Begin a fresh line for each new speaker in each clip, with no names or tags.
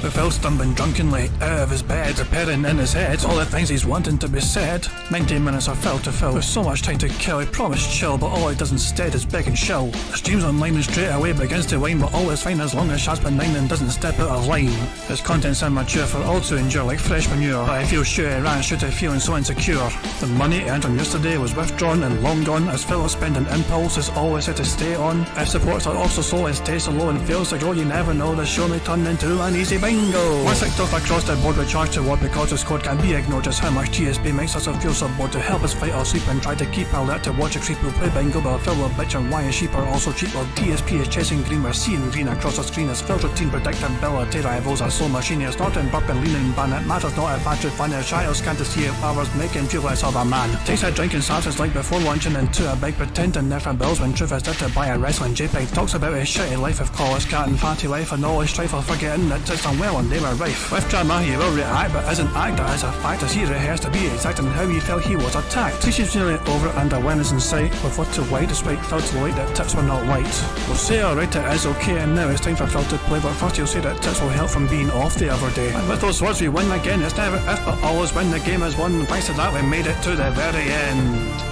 With Phil stumbling drunkenly out of his bed, repairing in his head all the things he's wanting to be said. 19 minutes of Phil to Phil, with so much time to kill. He promised chill, but all he does instead is beg and shill. The stream's online and straight away begins to whine, but all is fine as long as Shaz's benign and doesn't step out of line. His content's immature for all to endure like fresh manure, but I feel sure he ran straight to feeling so insecure. The money he earned on yesterday was withdrawn and long gone, as Phil's spending impulse is always set to stay on. If supports are also slow, his taste so low and fails to grow, you never know, the show may turn into an easy bingo. Once clicked off across the board with charge to what because his code can be ignored, just how much DSP makes us feel so bored to help us fight or sleep and try to keep alert to watch a creep who play bingo, but Phil will bitch on why his sheep are also cheap while DSP is chasing green. We're seeing green across the screen as Phil's routine predictability rivals are slow machine. He's snorting, burping, leaning, ban it matters not if actually funny. His child can't see if powers make him feel less of a man. Takes a drink and starts his like before launching into a bike, pretending they're from bills when truth is there to buy a wrestling JPEG. Talks about his shitty life of college cat and fatty life and all his strife while forgetting that it's unwell and they were rife. With drama he will react but isn't act, that is a fact as he rehearsed to be exact in how he felt he was attacked. Teaches nearly over and awareness in sight, with what to white despite Phil to light that tips were not light. We'll say alright it is okay and now it's time for Phil to play, but first he'll say that tips will help from being off the other day. And with those words we win again, it's never if but always when the game is won. Thanks to that we made it to the very end.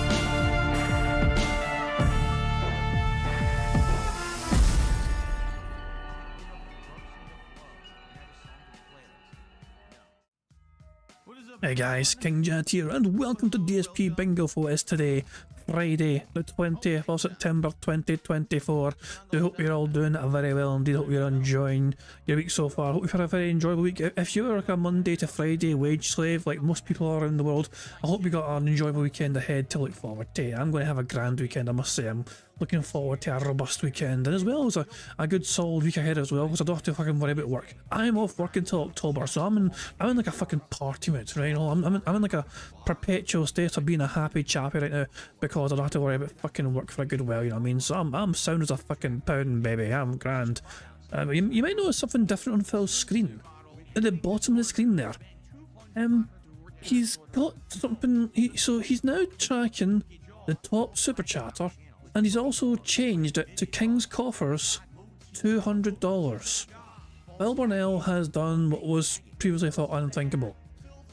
Hey guys, King Jet here and welcome to DSP Bingo for us today, Friday the 20th of September 2024. I hope you're all doing very well indeed. Hope you're enjoying your week so far. Hope you've had a very enjoyable week. If you're like a Monday to Friday wage slave like most people are around the world, I hope you got an enjoyable weekend ahead to look forward to. I'm going to have a grand weekend, I must say. I'm looking forward to a robust weekend and as well as a good solid week ahead as well, because I don't have to fucking worry about work. I'm off work until October, so I'm in like a fucking party mood, right? You know, I'm in like a perpetual state of being a happy chappy right now because I don't have to worry about fucking work for a good while, you know what I mean? So I'm sound as a fucking pound, baby. I'm grand. You might notice something different on Phil's screen. At the bottom of the screen there, he's got something. So he's now tracking the top super chatter, and he's also changed it to King's Coffers $200. Phil Burnell has done what was previously thought unthinkable.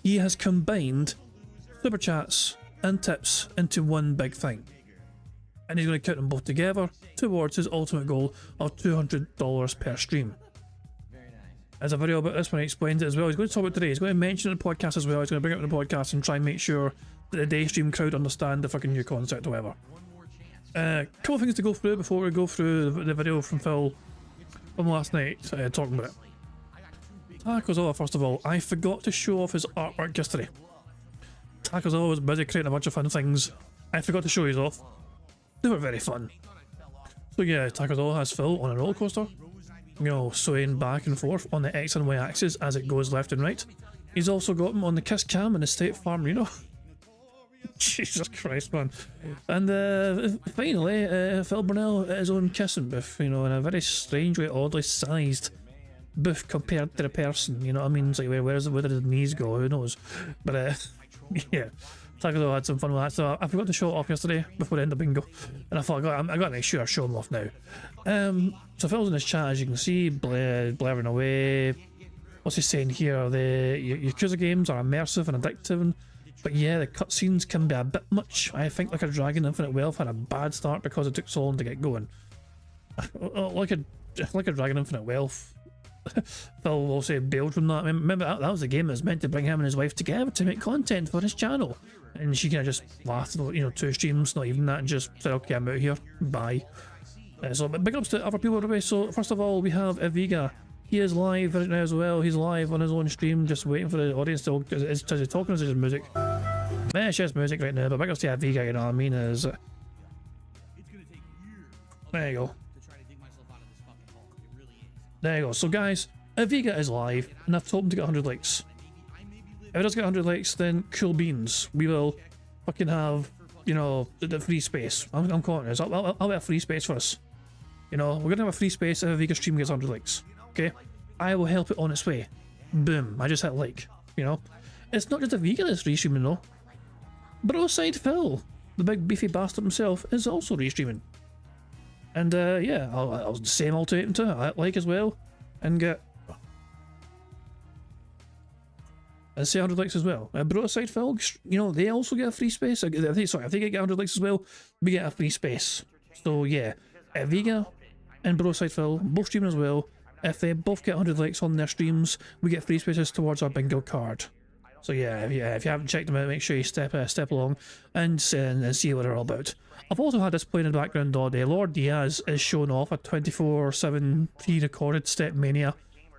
He has combined super chats and tips into one big thing, and he's going to count them both together towards his ultimate goal of $200 per stream. There's a video about this when he explains it as well. He's going to talk about it today. He's going to mention it in the podcast as well. He's going to bring it up in the podcast and try and make sure that the day stream crowd understand the fucking new concept or whatever. Couple of things to go through before we go through the video from Phil from last night, talking about it. Tacozola, first of all, I forgot to show off his artwork yesterday. Tacozola was busy creating a bunch of fun things. I forgot to show these off. They were very fun. So yeah, Tacozola has Phil on a roller coaster, you know, swaying back and forth on the X and Y axis as it goes left and right. He's also got him on the Kiss Cam in the State Farm Reno. Jesus Christ, man. And finally, Phil Burnell at his own kissing booth, you know, in a very strangely, oddly sized booth compared to the person, you know what I mean? It's like, where did his knees go? Who knows? But yeah, Taco had some fun with that. So I forgot to show it off yesterday before the end of bingo, and I thought I got to make sure I show him off now. So Phil's in his chat, as you can see, blaring away. What's he saying here? The Yakuza games are immersive and addictive, but yeah, the cutscenes can be a bit much. I think Like a Dragon Infinite Wealth had a bad start because it took so long to get going. Like a Dragon Infinite Wealth, Phil will say bailed from that. Remember that was the game that was meant to bring him and his wife together to make content for his channel, and she kind of just lasted, you know, 2 streams, not even that, and just said, okay, I'm out here, bye. So big ups to other people anyway. So first of all, we have Eviga. He is live right now as well. He's live on his own stream, just waiting for the audience to. Is he talking or is it just music? Man, it's just music right now, but big ups to Eviga, you know what I mean? There you go. There you go. So guys, Eviga is live, and I've told him to get 100 likes. If he does get 100 likes, then cool beans. We will fucking have, you know, the free space. I'm calling it. I'll have a free space for us. You know, we're gonna have a free space if Eviga stream gets 100 likes. Okay? I will help it on its way. Boom. I just hit like. You know? It's not just Eviga that's restreaming though. But outside Phil, the big beefy bastard himself, is also restreaming. And yeah, I'll same ultimatum to like as well, and get and say 100 likes as well. Broadside Phil, you know, they also get a free space. Sorry, if they get 100 likes as well, we get a free space. So yeah, Vega and Broadside Phil both streaming as well. If they both get 100 likes on their streams, we get free spaces towards our bingo card. So yeah, if you haven't checked them out, make sure you step along and see what they're all about. I've also had this playing in the background all day. Lord Diaz is showing off a 24/7 pre-recorded Step Mania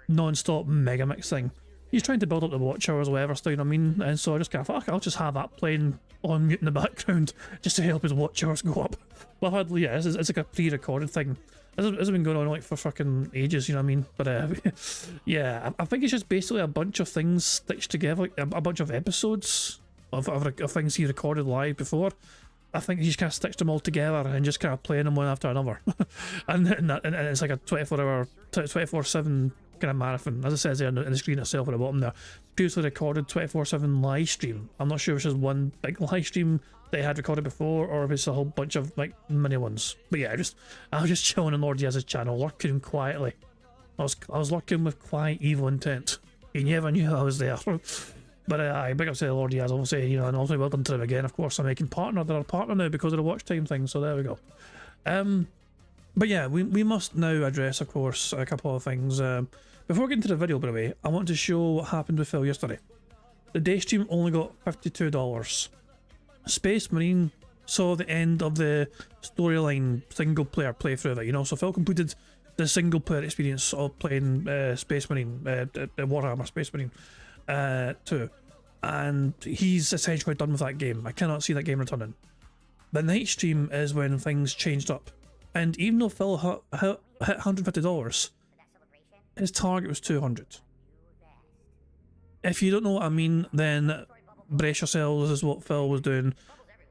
non-stop mega mix thing. He's trying to build up the watch hours or whatever, still, you know what I mean? And so I just kind of thought, I'll just have that playing on mute in the background just to help his watch hours go up. Well, I've had, yeah, it's like a pre-recorded thing. This has been going on like for fucking ages, you know what I mean? But yeah, I think it's just basically a bunch of things stitched together, like a bunch of episodes of things he recorded live before. I think he's kind of stitched them all together and just kind of playing them one after another. and it's like a 24/7 kind of marathon. As it says there in the screen itself at the bottom there. Previously recorded 24/7 live stream. I'm not sure if it's just one big live stream they had recorded before or if it's a whole bunch of like mini ones. But yeah, I was just chilling on Lord Diaz's channel, lurking quietly. I was lurking with quiet evil intent. He never knew I was there. But I big up to Lord Diaz, obviously, you know, and also welcome to them again. Of course, I'm making partner. They're a partner now because of the watch time thing. So there we go. But yeah, we must now address, of course, a couple of things. Before getting to the video, by the way, I want to show what happened with Phil yesterday. The day stream only got $52. Space Marine saw the end of the storyline single player playthrough of it, you know. So Phil completed the single player experience of playing Space Marine, Warhammer Space Marine 2. And he's essentially done with that game. I cannot see that game returning. The night stream is when things changed up. And even though Phil hit $150, his target was 200. If you don't know what I mean, then brace yourselves. This is what Phil was doing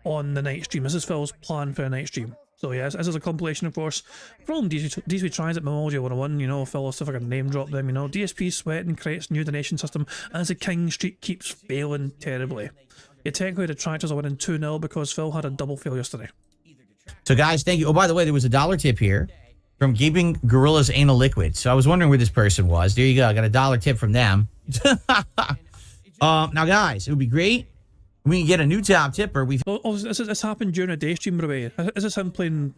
on the night stream. This is Phil's plan for a night stream. So yes, this is a compilation, of course, from DSP Tries at Memology 101, you know. Phil has to fucking name drop them, you know. DSP sweating creates new donation system as the King Streak keeps failing terribly. Yeah, technically the detractors are winning 2-0 because Phil had a double fail yesterday.
So guys, thank you. Oh, by the way, there was a $1 tip here from Gaping Gorilla's Anal Liquid. So I was wondering where this person was. There you go. I got a $1 tip from them. Now guys, it would be great if we can get a new top tipper.
This happened during a day stream, by the way. This is him playing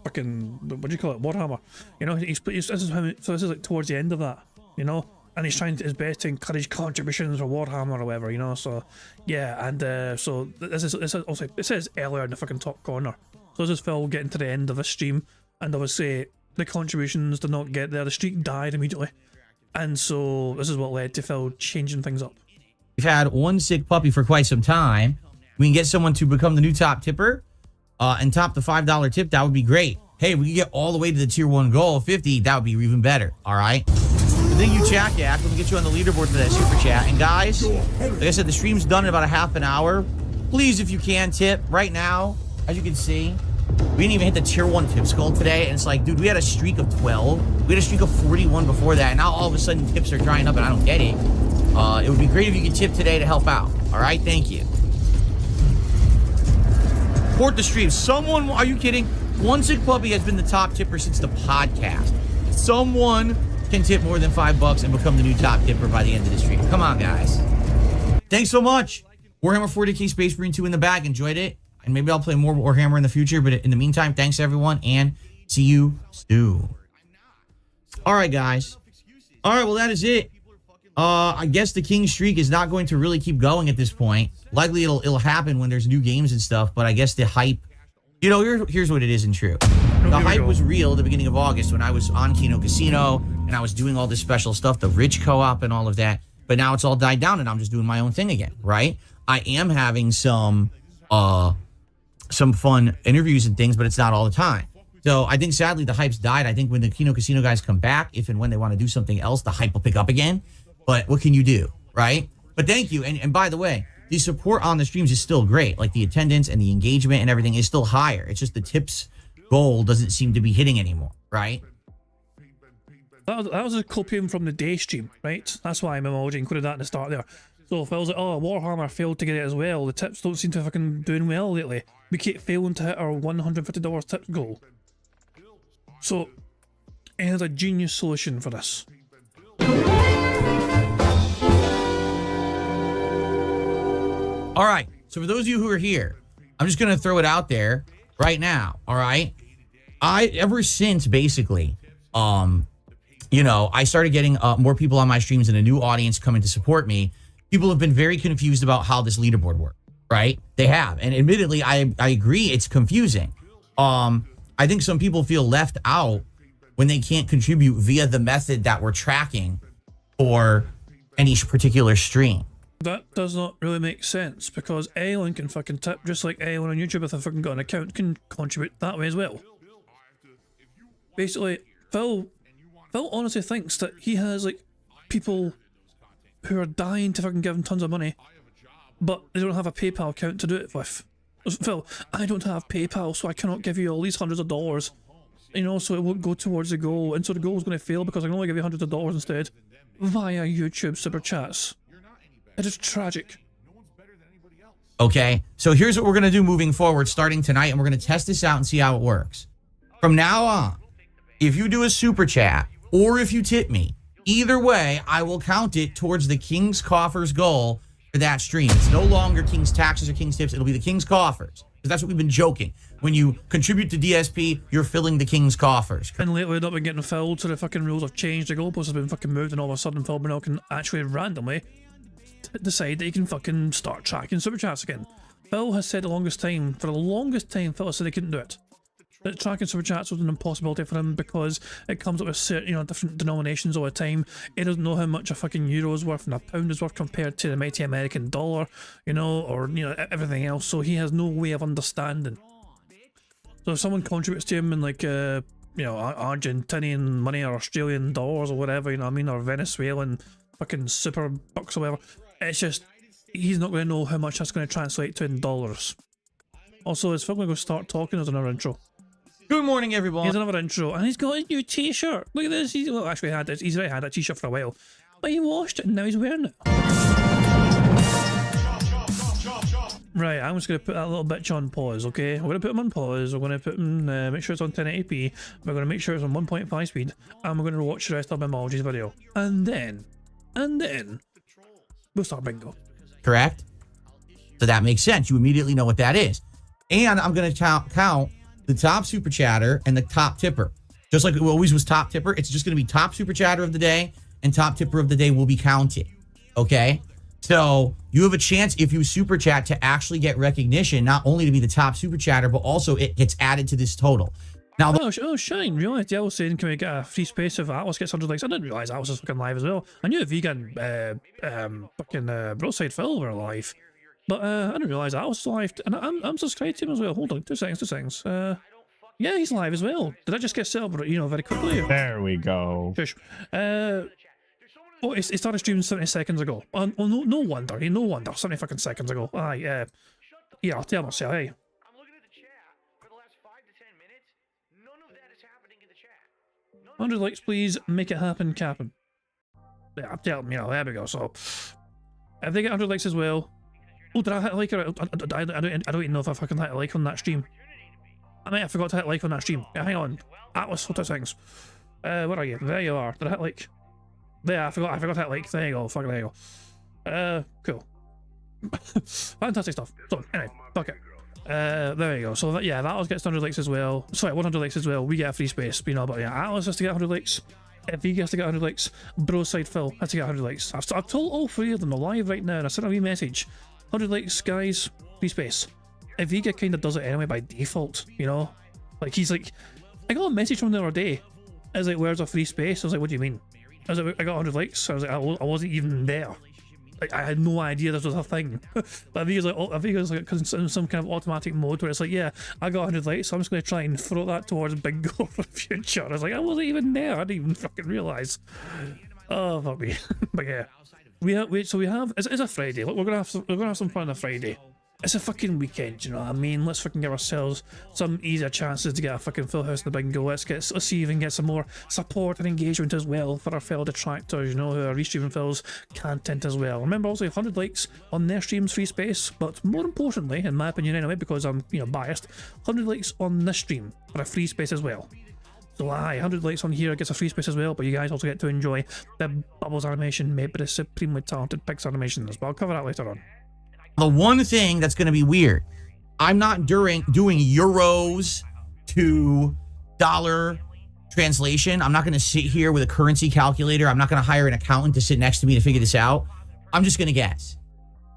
fucking, what do you call it, Warhammer. You know, this is him, so this is like towards the end of that, you know, and he's trying his best to encourage contributions for Warhammer or whatever, you know. So yeah, and so this is also, it says earlier in the fucking top corner. So this is Phil getting to the end of the stream, and obviously the contributions did not get there. The streak died immediately, and so this is what led to Phil changing things up.
We've had one sick puppy for quite some time. We can get someone to become the new top tipper and top the $5 tip. That would be great. Hey, we can get all the way to the tier 1 goal of 50. That would be even better. All right. But thank you, Chat Yak. Let me get you on the leaderboard for that super chat. And guys, like I said, the stream's done in about a half an hour. Please, if you can, tip right now. As you can see, we didn't even hit the tier 1 tips goal today. And it's like, dude, we had a streak of 12. We had a streak of 41 before that. And now all of a sudden tips are drying up and I don't get it. It would be great if you could tip today to help out. All right, thank you. Port the stream. Someone, are you kidding? One sick puppy has been the top tipper since the podcast. Someone can tip more than $5 and become the new top tipper by the end of the stream. Come on, guys. Thanks so much. Warhammer 40k Space Marine 2 in the bag. Enjoyed it. And maybe I'll play more Warhammer in the future. But in the meantime, thanks everyone, and see you soon. All right, guys. All right, well, that is it. I guess the King streak is not going to really keep going at this point. Likely it'll happen when there's new games and stuff, but I guess the hype, you know, here's what it isn't true. The hype was real at the beginning of August when I was on Kino Casino and I was doing all this special stuff, the Rich Co-op and all of that, but now it's all died down and I'm just doing my own thing again, right? I am having some fun interviews and things, but it's not all the time. So I think sadly the hype's died. I think when the Kino Casino guys come back, if and when they want to do something else, the hype will pick up again. But what can you do, right? But thank you. And by the way, the support on the streams is still great. Like the attendance and the engagement and everything is still higher. It's just the tips goal doesn't seem to be hitting anymore, right?
That was a copium from the day stream, right? That's why Memology included that in the start there. So if I was like, oh, Warhammer failed to get it as well. The tips don't seem to be fucking doing well lately. We keep failing to hit our $150 tips goal. So it has a genius solution for this.
All right. So for those of you who are here, I'm just going to throw it out there right now. All right. Ever since basically, you know, I started getting more people on my streams and a new audience coming to support me. People have been very confused about how this leaderboard works, right? They have. And admittedly, I agree it's confusing. I think some people feel left out when they can't contribute via the method that we're tracking for any particular stream.
That does not really make sense, because anyone can fucking tip, just like anyone on YouTube if they've fucking got an account can contribute that way as well. Basically, Phil honestly thinks that he has like people who are dying to fucking give him tons of money, but they don't have a PayPal account to do it with. Phil, I don't have PayPal, so I cannot give you all these hundreds of dollars. You know, so it won't go towards the goal, and so the goal is going to fail because I can only give you hundreds of dollars instead via YouTube super chats. It is tragic.
Okay, so here's what we're going to do moving forward starting tonight, and we're going to test this out and see how it works. From now on, if you do a super chat or if you tip me, either way, I will count it towards the King's Coffers goal for that stream. It's no longer King's Taxes or King's Tips. It'll be the King's Coffers, because that's what we've been joking. When you contribute to DSP, you're filling the King's Coffers.
And lately, I've not been getting filled, so the fucking rules have changed. The goalposts have been fucking moved, and all of a sudden, Phil Burnell can actually randomly decide that he can fucking start tracking super chats again. Phil has said for the longest time, Phil has said he couldn't do it. That tracking super chats was an impossibility for him because it comes up with certain, you know, different denominations all the time. He doesn't know how much a fucking euro is worth and a pound is worth compared to the mighty American dollar, you know, or, you know, everything else. So he has no way of understanding. So if someone contributes to him in like, you know, Argentinian money or Australian dollars or whatever, you know what I mean, or Venezuelan fucking super bucks or whatever, it's just, he's not going to know how much that's going to translate to in dollars. Also, is Phil going to go start talking as another intro?
Good morning, everyone.
Here's another intro, and he's got a new t-shirt. Look at this. He's actually had this. He's already had that t-shirt for a while, but he washed it and now he's wearing it. Right, I'm just going to put that little bitch on pause, okay? We're going to put him on pause. We're going to put him, make sure it's on 1080p. We're going to make sure it's on 1.5 speed, and we're going to watch the rest of Memology's video. And then, we'll start bingo.
Correct? So that makes sense. You immediately know what that is. And I'm going to count the top super chatter and the top tipper. Just like it always was top tipper, it's just going to be top super chatter of the day and top tipper of the day will be counted. Okay? So you have a chance if you super chat to actually get recognition, not only to be the top super chatter, but also it gets added to this total. Now,
Shine, realised I was saying, can we get a free space if Atlas gets 100 likes? I didn't realise Atlas was fucking live as well. I knew vegan Broadside Phil were live, but I didn't realise Atlas was live, and I'm subscribed to him as well. Hold on, two seconds. Yeah, he's live as well. Did I just get set up, you know, very quickly?
There we go.
Shush. Oh, he started streaming 70 seconds ago. Oh, no wonder, 70 fucking seconds ago. Yeah, I'll tell myself, hey. 100 likes, please. Make it happen, Captain. Yeah, I'm telling you, there we go. So, if they get 100 likes as well. Oh, did I hit a like? I don't even know if I fucking hit a like on that stream. I might have forgot to hit like on that stream. Yeah, hang on. Atlas, what things? Where are you? There you are. Did I hit like? There, I forgot to hit like. There you go. Fucking there you go. Cool. Fantastic stuff. So, anyway, fuck it. There you go. So that, yeah, that gets 100 likes as well. Sorry, 100 likes as well. We get a free space, you know. But yeah, Atlas has to get 100 likes. If he gets to get 100 likes, Broadside Phil has to get 100 likes. I've told all three of them. They're live right now, and I sent a wee message. 100 likes, guys. Free space. If he kind of does it anyway by default, you know, like he's like, I got a message from him the other day. I was like, "Where's a free space?" I was like, "What do you mean?" I was like, "I got 100 likes." I was like, "I wasn't even there." Like, I had no idea this was a thing. But I think it's like in some kind of automatic mode where it's like, yeah, I got 100 likes, so I'm just going to try and throw that towards bingo for the future. I was like, I wasn't even there. I didn't even fucking realise. Oh, fuck me. But yeah, we have. It's a Friday. Look, we're gonna have some fun on a Friday. It's a fucking weekend, you know what I mean? Let's fucking give ourselves some easier chances to get a fucking full house in the bingo. Let's see if we can get some more support and engagement as well for our fellow detractors, you know, who are restreaming Phil's content as well. Remember, also 100 likes on their streams, free space, but more importantly, in my opinion anyway, because I'm, you know, biased, 100 likes on this stream for a free space as well. So 100 likes on here gets a free space as well, but you guys also get to enjoy the Bubbles animation made by the supremely talented Pix animation as well. I'll cover that later on.
The one thing that's going to be weird, I'm not doing euros to dollar translation. I'm not going to sit here with a currency calculator. I'm not going to hire an accountant to sit next to me to figure this out. I'm just going to guess.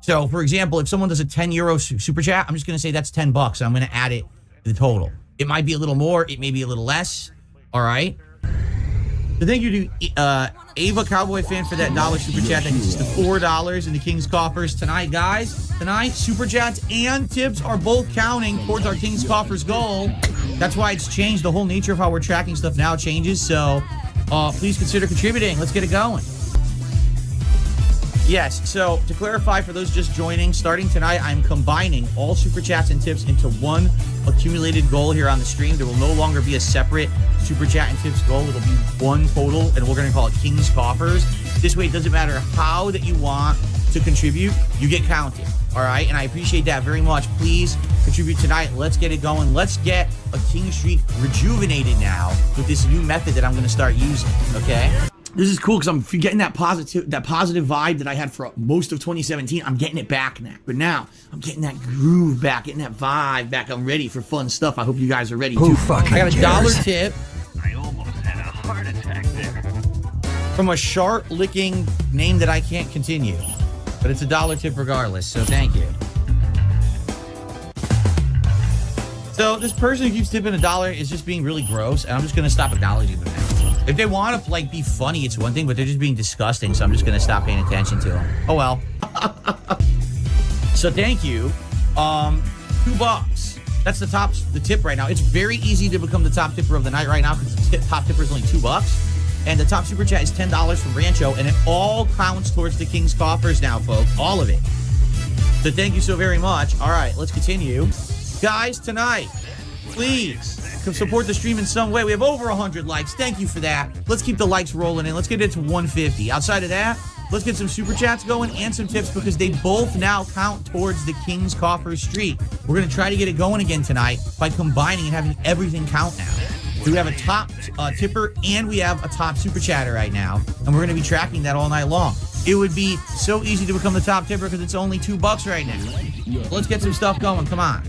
So, for example, if someone does a 10 euro super chat, I'm just going to say that's $10, and I'm going to add it to the total. It might be a little more. It may be a little less. All right. So thank you to Ava Cowboy Fan for that dollar super chat. That gets us to $4 in the King's Coffers tonight, guys. Tonight, super chats and tips are both counting towards our King's Coffers goal. That's why it's changed. The whole nature of how we're tracking stuff now changes. So please consider contributing. Let's get it going. Yes, so to clarify for those just joining, starting tonight, I'm combining all super chats and tips into one accumulated goal here on the stream. There will no longer be a separate super chat and tips goal. It'll be one total, and we're going to call it King's Coffers. This way, it doesn't matter how that you want to contribute, you get counted. All right, and I appreciate that very much. Please contribute tonight. Let's get it going. Let's get a King Streak rejuvenated now with this new method that I'm going to start using, okay? This is cool because I'm getting that positive vibe that I had for most of 2017. I'm getting it back now. But now I'm getting that groove back, getting that vibe back. I'm ready for fun stuff. I hope you guys are ready too. I got a $1 tip.
I almost had a heart attack there.
From a shark licking name that I can't continue. But it's a $1 tip regardless, so thank you. So this person who keeps tipping $1 is just being really gross, and I'm just gonna stop acknowledging them now. If they want to like be funny, it's one thing, but they're just being disgusting, so I'm just gonna stop paying attention to them. Oh well. So thank you. $2. That's the tip right now. It's very easy to become the top tipper of the night right now because the top tipper is only $2. And the top super chat is $10 from Rancho, and it all counts towards the King's Coffers now, folks. All of it. So thank you so very much. All right, let's continue. Guys, tonight, please support the stream in some way. We have over 100 likes. Thank you for that. Let's keep the likes rolling in. Let's get it to 150. Outside of that, let's get some super chats going and some tips because they both now count towards the King's Coffers streak. We're going to try to get it going again tonight by combining and having everything count now. We have a top tipper and we have a top super chatter right now, and we're going to be tracking that all night long. It would be so easy to become the top tipper because it's only $2 right now. Let's get some stuff going. Come on.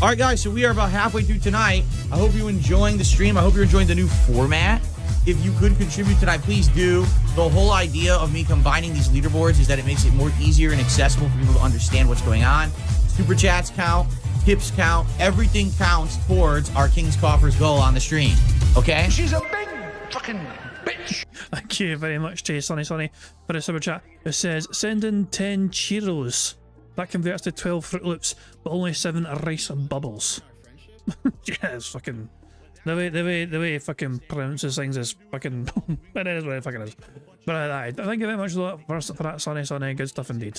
All right, guys, so we are about halfway through tonight. I hope you're enjoying the stream. I hope you're enjoying the new format. If you could contribute tonight, please do. The whole idea of me combining these leaderboards is that it makes it more easier and accessible for people to understand what's going on. Super chats count, tips count, everything counts towards our King's Coffers goal on the stream. Okay?
She's a big fucking bitch.
Thank you very much to Sonny for the super chat. It says, send in 10 Cheetos. That converts to 12 Fruit Loops, but only 7 rice bubbles. Yeah, it's fucking... The way he fucking pronounces things is fucking... It is what it fucking is. But thank you very much for that, Sonny. Good stuff indeed.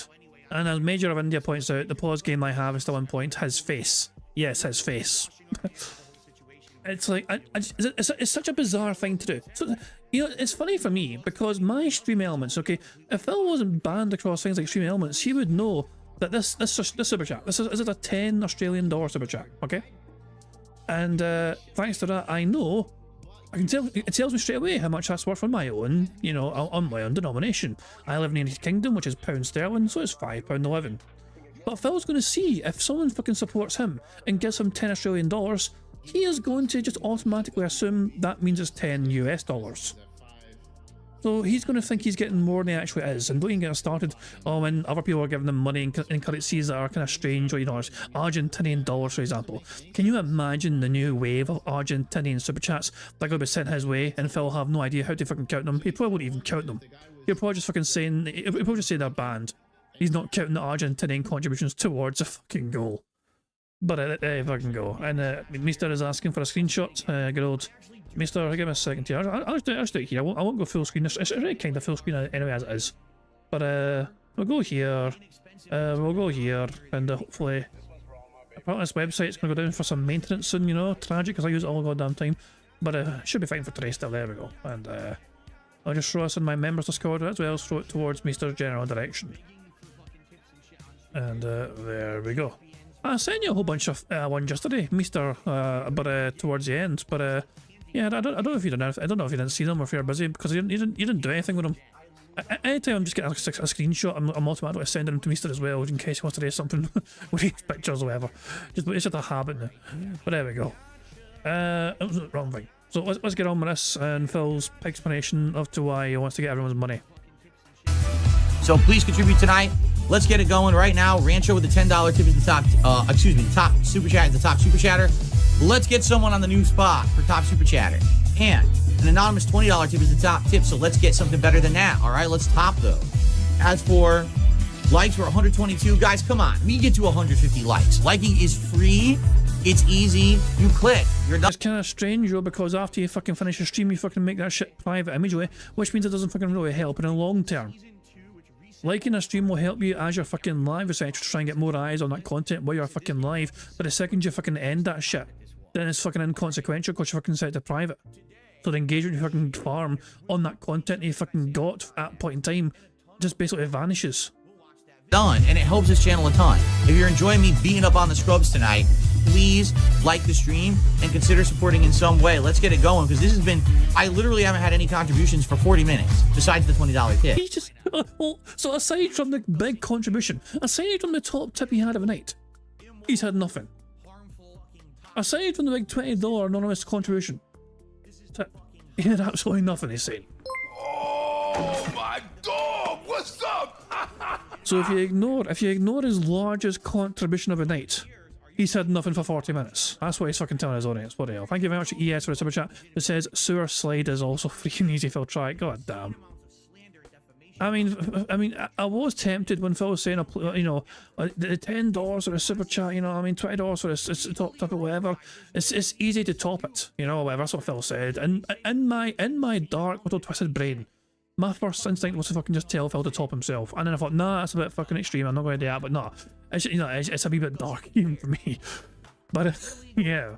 And as Major of India points out, the pause game I have is still on point. His face. Yes, his face. It's like... It's such a bizarre thing to do. So, you know, it's funny for me, because my Stream Elements, okay, if Phil wasn't banned across things like Stream Elements, he would know that this super chat, this is a $10 Australian super chat, okay? And thanks to that, I know, I can tell, it tells me straight away how much that's worth on my own, you know, on my own denomination. I live in the United Kingdom, which is pound sterling, so it's £5.11. But Phil's going to see if someone fucking supports him and gives him $10 Australian, he is going to just automatically assume that means it's $10 US. So he's going to think he's getting more than he actually is, and don't even get us started when other people are giving him money in currencies that are kind of strange, or, you know, Argentinian dollars, for example. Can you imagine the new wave of Argentinian super chats that are going to be sent his way, and Phil will have no idea how to fucking count them? He probably won't even count them. He'll probably just fucking he'll probably just say they're banned. He's not counting the Argentinian contributions towards a fucking goal. But there you fucking go. And Mr. is asking for a screenshot. Good old Mr. Give me a second here. I'll do it here. I won't go full screen. It's really kind of full screen anyway as it is. But we'll go here. We'll go here, and hopefully, apparently this website's gonna go down for some maintenance soon. You know, tragic because I use it all goddamn time. But should be fine for today still. There we go. And I'll just throw this in my members Discord as well as throw it towards Mr. General Direction. And there we go. I sent you a whole bunch of ones yesterday, Mr. But towards the end. But yeah, I don't know if you didn't. I don't know if you didn't see them or if you're busy, because you didn't do anything with them. Anytime I'm just getting a screenshot, I'm automatically sending them to Mr. as well, in case he wants to do something with his pictures or whatever. It's just a habit now. But there we go. It was the wrong thing. So let's get on with this and Phil's explanation of to why he wants to get everyone's money.
So please contribute tonight. Let's get it going right now. Rancho with the $10 tip is the top, the top super chat is the top super chatter. Let's get someone on the new spot for top super chatter. And an anonymous $20 tip is the top tip, so let's get something better than that. All right, let's top those. As for likes, we're 122. Guys, come on. We get to 150 likes. Liking is free. It's easy. You click. You're done.
It's kind of strange, though, because after you fucking finish your stream, you fucking make that shit private immediately, which means it doesn't fucking really help in the long term. Liking a stream will help you as you're fucking live, essentially, to try and get more eyes on that content while you're fucking live. But the second you fucking end that shit, then it's fucking inconsequential because you fucking set it to private. So the engagement you fucking farm on that content you fucking got at that point in time just basically vanishes.
Done, and it helps this channel a ton. If you're enjoying me beating up on the scrubs tonight, please like the stream and consider supporting in some way. Let's get it going, because this has been, I literally haven't had any contributions for 40 minutes, besides the $20 tip.
He just, well, so aside from the big contribution, aside from the top tip he had of the night, he's had nothing. Aside from the big $20 anonymous contribution, he had absolutely nothing, he's saying.
Oh my God, what's up?
So if you ignore his largest contribution of the night, he's had nothing for 40 minutes. That's what he's fucking telling his audience. What the hell? Thank you very much, ES, for the super chat. It says sewer slide is also freaking easy. Phil, try it. God damn. I mean, I was tempted when Phil was saying, you know, the $10 for a super chat, you know, I mean, $20 for a top tip or whatever. It's easy to top it, you know, whatever. That's what Phil said. And in my dark little twisted brain, my first instinct was to fucking just tell Phil to top himself, and then I thought, nah, that's a bit fucking extreme. I'm not going to do that, but no, it's, you know, it's a wee bit dark even for me. But yeah,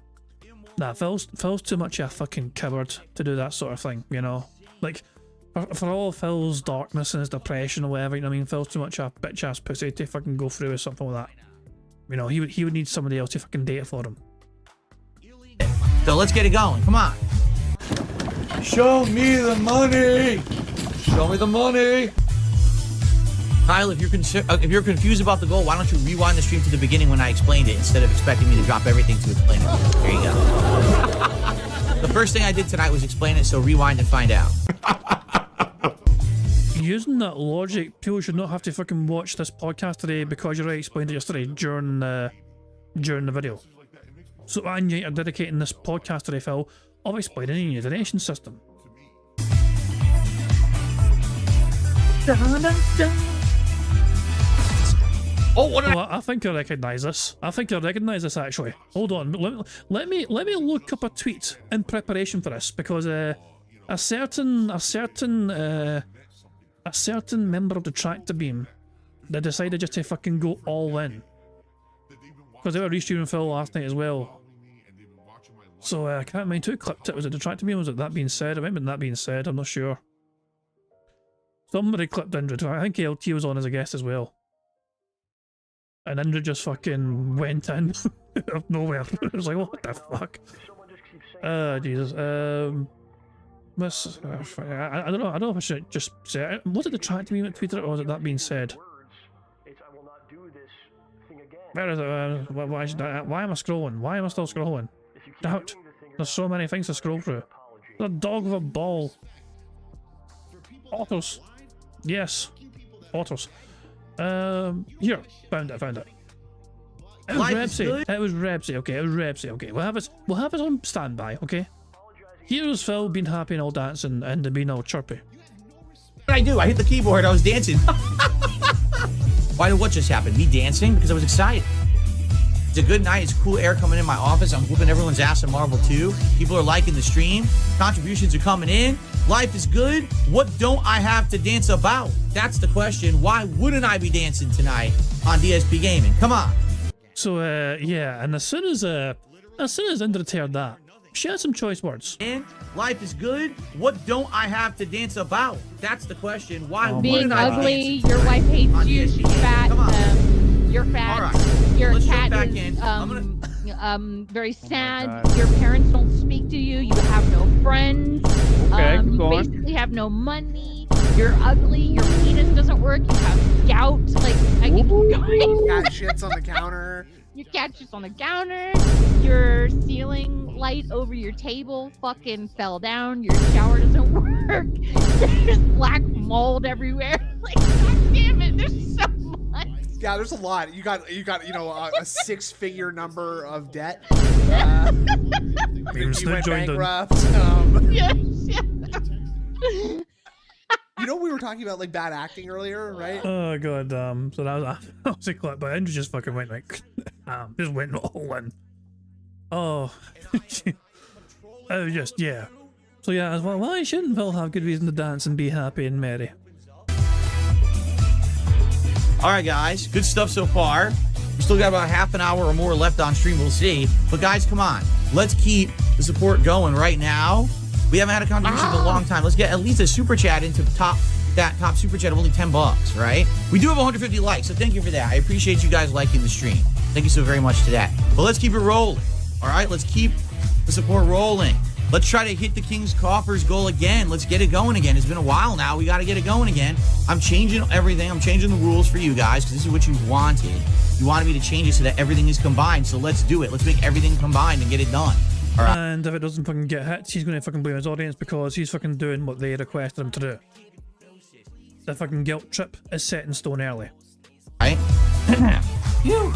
nah, Phil's too much a fucking coward to do that sort of thing, you know. Like for all Phil's darkness and his depression or whatever, you know what I mean, Phil's too much a bitch ass pussy to fucking go through with something like that. You know, he would need somebody else to fucking date it for him.
So let's get it going. Come on.
Show me the money. Show me the money.
Kyle, if you're confused about the goal, why don't you rewind the stream to the beginning when I explained it instead of expecting me to drop everything to explain it? There you go. The first thing I did tonight was explain it, so rewind and find out.
Using that logic, people should not have to fucking watch this podcast today because you already explained it yesterday during the video. So and you're dedicating this podcast today, Phil, of explaining your donation system.
Oh, what did
Well, I think I recognise this. I think I recognise this actually. Hold on, let me look up a tweet in preparation for this because a certain member of the Tractor Beam, they decided just to fucking go all in because they were restreaming Phil last night as well. So I can't mind who clipped it. Was it the Tractor Beam? Was it That Being Said? It might have been That Being Said. I'm not sure. Somebody clipped Indra. I think LT was on as a guest as well. And Indra just fucking went in out of nowhere. It was like, what the fuck? Jesus. I don't know if I should just say it. Was it the Tractor Beam that tweeted it, or was it That Being Said? Where is it? Why am I scrolling? Why am I still scrolling? Doubt. There's so many things to scroll through. The dog with a ball. Otters. Yes. Otters. Here. Found it. It was Rebsy. It was Rebsy, okay. It was Rebsy, okay. We'll have it on standby, okay? Here's Phil being happy and all dancing and being all chirpy.
What did I do? I hit the keyboard. I was dancing. Why did what just happen? Me dancing? Because I was excited. It's a good night. It's cool air coming in my office. I'm whooping everyone's ass in Marvel 2. People are liking the stream. Contributions are coming in. Life is good. What don't I have to dance about? That's the question. Why wouldn't I be dancing tonight on DSP Gaming? Come on.
So yeah, and as soon as Indra heard that, she had some choice words.
And life is good. What don't I have to dance about? That's the question. Why
being
wouldn't I
ugly,
be dancing?
your wife hates you,
DSP
she's
Gaming?
fat,
Come on.
you're fat,
All right.
your
Let's
cat
jump back
is
in.
very sad, your parents don't speak to you, you have no friends,
Okay,
you
go on.
basically have no money, You're ugly. Your penis doesn't work. You have gout. Like I can keep going.
Cat shits on the counter.
Your cat shits on the counter. Your ceiling light over your table fucking fell down. Your shower doesn't work. There's black mold everywhere. Like, god damn it, there's so much.
Yeah, there's a lot. You got you know, a six-figure number of debt. You went bankrupt.
Yes, yes.
You know, we were talking about like bad acting earlier, right?
Oh god, so that was a clip, but Andrew just fucking went like, just went all in. Oh, oh, just yeah. So yeah, as well, why shouldn't Phil have good reason to dance and be happy and merry?
All right, guys, good stuff so far. We still got about half an hour or more left on stream. We'll see. But guys, come on, let's keep the support going right now. We haven't had a contribution in a long time. Let's get at least a super chat into top super chat of only $10, right? We do have 150 likes, so thank you for that. I appreciate you guys liking the stream. Thank you so very much to that. But let's keep it rolling. All right, let's keep the support rolling. Let's try to hit the King's Coffers goal again. Let's get it going again. It's been a while now. We got to get it going again. I'm changing everything. I'm changing the rules for you guys because this is what you wanted. You wanted me to change it so that everything is combined. So let's do it. Let's make everything combined and get it done. All right.
And if it doesn't fucking get hit, he's going to fucking blame his audience because he's fucking doing what they requested him to do. The fucking guilt trip is set in stone early.
Right? Phew.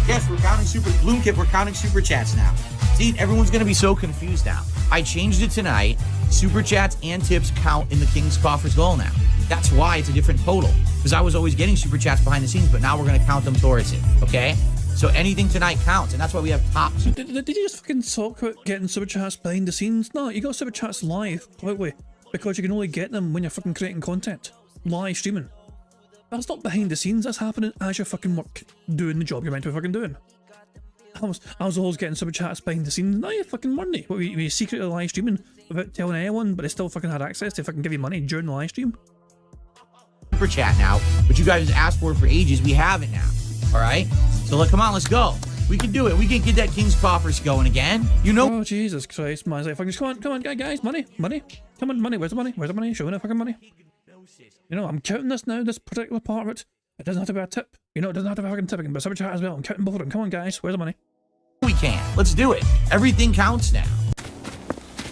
Yes, we're counting Bloom Kip, we're counting super chats now. See, everyone's gonna be so confused now. I changed it tonight. Super chats and tips count in the King's Coffers goal now. That's why it's a different total. Because I was always getting super chats behind the scenes, but now we're gonna count them towards it. Okay? So anything tonight counts, and that's why we have top.
Did you just fucking talk about getting super chats behind the scenes? No, you got super chats live, probably, because you can only get them when you're fucking creating content. Live streaming. That's not behind the scenes, that's happening as you're fucking work, doing the job you're meant to be fucking doing. I was always getting super chats behind the scenes. Now you fucking money. What, were you secretly live streaming without telling anyone, but they still fucking had access to fucking give you money during the live stream?
Super chat now, but you guys asked for it for ages. We have it now. All right? So come on, let's go. We can do it. We can get that King's Coffers going again. You know?
Oh, Jesus Christ, man. Like, fucking, come on, guys, money. Come on, money. Where's the money? Show me the fucking money. You know, I'm counting this now, this particular part of it. It doesn't have to be a tip. You know, it doesn't have to be fucking tipping, but super chat as well. I'm counting both of them. Come on, guys. Where's the money?
We can. Let's do it. Everything counts now.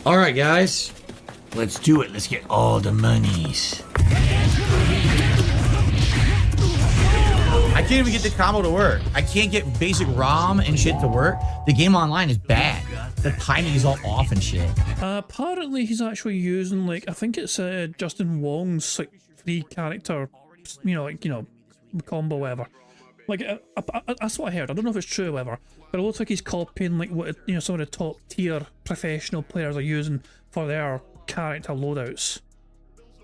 All right, guys. Let's do it. Let's get all the monies. I can't even get the combo to work. I can't get basic ROM and shit to work. The game online is bad. The timing is all off and shit.
Apparently he's actually using, like, I think it's Justin Wong's, like, 3-character, combo, whatever. Like, that's what I heard. I don't know if it's true or whatever, but it looks like he's copying, like, what, some of the top tier professional players are using for their character loadouts.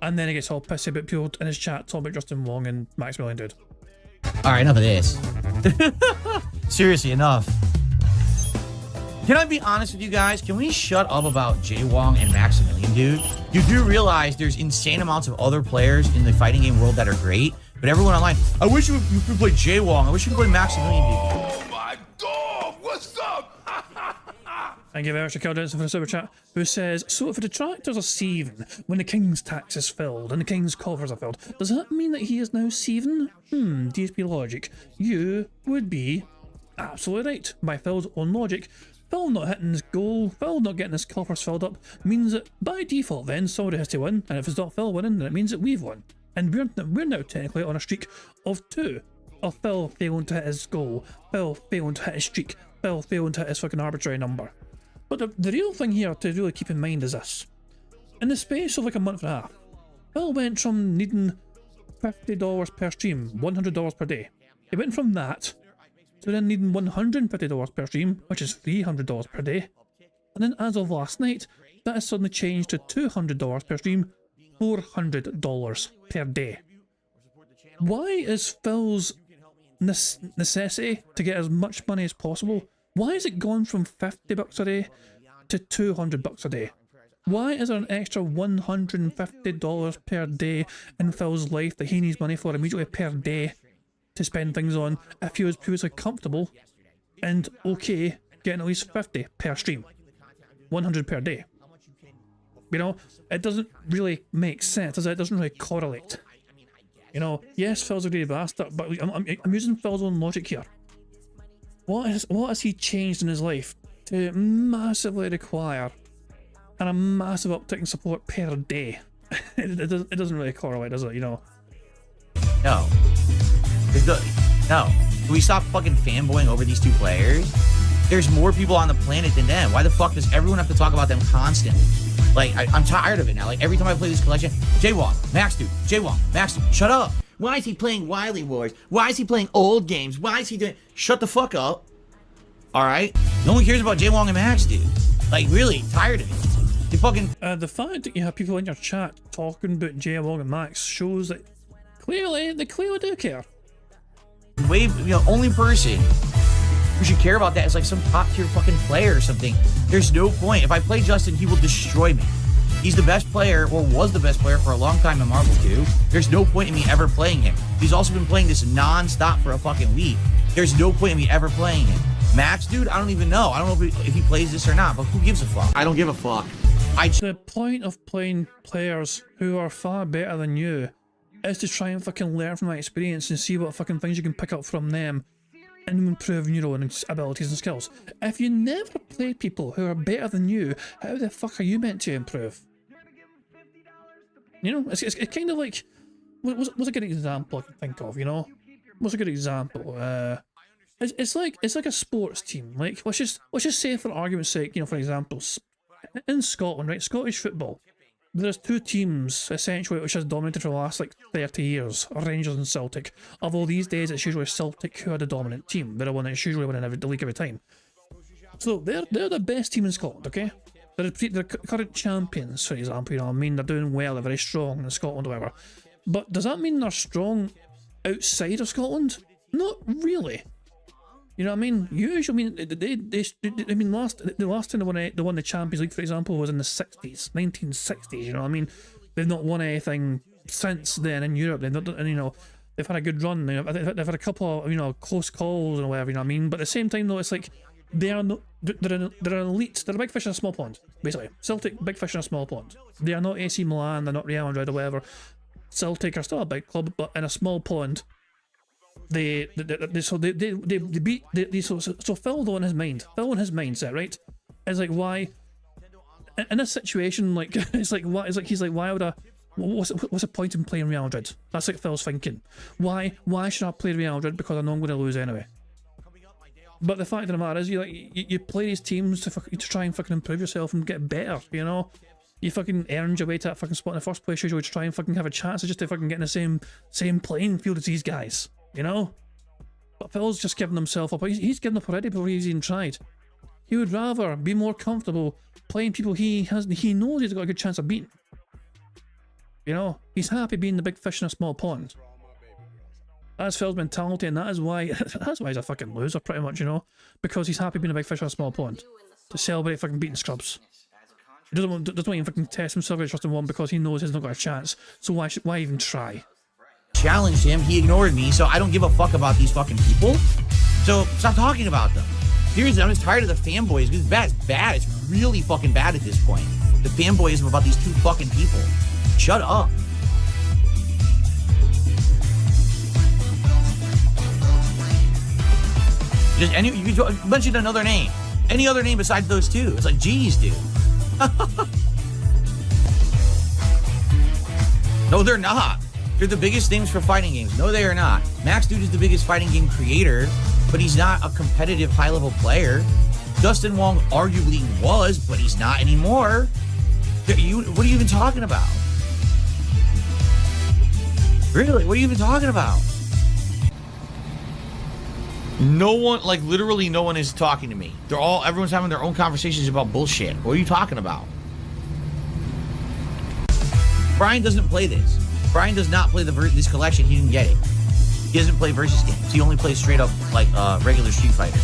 And then he gets all pissy about people in his chat talking about Justin Wong and Maximilian Dude.
All right, enough of this. Seriously, enough. Can I be honest with you guys? Can we shut up about Jay Wong and Maximilian, dude? You do realize there's insane amounts of other players in the fighting game world that are great, but everyone online, I wish you could play Jay Wong. I wish you could play Maximilian, dude.
Oh my God, what's up?
Thank you very much to Caldenson for the super chat, who says, so if the detractors are seething when the King's tax is filled and the King's coffers are filled, does that mean that he is now seething? DSP logic. You would be absolutely right. By Phil's own logic, Phil not hitting his goal, Phil not getting his coffers filled up, means that by default then somebody has to win, and if it's not Phil winning, then it means that we've won. And we're now technically on a streak of 2. Of Phil failing to hit his goal, Phil failing to hit his streak, Phil failing to hit his fucking arbitrary number. But the real thing here to really keep in mind is this. In the space of like a month and a half, Phil went from needing $50 per stream, $100 per day. He went from that to then needing $150 per stream, which is $300 per day. And then as of last night, that has suddenly changed to $200 per stream, $400 per day. Why is Phil's necessity to get as much money as possible, why has it gone from $50 a day to $200 a day? Why is there an extra $150 per day in Phil's life that he needs money for immediately per day to spend things on if he was previously comfortable and okay getting at least 50 per stream, 100 per day? You know, it doesn't really make sense, does it? It doesn't really correlate. You know, yes, Phil's a great bastard, but I'm using Phil's own logic here. What has he changed in his life to massively require and a massive uptick in support per day? It doesn't really correlate, does it? You know.
No. No. Can we stop fucking fanboying over these two players? There's more people on the planet than them. Why the fuck does everyone have to talk about them constantly? Like, I'm tired of it now. Like, every time I play this collection, Jaywalk, Max Dude, Jaywalk, Max Dude, shut up. Why is he playing Wily Wars? Why is he playing old games? Why is he doing... Shut the fuck up. Alright? No one cares about Jaywalk and Max Dude. Like, really, tired of it. They fucking...
the fact that you have people in your chat talking about Jaywalk and Max shows that they clearly do care.
Only person who should care about that is like some top tier fucking player or something. There's no point. If I play Justin, he will destroy me. He's the best player, or was the best player for a long time in Marvel 2. There's no point in me ever playing him. He's also been playing this non-stop for a fucking week. There's no point in me ever playing him. Max, dude, I don't even know. I don't know if he plays this or not, but who gives a fuck? I don't give a fuck.
The point of playing players who are far better than you is to try and fucking learn from that experience and see what fucking things you can pick up from them and improve your own abilities and skills. If you never play people who are better than you, how the fuck are you meant to improve? You know, it's kind of like, what's a good example I can think of, you know? What's a good example? It's like a sports team. Like, let's just say, for argument's sake, you know, for example, in Scotland, right, Scottish football, there's two teams, essentially, which has dominated for the last, like, 30 years, Rangers and Celtic. Although these days, it's usually Celtic who are the dominant team. They're the one that's usually winning the league every time. So, they're the best team in Scotland, okay? They're current champions, for example, you know what I mean? They're doing well, they're very strong in Scotland or whatever. But does that mean they're strong outside of Scotland? Not really. You know what I mean? Usually, I mean, the last time they won the Champions League, for example, was in the 60s, 1960s. You know what I mean? They've not won anything since then in Europe. They've not, and you know, they've had a good run. They've had a couple of, you know, close calls and whatever. You know what I mean? But at the same time, though, it's like they're an elite. They're a big fish in a small pond, basically. Celtic, big fish in a small pond. They are not AC Milan. They're not Real Madrid or whatever. Celtic are still a big club, but in a small pond. So Phil, though, in his mindset, right, is like, why in a situation like he's like why would I, what's the point in playing Real Madrid? That's like Phil's thinking. Why should I play Real Madrid, because I know I'm going to lose anyway? But the fact of the matter is, you play these teams to try and fucking improve yourself and get better, you know. You fucking earned your way to that fucking spot in the first place, usually to try and fucking have a chance just to fucking get in the same playing field as these guys. You know? But Phil's just given himself up. He's given up already before he's even tried. He would rather be more comfortable playing people he knows he's got a good chance of beating. You know? He's happy being the big fish in a small pond. That's Phil's mentality, and that's why he's a fucking loser, pretty much, you know? Because he's happy being a big fish in a small pond. To celebrate fucking beating scrubs. He doesn't want to even fucking test himself against Justin 1 because he knows he's not got a chance. So why even try?
Challenged him, he ignored me, so I don't give a fuck about these fucking people. So stop talking about them. Seriously, I'm just tired of the fanboys. It's bad. It's bad. It's really fucking bad at this point. The fanboyism about these two fucking people. Shut up. Just you could mention another name. Any other name besides those two. It's like, geez, dude. No, they're not. They're the biggest names for fighting games. No, they are not. Max Dude is the biggest fighting game creator, but he's not a competitive high-level player. Justin Wong arguably was, but he's not anymore. What are you even talking about? Really? What are you even talking about? No one, like literally no one is talking to me. Everyone's having their own conversations about bullshit. What are you talking about? Brian doesn't play this. Brian does not play this collection. He didn't get it. He doesn't play versus games. He only plays straight up like regular Street Fighter.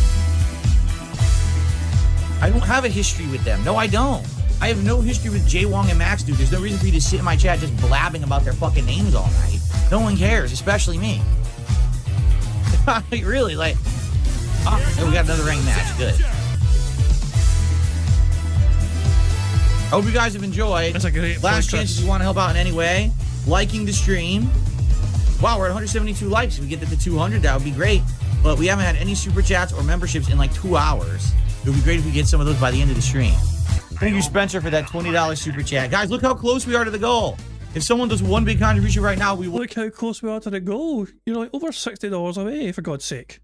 I don't have a history with them. No, I don't. I have no history with Jay Wong and Max Dude. There's no reason for you to sit in my chat just blabbing about their fucking names all night. No one cares, especially me. Really, like, oh, we got another ranked match. Good. I hope you guys have enjoyed.
That's a great
Last
point,
chance
Chris.
if you want to help out in any way. Liking the stream. Wow, we're at 172 likes. If we get to 200, that would be great. But we haven't had any super chats or memberships in like 2 hours. It would be great if we get some of those by the end of the stream. Thank you, Spencer, for that $20 super chat. Guys, look how close we are to the goal. If someone does one big contribution right now, we will
Look how close we are to the goal. You're like over $60 away, for God's sake.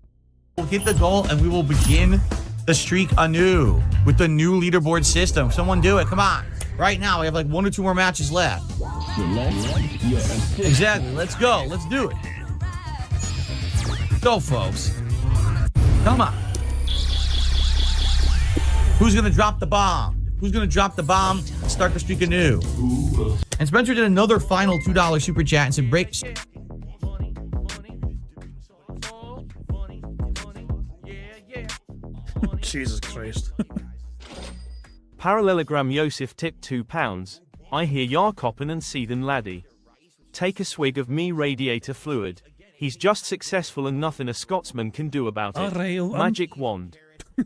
hit the goal and we will begin the streak anew with the new leaderboard system. Someone do it. Come on. Right now, we have like 1 or 2 more matches left. Exactly. Let's go. Let's do it. Go, folks. Come on. Who's going to drop the bomb? Who's going to drop the bomb and start the streak anew? And Spencer did another final $2 super chat and said, break.
Jesus Christ.
Parallelogram Yosef tip £2. I hear yar coppin and seethin' laddie. Take a swig of me radiator fluid. He's just successful and nothing a Scotsman can do about it.
Alright,
Magic wand.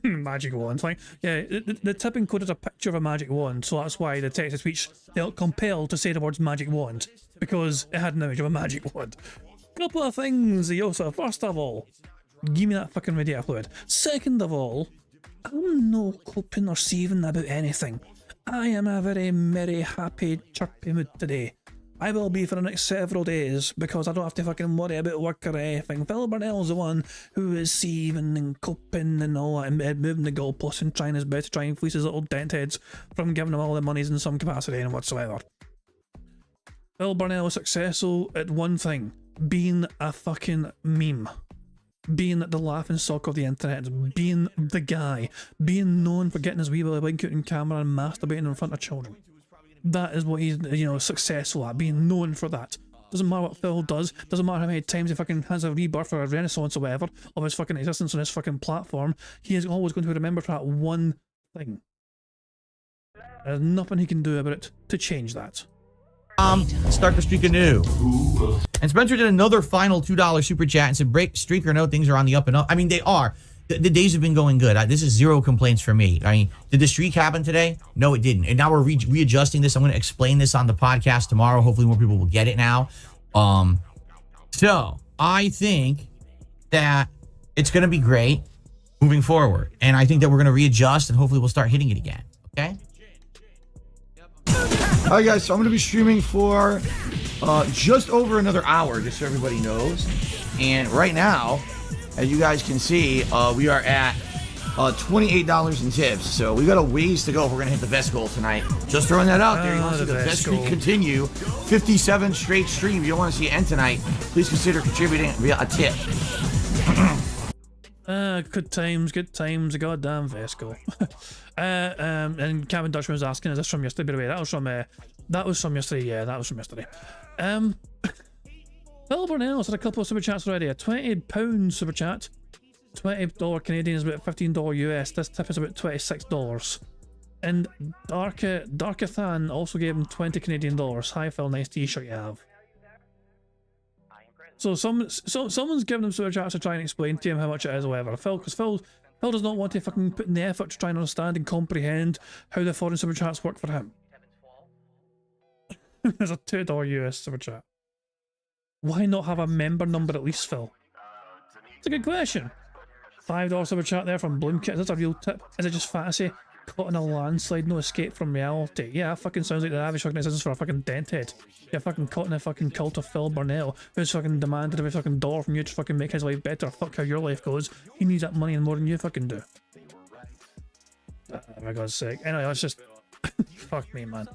Magic wand. Like, yeah, the tip encoded a picture of a magic wand, so that's why the text to speech felt compelled to say the words magic wand, because it had an image of a magic wand. Couple of things, Yosef. First of all, give me that fucking radiator fluid. Second of all, I'm no coping or saving about anything. I am a very merry, happy, chirpy mood today. I will be for the next several days because I don't have to fucking worry about work or anything. Phil Burnell's the one who is saving and coping and all that and moving the goalposts and trying his best to try and fleece his little dent heads from giving them all the monies in some capacity and whatsoever. Phil Burnell is successful at one thing, being a fucking meme. Being the laughing stock of the internet, being the guy, being known for getting his wee little blinking in camera and masturbating in front of children. That is what he's, successful at, being known for that. Doesn't matter what Phil does, doesn't matter how many times he fucking has a rebirth or a renaissance or whatever of his fucking existence on his fucking platform, he is always going to remember for that one thing. There's nothing he can do about it to change that.
Start the streak anew. And Spencer did another final $2 super chat and said, break streak or no, things are on the up and up. I mean, they are. The days have been going good. This is zero complaints from me. I mean, did the streak happen today? No, it didn't. And now we're readjusting this. I'm going to explain this on the podcast tomorrow. Hopefully more people will get it now. So I think that it's going to be great moving forward. And I think that we're going to readjust and hopefully we'll start hitting it again. Okay?
Alright guys, so I'm going to be streaming for just over another hour, just so everybody knows. And right now, as you guys can see, we are at $28 in tips. So we got a ways to go if we're going to hit the best goal tonight. Just throwing that out there. You want to see the best streak continue. 57 straight stream. You don't want to see it end tonight. Please consider contributing via a tip.
Good times, a goddamn Vesco. And Kevin Dutchman was asking, is this from yesterday? By the way, that was from yesterday, yeah, that was from yesterday. Phil Burnell's had a couple of super chats already. A £20 super chat. $20 Canadian is about $15 US. This tip is about $26. And Darkathan also gave him 20 Canadian dollars. Hi Phil, nice t-shirt you have. So someone's giving him super chats to try and explain to him how much it is or whatever. Because Phil does not want to fucking put in the effort to try and understand and comprehend how the foreign super chats work for him. There's a $2 US super chat. Why not have a member number at least, Phil? It's a good question. $5 super chat there from Bloomkit. Is that a real tip? Is it just fantasy? Caught in a landslide, no escape from reality. Yeah, that fucking sounds like the average fucking existence for a fucking dent head. You're fucking caught in a fucking cult of Phil Burnell, who's fucking demanded every fucking dollar from you to fucking make his life better. Fuck how your life goes. He needs that money and more than you fucking do. For God's sake. Anyway, let's just... Fuck me, man.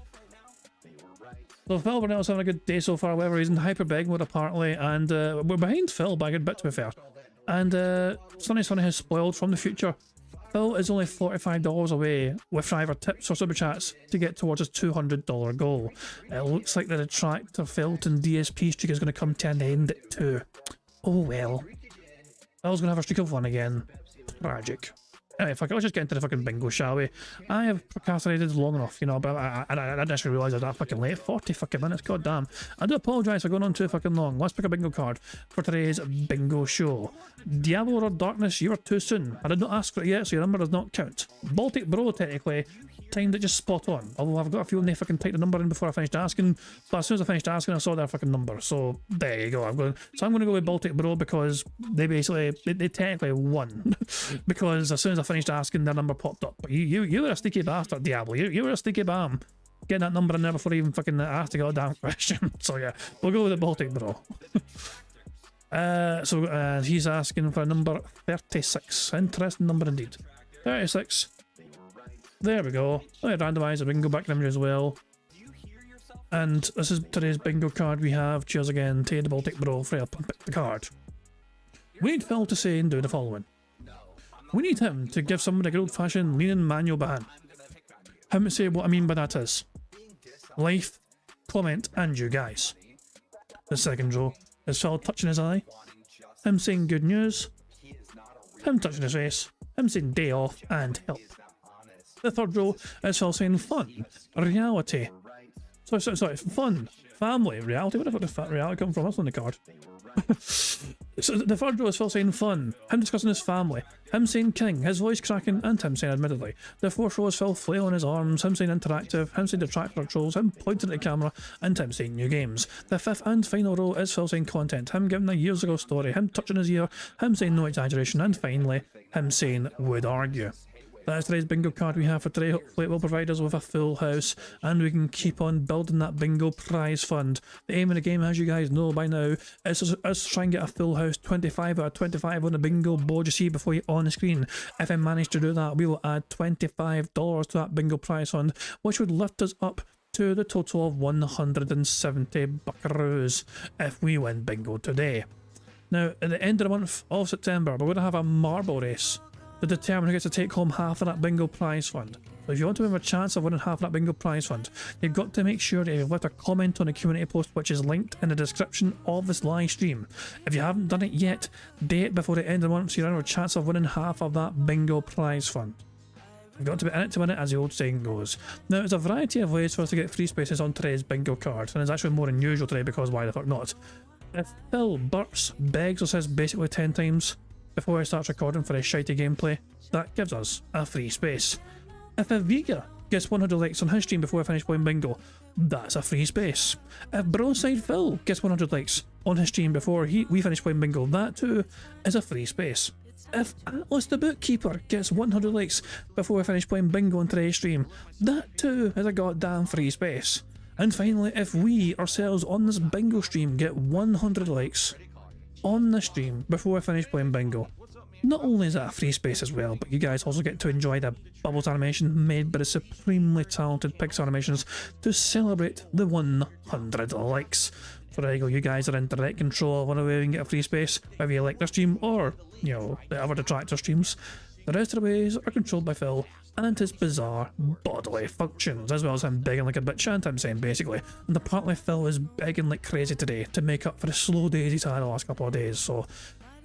So Phil Burnell's having a good day so far, whatever reason. Hyper big mode apparently, and we're behind Phil by a good bit to be fair. And Sonny has spoiled from the future. Phil is only $45 away with either tips or super chats to get towards his $200 goal. It looks like the detractor Felton DSP streak is going to come to an end at 2. Oh well. Phil's going to have a streak of 1 again. Tragic. Anyway, fuck it, let's just get into the fucking bingo, shall we? I have procrastinated long enough, but I didn't actually realise I was that fucking late. 40 fucking minutes, god damn. I do apologise for going on too fucking long. Let's pick a bingo card for today's bingo show. Diablo or Darkness, you are too soon. I did not ask for it yet, so your number does not count. Baltic Bro, technically, timed it just spot on. Although I've got a feeling they fucking typed the number in before I finished asking. But as soon as I finished asking, I saw their fucking number. So there you go. I'm going to go with Baltic Bro because they basically they technically won because as soon as I finished asking, their number popped up. But you were a sneaky bastard, Diablo. You were a sneaky bam. Getting that number in there before I even fucking asked a goddamn question. So yeah, we'll go with the Baltic Bro. So he's asking for a number 36. Interesting number indeed. 36. There we go. Let me randomise the bingo back number as well. And this is today's bingo card we have. Cheers again to the Baltic Bro for helping pick the card. We need Phil to say and do the following. We need him to give somebody a good old-fashioned leaning manual ban. Him to say what I mean by that is life, comment, and you guys. The second row is Phil touching his eye, him saying good news, him touching his face, him saying day off and help. The third row is Phil saying fun, reality. Sorry, fun, family, reality. Where the fuck did reality come from? That's on the card. So the third row is Phil saying fun, him discussing his family, him saying king, his voice cracking, and him saying admittedly. The fourth row is Phil flailing his arms, him saying interactive, him saying detractor trolls, him pointing at the camera, and him saying new games. The fifth and final row is Phil saying content, him giving a years ago story, him touching his ear, him saying no exaggeration, and finally, him saying would argue. That is today's bingo card we have for today. Hopefully it will provide us with a full house and we can keep on building that bingo prize fund. The aim of the game, as you guys know by now, is us to try and get a full house 25 out of 25 on the bingo board you see before you on the screen. If I manage to do that, we will add $25 to that bingo prize fund, which would lift us up to the total of 170 buckaroos if we win bingo today. Now, at the end of the month of September, we're going to have a marble race to determine who gets to take home half of that bingo prize fund. So if you want to have a chance of winning half of that bingo prize fund, you've got to make sure that you've left a comment on the community post which is linked in the description of this live stream. If you haven't done it yet, do it before the end of the month so you have a chance of winning half of that bingo prize fund. You've got to be in it to win it, as the old saying goes. Now, there's a variety of ways for us to get free spaces on today's bingo card, and it's actually more unusual today because why the fuck not? If Phil burps, begs or says basically 10 times before he starts recording for his shitey gameplay, that gives us a free space. If a Vega gets 100 likes on his stream before I finish playing bingo, that's a free space. If Broside Phil gets 100 likes on his stream before we finish playing bingo, that too is a free space. If Atlas the Bookkeeper gets 100 likes before we finish playing bingo on today's stream, that too is a goddamn free space. And finally, if we ourselves on this bingo stream get 100 likes on the stream before I finish playing bingo, not only is that a free space as well, but you guys also get to enjoy the Bubbles animation made by the supremely talented Pixar Animations to celebrate the 100 likes. So there you go, you guys are in direct control of whether we can get a free space, whether you like their stream or, you know, the other detractor streams. The rest of the ways are controlled by Phil and his bizarre bodily functions, as well as him begging like a bitch, and I'm saying basically. And apparently Phil is begging like crazy today to make up for the slow days he's had the last couple of days, so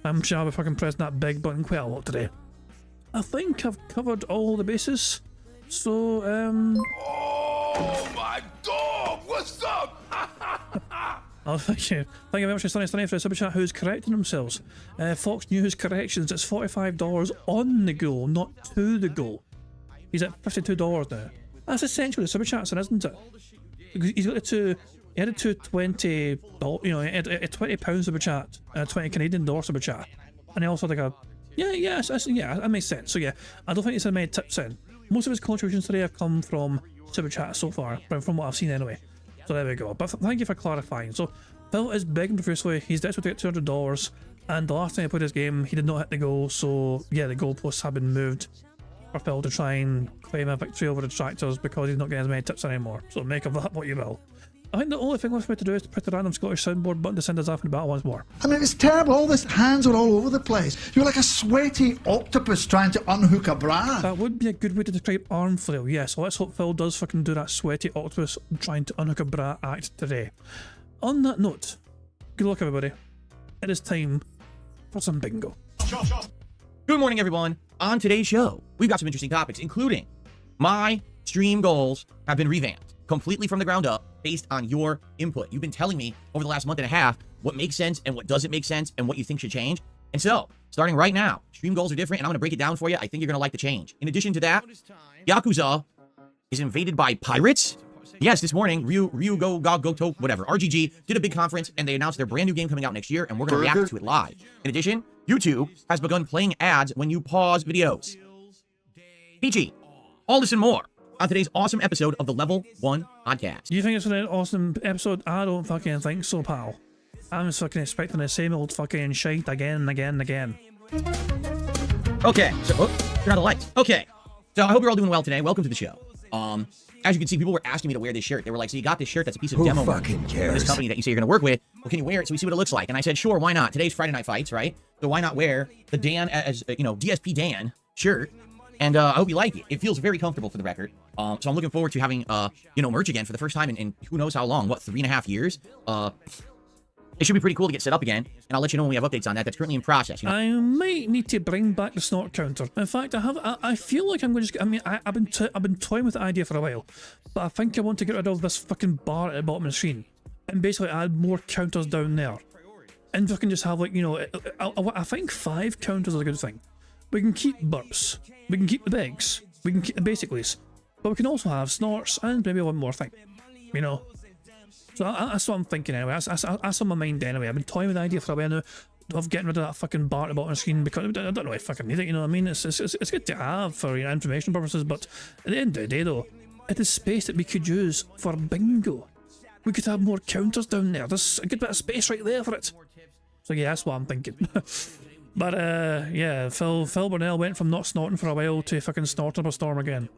I'm sure I'll be fucking pressing that big button quite a lot today. I think I've covered all the bases, so
Oh my dog! What's up?
oh, thank you very much to Sunny for the super chat who's correcting themselves. Fox News corrections, it's $45 on the goal, not to the goal. He's at $52 now. That's essentially the super chat, isn't it? Because he's got the two. He had a $220, you know, he had a £20 super chat, and a 20 Canadian dollar super chat, and he also had like a yeah, that makes sense. So yeah, I don't think he's had many tips in. Most of his contributions today have come from super chat so far, from what I've seen anyway. So there we go. But thank you for clarifying. So Phil is begging profusely. He's desperate to get $200, and the last time he played his game, he did not hit the goal. So yeah, the goalposts have been moved for Phil to try and claim a victory over the detractors because he's not getting as many tips anymore. So make of that what you will. I think the only thing left for me to do is to press the random Scottish soundboard button to send us off in battle once more.
I mean, it's terrible. All this hands are all over the place. You're like a sweaty octopus trying to unhook a bra.
That would be a good way to describe arm flail, yes. So let's hope Phil does fucking do that sweaty octopus trying to unhook a bra act today. On that note, good luck everybody. It is time for some bingo.
Good morning, everyone. On today's show, we've got some interesting topics, including my stream goals have been revamped completely from the ground up based on your input. You've been telling me over the last month and a half what makes sense and what doesn't make sense and what you think should change. And so, starting right now, stream goals are different, and I'm going to break it down for you. I think you're going to like the change. In addition to that, Yakuza is invaded by pirates? Yes, this morning, whatever, RGG did a big conference, and they announced their brand new game coming out next year, and we're going to react to it live. In addition, YouTube has begun playing ads when you pause videos. PG, all this and more on today's awesome episode of the Level 1 Podcast.
Do you think it's an awesome episode? I don't fucking think so, pal. I'm just fucking expecting the same old fucking shite again and again and again.
Okay, so, turn on the lights. Okay, so I hope you're all doing well today. Welcome to the show. As you can see, people were asking me to wear this shirt. They were like, so you got this shirt that's a piece of demo work for this company that you say you're going to work with. Well, can you wear it so we see what it looks like? And I said, sure, why not? Today's Friday Night Fights, right? So why not wear the Dan, as DSP Dan shirt? And I hope you like it. It feels very comfortable for the record. So I'm looking forward to having, merch again for the first time in who knows how long. What, 3.5 years? It should be pretty cool to get set up again, and I'll let you know when we have updates on that. That's currently in process. You know?
I might need to bring back the snort counter. In fact, I feel like I'm going to. I've been toying with the idea for a while, but I think I want to get rid of this fucking bar at the bottom of the screen, and basically add more counters down there, and we can just have I think 5 counters is a good thing. We can keep burps, we can keep the bigs, we can keep the basicallys, but we can also have snorts and maybe one more thing, So that's what I'm thinking anyway. That's on my mind anyway. I've been toying with the idea for a while now of getting rid of that fucking bar at the bottom of the screen because I don't know if I fucking need it, you know what I mean? It's good to have for information purposes, but at the end of the day though, it is space that we could use for bingo. We could have more counters down there. There's a good bit of space right there for it. So yeah, that's what I'm thinking. But yeah, Phil Burnell went from not snorting for a while to fucking snorting up a storm again.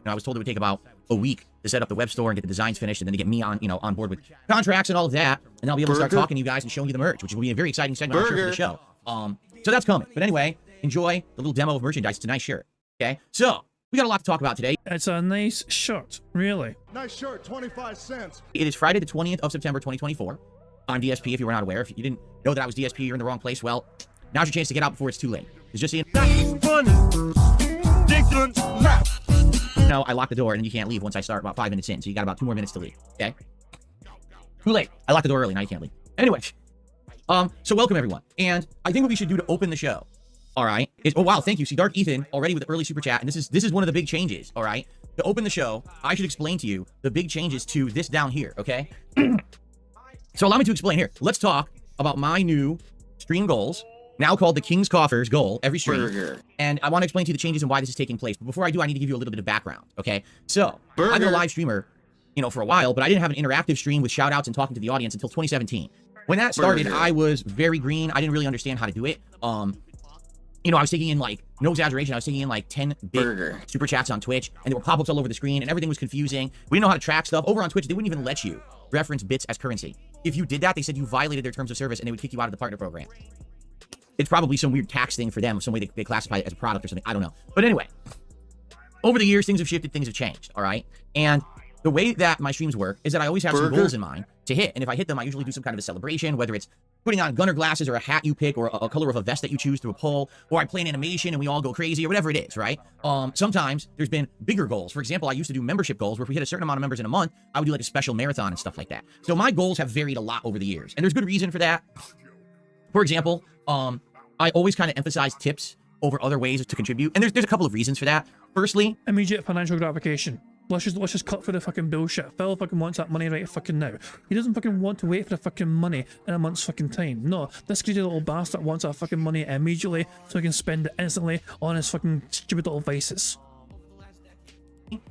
I was told it would take about a week to set up the web store and get the designs finished, and then to get me on, on board with contracts and all of that, and I'll be able to start talking to you guys and showing you the merch, which will be a very exciting segment I'm sure, for the show. So that's coming. But anyway, enjoy the little demo of merchandise. It's a nice shirt. Okay, so we got a lot to talk about today.
It's a nice shirt, really.
Nice shirt, 25 cents.
It is Friday the 20th of September, 2024. I'm DSP. If you were not aware, if you didn't know that I was DSP, you're in the wrong place. Well, now's your chance to get out before it's too late. It's just saying. No, I locked the door, and then you can't leave once I start about 5 minutes in, so you got about 2 more minutes to leave, okay? Too late. I locked the door early, now you can't leave. Anyway, so welcome, everyone. And I think what we should do to open the show, all right, is, oh, wow, thank you. See, Dark Ethan already with the early super chat, and this is one of the big changes, all right? To open the show, I should explain to you the big changes to this down here, okay? So allow me to explain here. Let's talk about my new stream goals, now called the King's Coffers goal every stream. And I want to explain to you the changes and why this is taking place. But before I do, I need to give you a little bit of background, okay? So, I've been a live streamer, for a while, but I didn't have an interactive stream with shout-outs and talking to the audience until 2017. When that started, I was very green. I didn't really understand how to do it. I was taking in, no exaggeration, I was taking in, 10-bit super chats on Twitch, and there were pop-ups all over the screen, and everything was confusing. We didn't know how to track stuff. Over on Twitch, they wouldn't even let you reference bits as currency. If you did that, they said you violated their terms of service, and they would kick you out of the partner program. It's probably some weird tax thing for them, some way they classify it as a product or something. I don't know. But anyway, over the years, things have shifted, things have changed, all right? And the way that my streams work is that I always have some goals in mind to hit. And if I hit them, I usually do some kind of a celebration, whether it's putting on gunner glasses or a hat you pick or a color of a vest that you choose through a poll, or I play an animation and we all go crazy or whatever it is, right? Sometimes there's been bigger goals. For example, I used to do membership goals where if we hit a certain amount of members in a month, I would do a special marathon and stuff like that. So my goals have varied a lot over the years. And there's good reason for that. For example, I always kind of emphasize tips over other ways to contribute, and there's a couple of reasons for that. Firstly,
immediate financial gratification. Let's just cut through the fucking bullshit. Phil fucking wants that money right fucking now. He doesn't fucking want to wait for the fucking money in a month's fucking time. No, this greedy little bastard wants that fucking money immediately so he can spend it instantly on his fucking stupid little vices.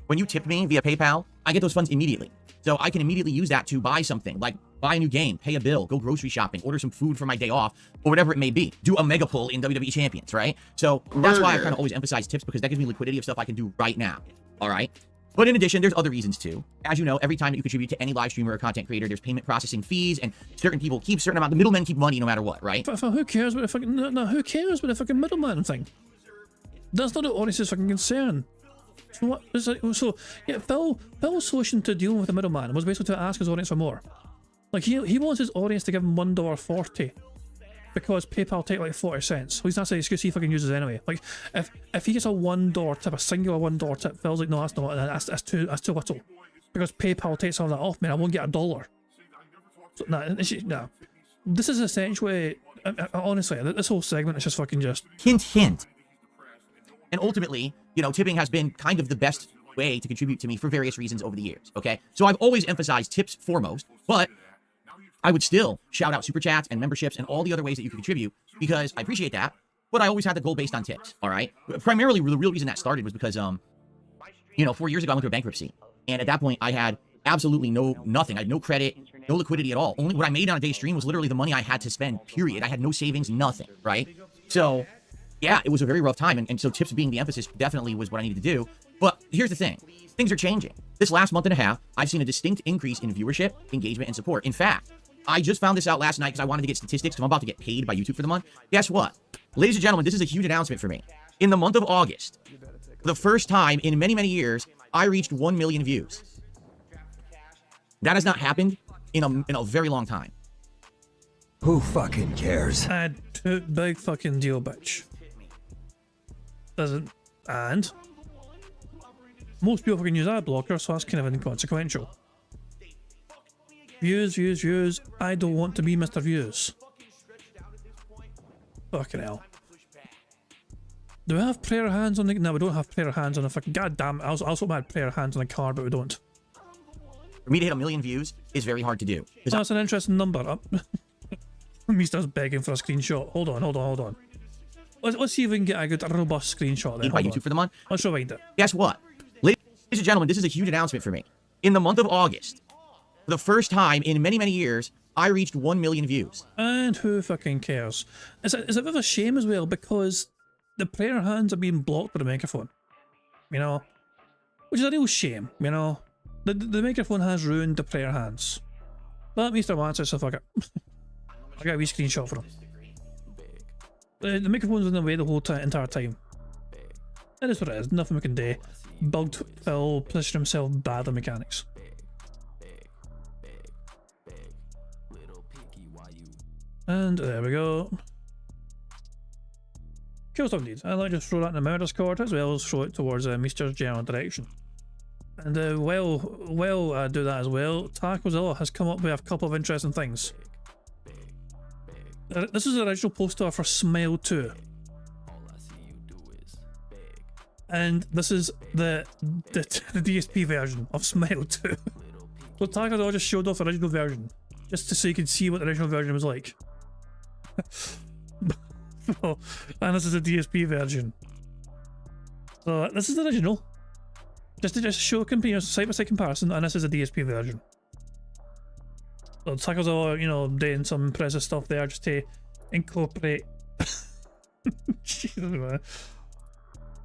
When you tip me via PayPal, I get those funds immediately. So I can immediately use that to buy something, like buy a new game, pay a bill, go grocery shopping, order some food for my day off, or whatever it may be. Do a mega pull in WWE Champions, right? So that's why I kind of always emphasize tips, because that gives me liquidity of stuff I can do right now, all right? But in addition, there's other reasons too. As you know, every time that you contribute to any live streamer or content creator, there's payment processing fees, and certain people keep certain amount. The middlemen keep money no matter what, right?
Who cares about the fucking... No, who cares about the fucking middleman thing? That's not the audience's fucking concern. So what is it? So yeah, Phil's solution to dealing with the middleman was basically to ask his audience for more. Like he wants his audience to give him $1.40 because PayPal take like 40 cents. Well, he's not saying excuse he fucking uses it anyway. Like if he gets a $1 tip, a singular $1 tip, Phil's like, no, that's not. That's too little because PayPal takes all that off, man. I won't get $1. So no. This is essentially, honestly, this whole segment is just fucking just
hint. And ultimately, tipping has been kind of the best way to contribute to me for various reasons over the years, okay? So I've always emphasized tips foremost, but I would still shout out super chats and memberships and all the other ways that you can contribute because I appreciate that, but I always had the goal based on tips, all right? Primarily, the real reason that started was because, 4 years ago, I went through a bankruptcy. And at that point, I had absolutely nothing. I had no credit, no liquidity at all. Only what I made on a day stream was literally the money I had to spend, period. I had no savings, nothing, right? So, yeah, it was a very rough time. And so tips being the emphasis definitely was what I needed to do. But here's the thing. Things are changing. This last month and a half, I've seen a distinct increase in viewership, engagement, and support. In fact, I just found this out last night because I wanted to get statistics because I'm about to get paid by YouTube for the month. Guess what? Ladies and gentlemen, this is a huge announcement for me. In the month of August, for the first time in many, many years, I reached 1 million views. That has not happened in a very long time.
Who fucking cares?
And big fucking deal, bitch. Doesn't. And most people can use ad blocker, so that's kind of inconsequential. Views. I don't want to be Mr. Views. Fucking hell. Do we have prayer hands on the... No, we don't have prayer hands on the fucking... God damn it. I also had prayer hands on the card, but we don't.
For me to hit 1 million views is very hard to do.
That's an interesting number. Me starts begging for a screenshot. Hold on. Let's see if we can get a good, robust screenshot there.
By YouTube for the month.
Let's rewind it.
Guess what? Ladies and gentlemen, this is a huge announcement for me. In the month of August, for the first time in many, many years, I reached 1 million views.
And who fucking cares? It's a bit of a shame as well because the prayer hands are being blocked by the microphone. Which is a real shame, The microphone has ruined the prayer hands. But Mr. wants it, so fuck it. I got a wee screenshot for him. The microphone's in the way the whole entire time. That is what it is, nothing we can do. Bugged Phil positioned himself bad on mechanics. And there we go. Cool stuff indeed. I'd like to throw that in the murder Discord as well as throw it towards Mr. General Direction. And while I do that as well, Tacozilla has come up with a couple of interesting things. This is the original poster for Smile 2. And this is the DSP version of Smile 2. So Tacozilla just showed off the original version, just so you could see what the original version was like. And this is the DSP version. So this is the original. Just to show side-by-side comparison, and this is a DSP version. So Tacozilla, doing some impressive stuff there just to incorporate. Jesus, man.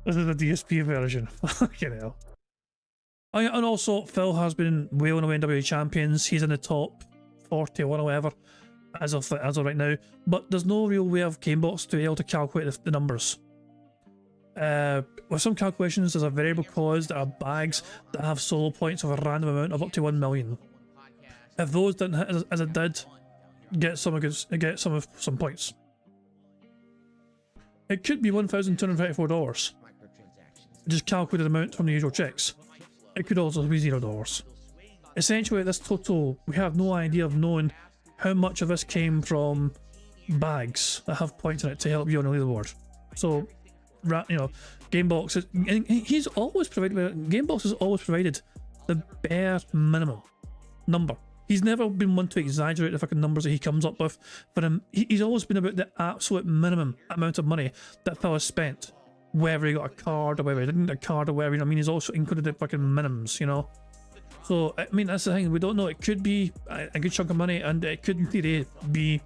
This is the DSP version. Fucking hell. Oh yeah, and also Phil has been wailing away in WWE Champions. He's in the top 41 or whatever as of right now. But there's no real way of Gamebox to be able to calculate the numbers. With some calculations, there's a variable caused that are bags that have solo points of a random amount of up to 1 million. If those didn't hit as it did, get some points. It could be $1,234. Just calculated amount from the usual checks. It could also be $0. Essentially, this total, we have no idea of knowing how much of this came from bags that have points in it to help you on the leaderboard. So, Gamebox he's always provided. Gamebox has always provided the bare minimum number. He's never been one to exaggerate the fucking numbers that he comes up with. For him, he's always been about the absolute minimum amount of money that Phil has spent. Whether he got a card or whether he didn't get a card or whatever, he's also included the fucking minimums, So, that's the thing, we don't know. It could be a good chunk of money and it could in theory be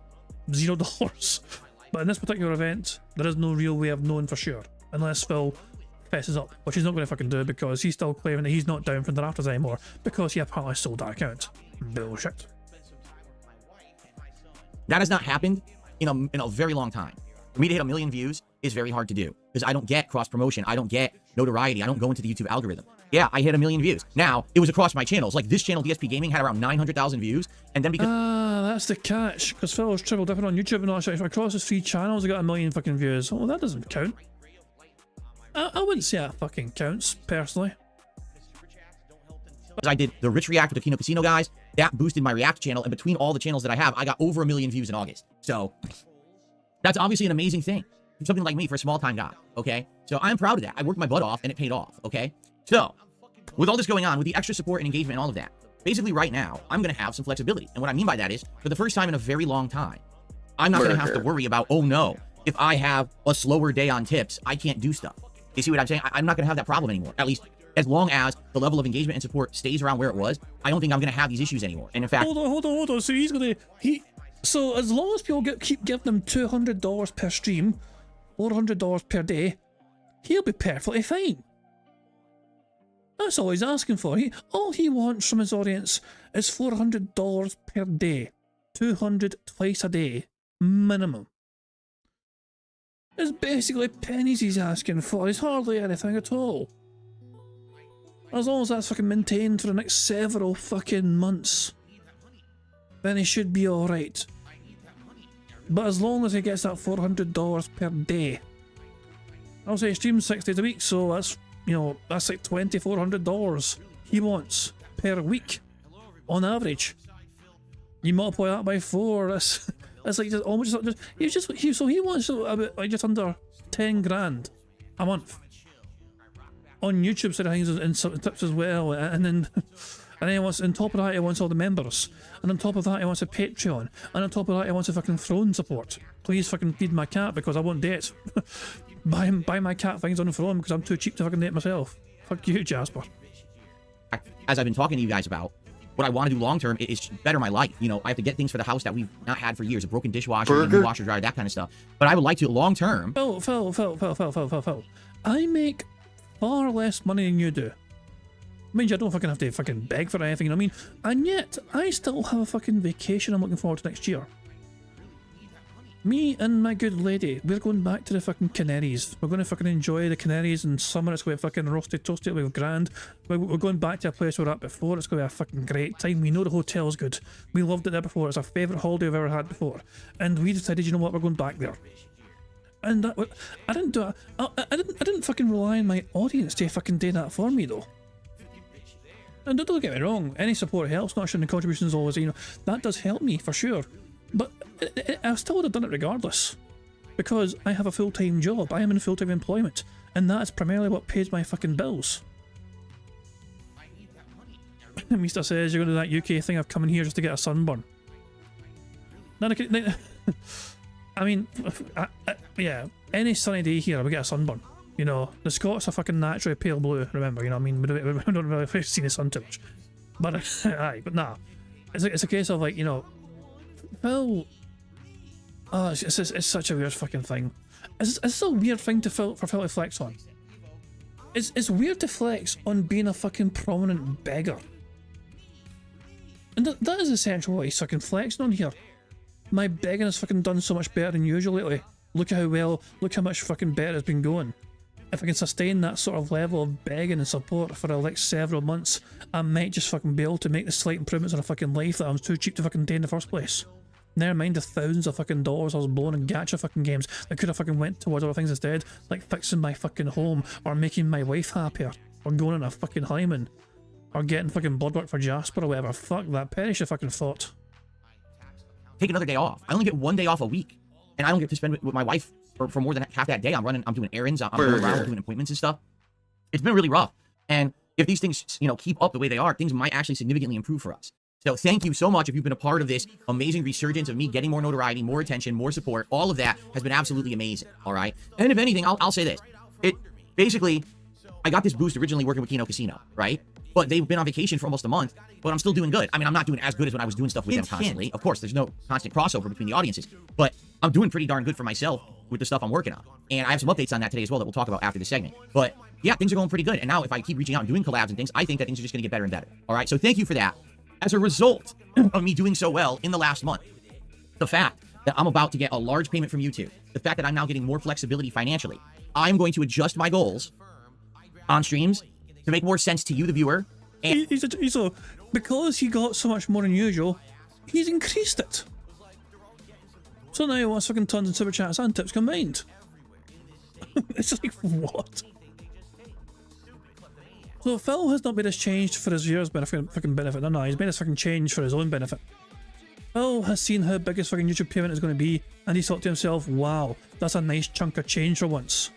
$0. But in this particular event, there is no real way of knowing for sure. Unless Phil fesses up, which he's not going to fucking do because he's still claiming that he's not down from the rafters anymore because he apparently sold that account. Bullshit.
That has not happened in a very long time. For me to hit 1 million views is very hard to do because I don't get cross promotion. I don't get notoriety. I don't go into the YouTube algorithm. Yeah, I hit 1 million views. Now, it was across my channels. Like this channel, DSP Gaming, had around 900,000 views. And then because...
that's the catch. Because Phil was triple dipping on YouTube and all that. Across his 3 channels, he got 1 million fucking views. Oh, that doesn't count. I wouldn't say that fucking counts, personally.
I did the Rich React with the Kino Casino guys. That boosted my React channel. And between all the channels that I have, I got over 1 million views in August. So, that's obviously an amazing thing. For something like me, for a small-time guy, okay? So, I'm proud of that. I worked my butt off, and it paid off, okay? So, with all this going on, with the extra support and engagement and all of that, basically right now, I'm going to have some flexibility. And what I mean by that is, for the first time in a very long time, I'm not going to have to worry about, oh no, if I have a slower day on tips, I can't do stuff. You see what I'm saying? I'm not going to have that problem anymore. At least as long as the level of engagement and support stays around where it was, I don't think I'm going to have these issues anymore. And in fact,
hold on. So he's gonna so as long as people keep giving him $200 per stream, $400 per day, he'll be perfectly fine. That's all he's asking for. All he wants from his audience is $400 per day, 200 twice a day minimum. It's basically pennies he's asking for. It's hardly anything at all. As long as that's fucking maintained for the next several fucking months, then he should be alright. But as long as he gets that $400 per day, I'll say he streams 6 days a week, so that's, you know, that's like $2,400 he wants per week on average. You multiply that by 4, that's like just almost so he wants about like just under 10 grand a month on YouTube side of things and some tips as well, and then he wants, on top of that, he wants all the members, and on top of that he wants a Patreon, and on top of that he wants a fucking throne support. Please fucking feed my cat because I won't date. buy my cat things on the throne because I'm too cheap to fucking date myself. Fuck you, Jasper.
as I've been talking to you guys about, what I want to do long term is better my life. You know, I have to get things for the house that we've not had for years, a broken dishwasher, a new washer dryer, that kind of stuff. But I would like to long term.
Phil. I make far less money than you do. Means I don't fucking have to fucking beg for anything, you know what I mean? And yet, I still have a fucking vacation I'm looking forward to next year. Me and my good lady, we're going back to the fucking Canaries. We're going to fucking enjoy the Canaries in summer. It's going to be fucking roasted, toasted, we're grand. We're going back to a place we were at before. It's going to be a fucking great time. We know the hotel's good. We loved it there before. It's our favourite holiday we've ever had before. And we decided, you know what, we're going back there. And that, I didn't do it. I didn't fucking rely on my audience to fucking do that for me though. And don't get me wrong, any support helps, not sure the contributions always, you know, that does help me for sure. But I still would have done it regardless. Because I have a full-time job, I am in full-time employment, and that's primarily what pays my fucking bills. Mr. says, you're going to do that UK thing of coming here just to get a sunburn. I mean, yeah, any sunny day here, we get a sunburn. You know, the Scots are fucking naturally pale blue, remember, you know what I mean? We don't really see the sun too much. But, aye, but nah. It's a case of, like, you know, Phil... Oh, it's such a weird fucking thing. It's a weird thing for Phil to flex on. It's weird to flex on being a fucking prominent beggar. And that is essentially what he's fucking flexing on here. My begging has fucking done so much better than usual lately. Look how much fucking better it's been going. If I can sustain that sort of level of begging and support for the next several months, I might just fucking be able to make the slight improvements in a fucking life that I was too cheap to fucking do in the first place. Never mind the thousands of fucking dollars I was blowing in gacha fucking games that could have fucking went towards other things instead, like fixing my fucking home, or making my wife happier, or going on a fucking honeymoon, or getting fucking blood work for Jasper or whatever. Fuck that, Penny should fucking thought.
Take another day off. I only get 1 day off a week, and I don't get to spend with my wife for more than half that day. I'm doing errands, I'm going around, I'm doing appointments and stuff. It's been really rough. And if these things, you know, keep up the way they are, things might actually significantly improve for us. So thank you so much if you've been a part of this amazing resurgence of me getting more notoriety, more attention, more support. All of that has been absolutely amazing. All right. And if anything, I'll say this. It basically, I got this boost originally working with Kino Casino, right? But they've been on vacation for almost a month, but I'm still doing good. I mean, I'm not doing as good as when I was doing stuff with them constantly. Of course, there's no constant crossover between the audiences, but I'm doing pretty darn good for myself with the stuff I'm working on. And I have some updates on that today as well that we'll talk about after the segment. But yeah, things are going pretty good. And now if I keep reaching out and doing collabs and things, I think that things are just going to get better and better. All right. So thank you for that. As a result of me doing so well in the last month, the fact that I'm about to get a large payment from YouTube, the fact that I'm now getting more flexibility financially, I'm going to adjust my goals on streams to make more sense to you, the viewer. And
So, because he got so much more than usual, he's increased it. So now he wants fucking tons of super chats and tips combined. It's like, what? So Phil has not made this change for his viewers' fucking benefit. No, he's made this fucking change for his own benefit. Phil has seen how big his fucking YouTube payment is going to be, and he's thought to himself, wow, that's a nice chunk of change for once.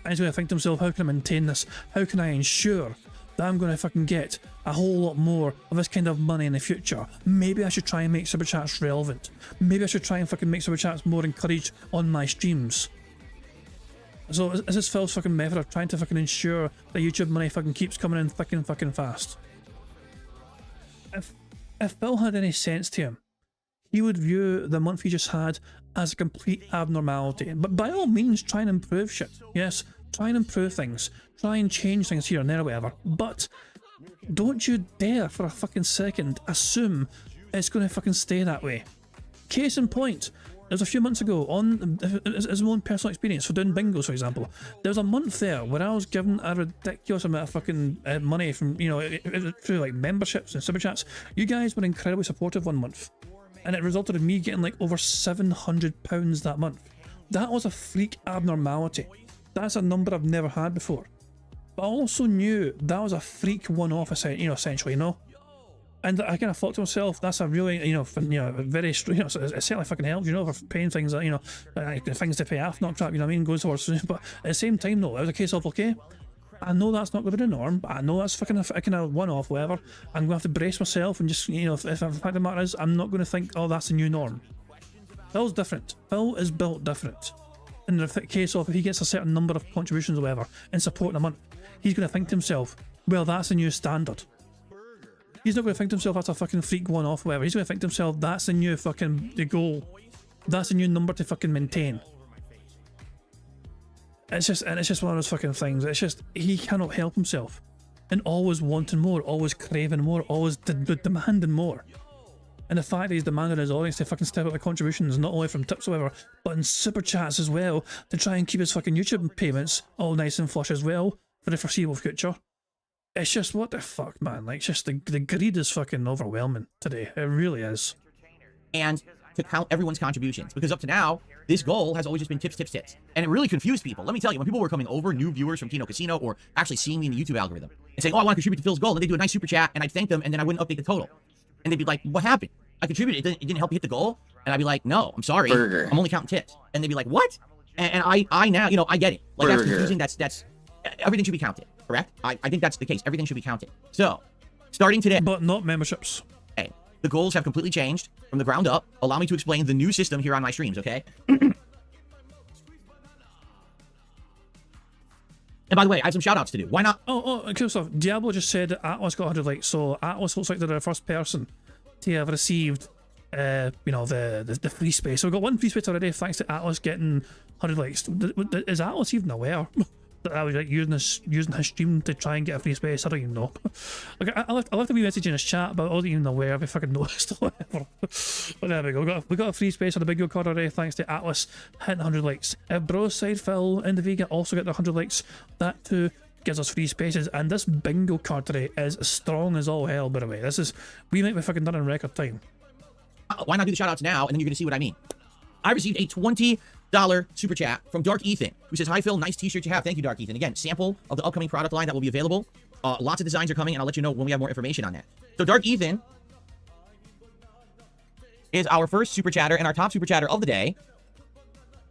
And he's going to think to himself, how can I maintain this? How can I ensure that I'm going to fucking get a whole lot more of this kind of money in the future. Maybe I should try and make Super Chats relevant. Maybe I should try and fucking make Super Chats more encouraged on my streams. So is this Phil's fucking method of trying to fucking ensure that YouTube money fucking keeps coming in thick and fucking fast? If Phil had any sense to him, he would view the month he just had as a complete abnormality. But by all means, try and improve shit. Yes, try and improve things. Try and change things here and there or whatever. But don't you dare for a fucking second assume it's going to fucking stay that way. Case in point, there was a few months ago, as my own personal experience for doing bingos, for example, there was a month there where I was given a ridiculous amount of fucking money from, you know, through like memberships and super chats. You guys were incredibly supportive one month, and it resulted in me getting like over £700 that month. That was a freak abnormality. That's a number I've never had before. But I also knew that was a freak one-off, essentially, you know. And I kind of thought to myself, that's a really, very, it certainly fucking helps, for paying things that, things to pay off, not crap, goes towards. But at the same time, though, it was a case of, okay, I know that's not going to be the norm, but I know that's fucking a kind of one-off, whatever. I'm going to have to brace myself and just, if the fact of the matter is, I'm not going to think, oh, that's the new norm. Phil's different. Phil is built different. In the case of, if he gets a certain number of contributions or whatever in support in a month, he's going to think to himself, well, that's the new standard. He's not going to think to himself that's a fucking freak one-off, whatever. He's going to think to himself that's the new fucking the goal. That's the new number to fucking maintain. It's just one of those fucking things. It's just he cannot help himself, and always wanting more, always craving more, always demanding more. And the fact that he's demanding his audience to fucking step up the contributions, not only from tips or whatever, but in super chats as well, to try and keep his fucking YouTube payments all nice and flush as well for the foreseeable future. It's just, what the fuck, man? Like, just the greed is fucking overwhelming today. It really is.
And to count everyone's contributions, because up to now, this goal has always just been tips, tips, tips. And it really confused people. Let me tell you, when people were coming over, new viewers from Kino Casino, or actually seeing me in the YouTube algorithm, and saying, oh, I want to contribute to Phil's goal, and they do a nice super chat, and I'd thank them, and then I wouldn't update the total. And they'd be like, what happened? I contributed, it didn't help you hit the goal? And I'd be like, no, I'm sorry. Burger. I'm only counting tips. And they'd be like, what? And I now, I get it. Like, that's confusing, that's everything should be counted. Correct? I think that's the case. Everything should be counted. So, starting today...
But not memberships.
Okay. The goals have completely changed from the ground up. Allow me to explain the new system here on my streams, okay? And by the way, I have some shout-outs to do. Why not?
Okay, so Diablo just said Atlas got 100 likes, so Atlas looks like they're the first person to have received, the free space. So we've got one free space already, thanks to Atlas getting 100 likes. Is Atlas even aware that I was like using his stream to try and get a free space? I don't even know. Okay, I left a wee message in his chat, but I wasn't even aware if I fucking noticed or whatever. But there we go. We got a free space on the Bingo card already, thanks to Atlas hitting 100 likes. If Bros Side Phil and the Vega also get the 100 likes, that too gives us free spaces. And this Bingo card today is strong as all hell, by the way. We might be fucking done in record time.
Why not do the shout outs now, and then you're gonna see what I mean. I received a $20 super chat from Dark Ethan, who says, hi Phil, nice t-shirt you have. Thank you, Dark Ethan. Again, sample of the upcoming product line that will be available. Lots of designs are coming, and I'll let you know when we have more information on that. So Dark Ethan is our first super chatter and our top super chatter of the day,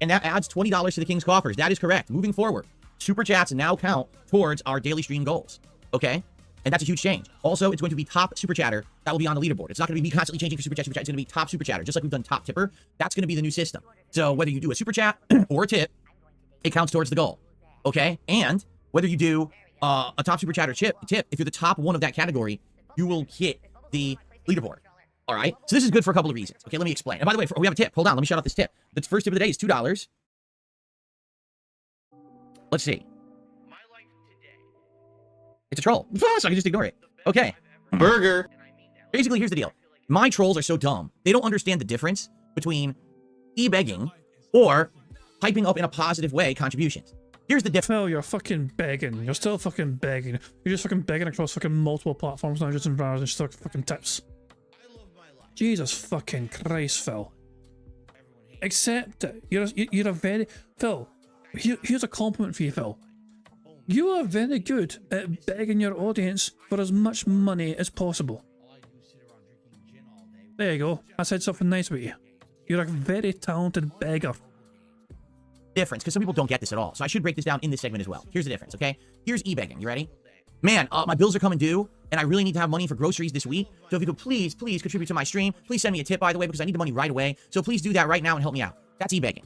and that adds $20 to the King's coffers. That is correct. Moving forward, super chats now count towards our daily stream goals, okay? And that's a huge change. Also, it's going to be top super chatter that will be on the leaderboard. It's not going to be me constantly changing for super chat. It's going to be top super chatter, just like we've done top tipper. That's going to be the new system. So whether you do a super chat or a tip, it counts towards the goal. Okay? And whether you do a top super chat or tip, if you're the top one of that category, you will hit the leaderboard. All right? So this is good for a couple of reasons. Okay, let me explain. And by the way, we have a tip. Hold on, let me shout out this tip. The first tip of the day is $2. Let's see. It's a troll, so I can just ignore it. Okay. Burger. Basically, here's the deal. My trolls are so dumb. They don't understand the difference between e-begging or hyping up in a positive way contributions. Here's the difference.
Phil, you're fucking begging. You're still fucking begging. You're just fucking begging across fucking multiple platforms now, just in bars and stuff fucking tips. Jesus fucking Christ, Phil. Accept it. You're a very... Phil, here's a compliment for you, Phil. You are very good at begging your audience for as much money as possible. There you go. I said something nice about you. You're a very talented beggar.
Difference, because some people don't get this at all. So I should break this down in this segment as well. Here's the difference, okay? Here's e-begging. You ready? man, my bills are coming due, and I really need to have money for groceries this week. So if you could please contribute to my stream. Please send me a tip, by the way, because I need the money right away. So please do that right now and help me out. That's e-begging.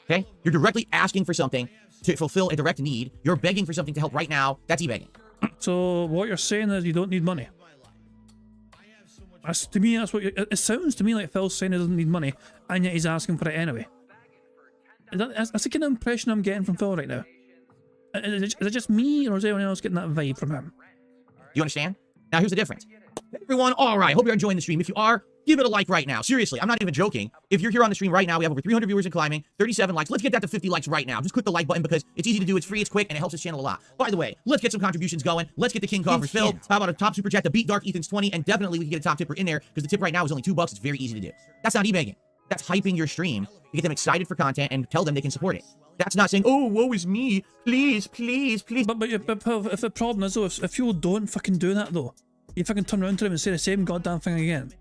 Okay? You're directly asking for something to fulfill a direct need. You're begging for something to help right now. That's e-begging.
So what you're saying is you don't need money. To me, that's what it sounds to me like Phil's saying he doesn't need money, and yet he's asking for it anyway. That's the kind of impression I'm getting from Phil right now. Is it just me, or is anyone else getting that vibe from him?
You understand? Now here's the difference. Hey, everyone, all right, hope you're enjoying the stream. If you are, give it a like right now. Seriously, I'm not even joking. If you're here on the stream right now, we have over 300 viewers and climbing, 37 likes. Let's get that to 50 likes right now. Just click the like button because it's easy to do, it's free, it's quick, and it helps this channel a lot. By the way, let's get some contributions going. Let's get the King coffers filled. How about a top super chat to beat Dark Ethan's 20? And definitely we can get a top tipper in there because the tip right now is only $2. It's very easy to do. That's not e-begging. That's hyping your stream to get them excited for content and tell them they can support it. That's not saying, oh, woe is me. Please.
But if the problem is, though, if you don't fucking do that, though, you fucking turn around to them and say the same goddamn thing again.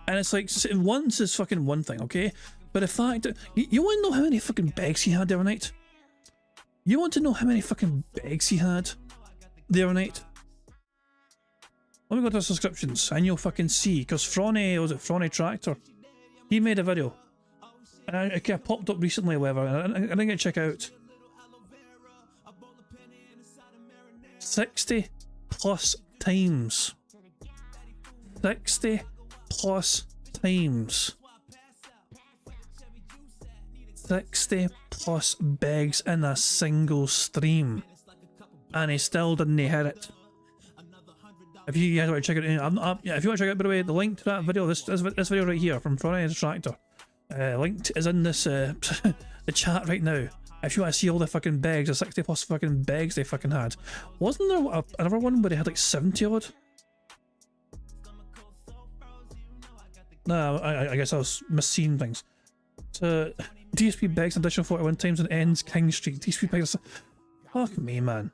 And it's like, once is fucking one thing, okay? But the fact that, you want to know how many fucking begs he had the other night? You want to know how many fucking begs he had the other night? Let me go to the subscriptions and you'll fucking see, because Fronny Tractor, he made a video. And it kind of popped up recently or whatever, and I didn't get to check out. 60 plus times. 60 plus times. 60 plus begs in a single stream. And he still didn't hit it. If you guys want to check it out, if you want to check out, by the way, the link to that video, this video right here from Fronny Tractor. Linked is in this the chat right now. If you want to see all the fucking begs, the 60 plus fucking begs they fucking had. Wasn't there another one where they had like 70 odd? No, I guess I was misseeing things. So DSP begs an additional 41 times and ends King Street. DSP begs. Fuck me, man.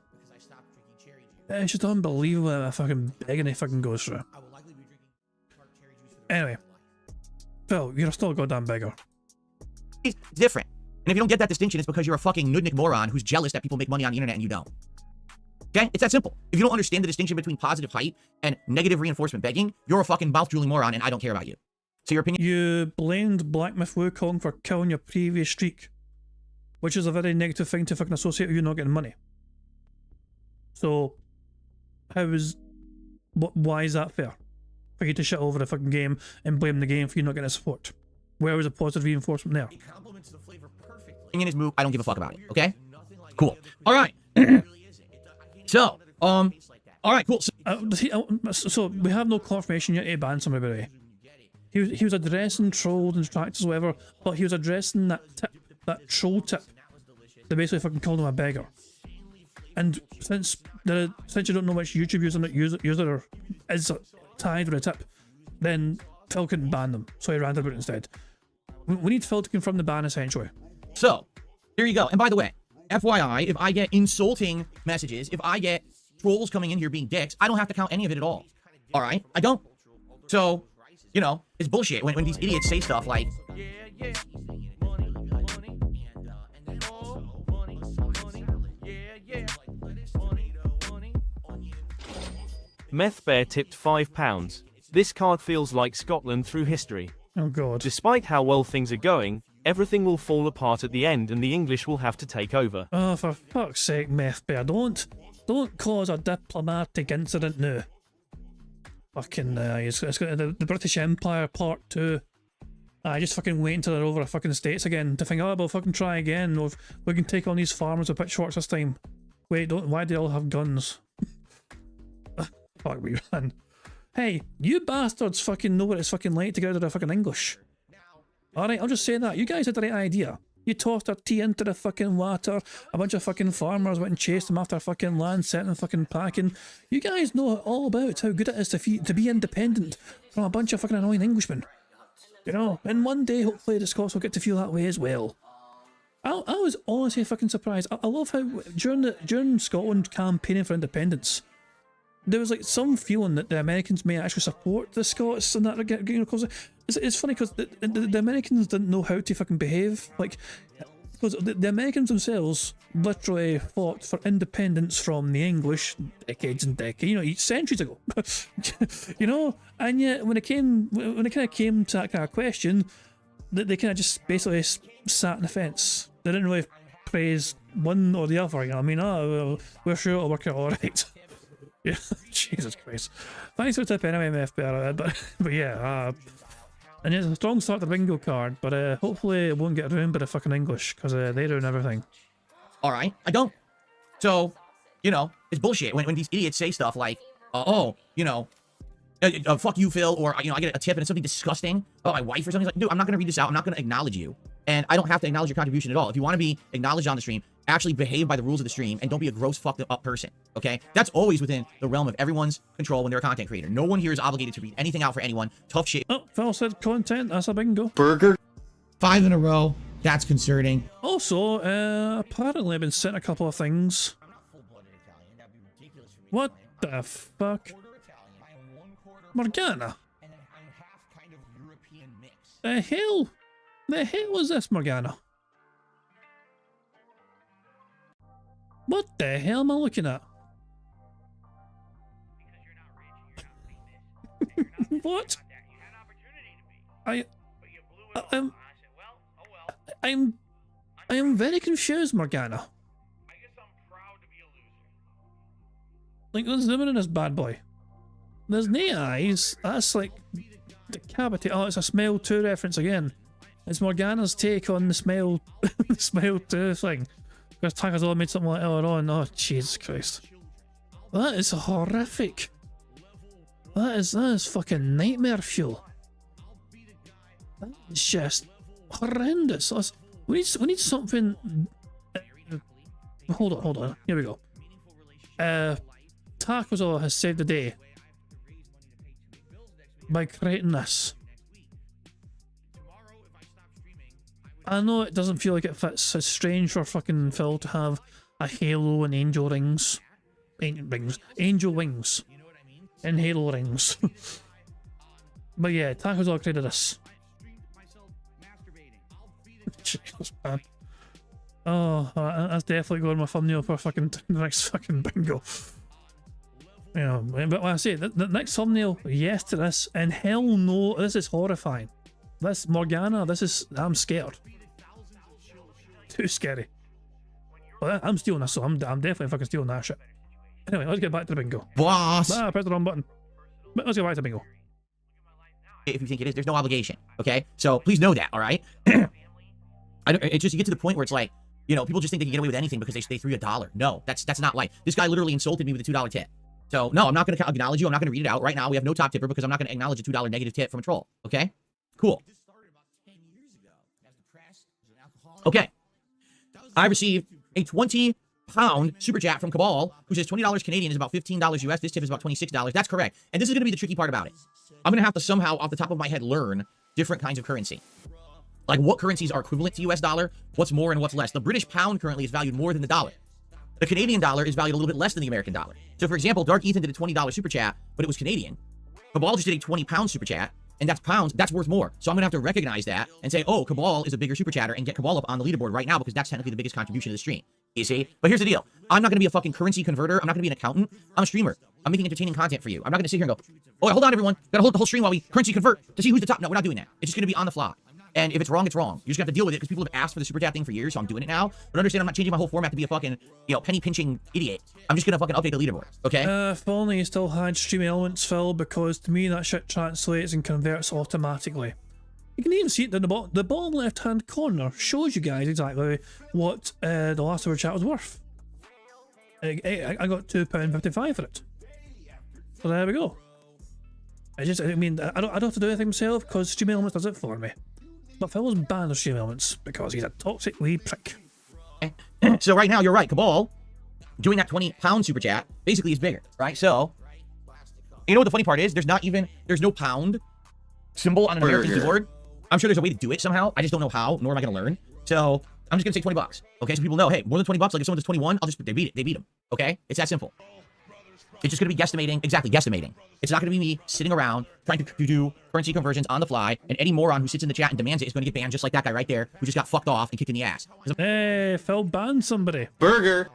It's just unbelievable how fucking begging he fucking goes through. Anyway. Phil, you're still a goddamn beggar.
It's different. And if you don't get that distinction, it's because you're a fucking nudnik moron who's jealous that people make money on the internet and you don't. Okay? It's that simple. If you don't understand the distinction between positive hype and negative reinforcement begging, you're a fucking mouth-drooling moron and I don't care about you. So your opinion...
You blamed Black Myth Wukong for killing your previous streak, which is a very negative thing to fucking associate with you not getting money. So, why is that fair? For you to shit over the fucking game and blame the game for you not getting support. Where was the positive reinforcement there?
He complements the flavor perfectly. In his move, I don't give a fuck about it. Okay? Cool. All right. So, all right, cool.
So we have no confirmation yet to ban somebody, by the way. He was addressing trolls and detractors or whatever, but he was addressing that troll tip. They basically fucking called him a beggar. And since you don't know which YouTube user is tied with a tip, then Phil couldn't ban them, so he ran about it instead. We need Phil to confirm the ban, essentially.
So, there you go. And by the way, FYI, if I get insulting messages, if I get trolls coming in here being dicks, I don't have to count any of it at all. All right? I don't. So, you know, it's bullshit when these idiots say stuff like...
Meth Bear tipped £5. This card feels like Scotland through history.
Oh god.
Despite how well things are going, everything will fall apart at the end and the English will have to take over.
Oh, for fuck's sake, Meth Bear, don't cause a diplomatic incident now. Fucking, it's got the British Empire Part 2. I just fucking wait until they're over the fucking States again to think, oh, we'll fucking try again, or we can take on these farmers with pitchforks this time. Wait, why do they all have guns? Fuck me, man. Hey, you bastards fucking know what it's fucking like to get out of the fucking English. Alright, I'll just say that. You guys had the right idea. You tossed our tea into the fucking water, a bunch of fucking farmers went and chased them after fucking land setting and fucking packing. You guys know all about how good it is to be independent from a bunch of fucking annoying Englishmen. You know, and one day hopefully the Scots will get to feel that way as well. I was honestly fucking surprised. I love how during Scotland campaigning for independence, there was like some feeling that the Americans may actually support the Scots and that. It's funny because the Americans didn't know how to fucking behave. Like Because the Americans themselves literally fought for independence from the English decades and decades, you know, centuries ago. You know, and yet when it kind of came to that kind of question, they kind of just basically sat on the fence. They didn't really praise one or the other. You know, I mean, well, we're sure it'll work out all right. Yeah, Jesus Christ. Thanks for the tip anyway, MFB, but yeah, and it's a strong start to the bingo card, but hopefully it won't get ruined by the fucking English, because they ruin everything.
Alright, I don't. So, you know, it's bullshit when these idiots say stuff like, oh, you know, fuck you, Phil, or, you know, I get a tip and it's something disgusting about my wife or something. It's like, dude, I'm not going to read this out. I'm not going to acknowledge you. And I don't have to acknowledge your contribution at all. If you want to be acknowledged on the stream, actually behave by the rules of the stream and don't be a gross fucked up person, okay? That's always within the realm of everyone's control when they're a content creator. No one here is obligated to read anything out for anyone. Tough shit.
Oh, Phil said content, that's a bingo.
Burger.
5 in a row. That's concerning.
Also, apparently I've been sent a couple of things. What the fuck? Morgana? The hell? The hell is this, Morgana? What the hell am I looking at? What? I am very confused, Morgana. Like, let's zoom in on this bad boy. There's no eyes. That's like decapitated. Oh, it's a Smile 2 reference again. It's Morgana's take on the Smile, the Smile 2 thing. Because Tagazola made something like that earlier on. Oh, Jesus Christ. That is horrific. That is fucking nightmare fuel. That is just horrendous. We need something. Hold on. Here we go. Takozo has saved the day by creating this. I know it doesn't feel like it fits. It's strange for fucking Phil to have a halo and angel rings. Angel wings. And halo rings. But yeah, Takozo created this. Jesus, man. Oh, that's definitely going my thumbnail for fucking the next fucking bingo. You know, but when I say the next thumbnail, yes to this, and hell no, this is horrifying. This Morgana, I'm scared. Too scary. Well, I'm stealing this, so I'm definitely fucking stealing that shit. Anyway, let's get back to the bingo.
Boss!
I pressed the wrong button. But let's get back to bingo.
If you think it is, there's no obligation, okay? So please know that, alright? It's just, you get to the point where it's like, you know, people just think they can get away with anything because they threw you $1. No, that's not life. This guy literally insulted me with a $2 tip. So, no, I'm not going to acknowledge you. I'm not going to read it out. Right now, we have no top tipper because I'm not going to acknowledge a $2 negative tip from a troll, okay? Cool. Okay. I received a 20-pound super chat from Cabal, who says $20 Canadian is about $15 US. This tip is about $26. That's correct. And this is going to be the tricky part about it. I'm going to have to somehow, off the top of my head, learn different kinds of currency. Like, what currencies are equivalent to US dollar, what's more and what's less. The British pound currently is valued more than the dollar. The Canadian dollar is valued a little bit less than the American dollar. So, for example, Dark Ethan did a $20 super chat, but it was Canadian. Cabal just did a 20-pound super chat, and that's pounds. That's worth more. So I'm going to have to recognize that and say, oh, Cabal is a bigger super chatter and get Cabal up on the leaderboard right now because that's technically the biggest contribution to the stream. You see? But here's the deal. I'm not going to be a fucking currency converter. I'm not going to be an accountant. I'm a streamer. I'm making entertaining content for you. I'm not going to sit here and go, oh, hold on, everyone. Got to hold the whole stream while we currency convert to see who's the top. No, we're not doing that. It's just going to be on the fly. And if it's wrong, it's wrong. You just have to deal with it because people have asked for the super chat thing for years, so I'm doing it now. But understand, I'm not changing my whole format to be a fucking, you know, penny pinching idiot. I'm just gonna fucking update the leaderboard, okay?
If only you still had streaming elements, Phil, because to me that shit translates and converts automatically. You can even see it in the bottom left-hand corner shows you guys exactly what the last super chat was worth. I got £2.55 for it. So there we go. I don't have to do anything myself because streaming elements does it for me. But Phil's banned the stream elements because he's a toxic wee prick.
So right now, you're right. Cabal, doing that 20-pound super chat, basically is bigger, right? So, you know what the funny part is? There's no pound symbol on an American keyboard. I'm sure there's a way to do it somehow. I just don't know how, nor am I going to learn. So, I'm just going to say $20. Okay, so people know, hey, more than $20, like if someone does 21, they beat them. Okay? It's that simple. It's just going to be guesstimating. Exactly, guesstimating. It's not going to be me sitting around trying to do currency conversions on the fly, and any moron who sits in the chat and demands it is going to get banned just like that guy right there who just got fucked off and kicked in the ass.
Hey, Phil banned somebody.
Burger.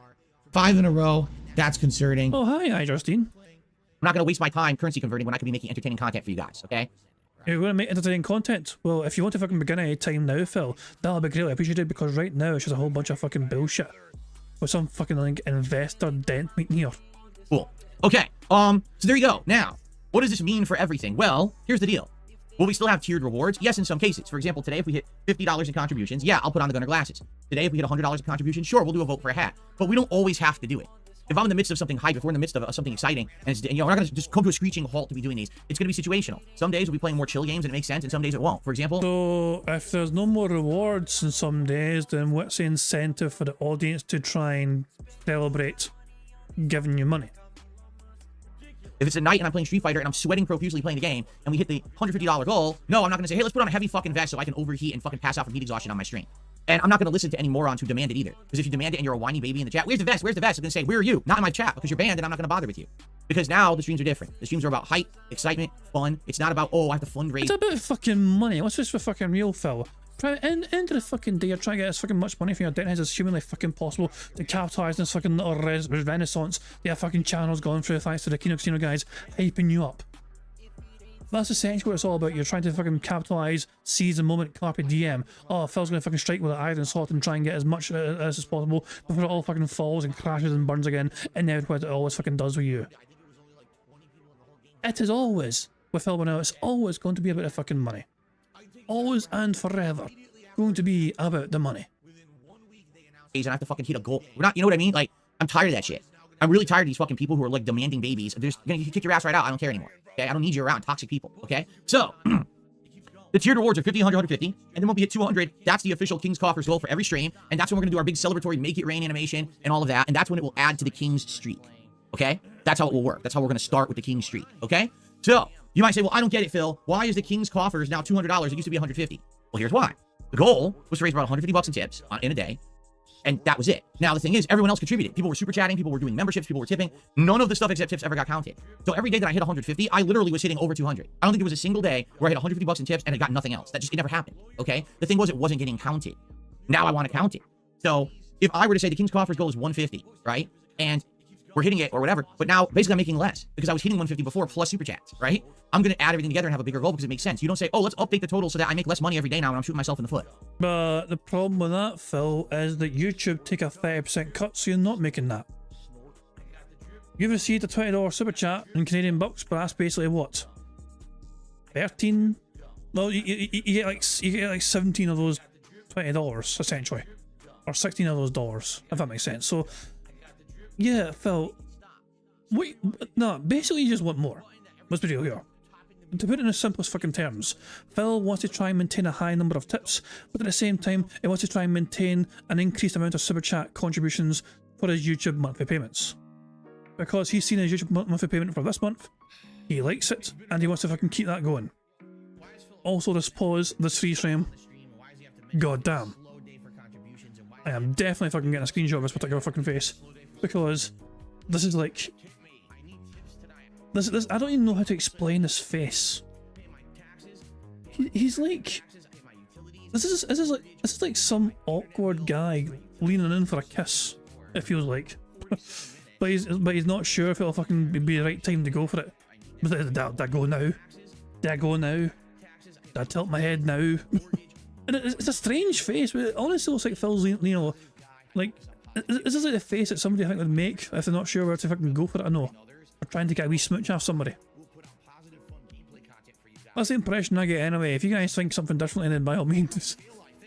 5 in a row. That's concerning.
Oh, hi, Justine.
I'm not going to waste my time currency converting when I could be making entertaining content for you guys, okay?
You're going to make entertaining content? Well, if you want to fucking begin any time now, Phil, that'll be greatly appreciated, because right now it's just a whole bunch of fucking bullshit with some fucking like investor dent meeting here.
Cool. Okay. So there you go. Now, what does this mean for everything? Well, here's the deal. Will we still have tiered rewards? Yes, in some cases. For example, today if we hit $50 in contributions, yeah, I'll put on the gunner glasses. Today if we hit $100 in contributions, sure, we'll do a vote for a hat. But we don't always have to do it. If I'm in the midst of something hype, if we're in the midst of something exciting, and it's, you know, we're not going to just come to a screeching halt to be doing these. It's going to be situational. Some days we'll be playing more chill games and it makes sense, and some days it won't. For example...
So, if there's no more rewards in some days, then what's the incentive for the audience to try and celebrate giving you money?
If it's a night and I'm playing Street Fighter and I'm sweating profusely playing the game, and we hit the $150 goal, no, I'm not going to say, hey, let's put on a heavy fucking vest so I can overheat and fucking pass out from heat exhaustion on my stream. And I'm not going to listen to any morons who demand it either. Because if you demand it and you're a whiny baby in the chat, where's the vest? Where's the vest? I'm going to say, where are you? Not in my chat, because you're banned and I'm not going to bother with you. Because now the streams are different. The streams are about hype, excitement, fun. It's not about, oh, I have to fundraise.
It's about fucking money. What's this for fucking real, Phil? End of the fucking day, you're trying to get as fucking much money from your debt as humanly fucking possible to capitalise on this fucking little renaissance that your fucking channel's gone through thanks to the Kino Casino guys hyping you up. That's essentially what it's all about. You're trying to fucking capitalise, seize the moment, carpe diem. Oh, Phil's gonna fucking strike with an iron sword and try and get as much as possible before it all fucking falls and crashes and burns again, and then what it always fucking does with you. It is always, with Phil now, it's always going to be about the fucking money. Always and forever going to be about the money.
And I have to fucking hit a goal. We're not, you know what I mean? Like, I'm tired of that shit. I'm really tired of these fucking people who are like demanding babies. They're just gonna kick your ass right out. I don't care anymore. Okay, I don't need you around, toxic people. Okay, so the tiered rewards are 50, 100, 150, and then when we hit 200, that's the official King's Coffers goal for every stream, and that's when we're gonna do our big celebratory Make It Rain animation and all of that, and that's when it will add to the King's streak. Okay, that's how it will work. That's how we're gonna start with the King's streak. Okay, so you might say, well, I don't get it, Phil. Why is the King's Coffers now $200? It used to be 150. Well, here's why. The goal was to raise about 150 bucks in tips in a day. And that was it. Now, the thing is, everyone else contributed. People were super chatting. People were doing memberships. People were tipping. None of the stuff except tips ever got counted. So every day that I hit 150, I literally was hitting over 200. I don't think there was a single day where I hit 150 bucks in tips and it got nothing else. It never happened. Okay? The thing was, it wasn't getting counted. Now I want to count it. So if I were to say the King's Coffers goal is 150, right? And we're hitting it or whatever, but now basically I'm making less because I was hitting 150 before plus super chats, right? I'm going to add everything together and have a bigger goal because it makes sense. You don't say, oh, let's update the total so that I make less money every day now and I'm shooting myself in the foot.
But the problem with that, Phil, is that YouTube take a 30% cut, so you're not making that. You've received a $20 super chat in Canadian bucks, but that's basically what? 13? No, you get like 17 of those $20 essentially, or 16 of those dollars, if that makes sense. So yeah, Phil, wait, no, basically you just want more. Let's be real here. To put it in the simplest fucking terms, Phil wants to try and maintain a high number of tips, but at the same time, he wants to try and maintain an increased amount of super chat contributions for his YouTube monthly payments. Because he's seen his YouTube monthly payment for this month, he likes it, and he wants to fucking keep that going. Also, this pause, this freeze frame, god damn. I am definitely fucking getting a screenshot of this particular fucking face. Because this is like this I don't even know how to explain this face. He's like this is like some awkward guy leaning in for a kiss, it feels like. but he's not sure if it'll fucking be the right time to go for it. But did I go now? Did I go now? Did I tilt my head now? And it's a strange face, but it honestly looks like Phil's, you know, like, this is like the face that somebody I think would make if they're not sure where to fucking go for it. I know. Or trying to get a wee smooch off somebody. That's the impression I get anyway. If you guys think something differently, then by all means.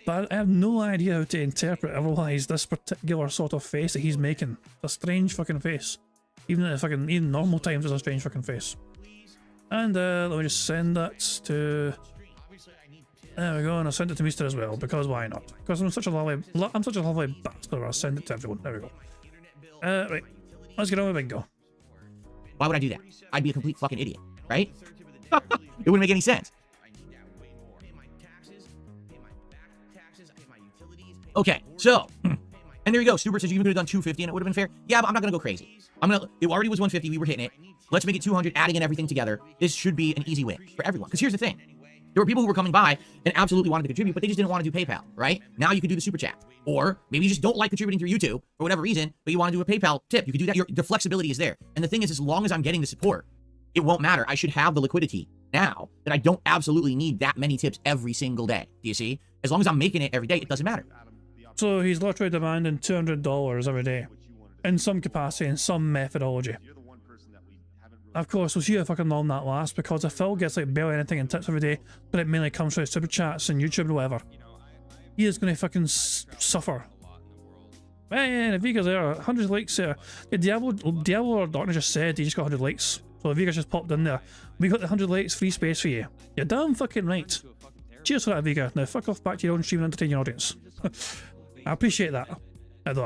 But I have no idea how to interpret otherwise this particular sort of face that he's making. It's a strange fucking face. Even normal times it's a strange fucking face. And let me just send that to... There we go, and I sent it to Meester as well, because why not? Because I'm such a lovely bastard, I'll send it to everyone. There we go. Right, let's get on with Bingo.
Why would I do that? I'd be a complete fucking idiot, right? It wouldn't make any sense. Okay, so And there you go. Stuber says you could have done 250 and it would have been fair. Yeah, but I'm not going to go crazy. It already was 150. We were hitting it. Let's make it 200, adding in everything together. This should be an easy win for everyone. Because here's the thing. There were people who were coming by and absolutely wanted to contribute, but they just didn't want to do PayPal, right? Now you can do the super chat. Or maybe you just don't like contributing through YouTube for whatever reason, but you want to do a PayPal tip. You can do that. The flexibility is there. And the thing is, as long as I'm getting the support, it won't matter. I should have the liquidity now that I don't absolutely need that many tips every single day. Do you see? As long as I'm making it every day, it doesn't matter.
So he's literally demanding $200 every day in some capacity, in some methodology. Of course, we'll see how fucking long that lasts, because if Phil gets like barely anything in tips every day, but it mainly comes through super chats and YouTube and whatever, he is going to fucking suffer. Man, if Viga's there, 100 likes there. Yeah, Diablo or Darkness just said he just got 100 likes. So Viga's just popped in there. We got the 100 likes, free space for you. You're damn fucking right. Cheers for that, Viga. Now fuck off back to your own stream and entertain your audience. I appreciate that. I do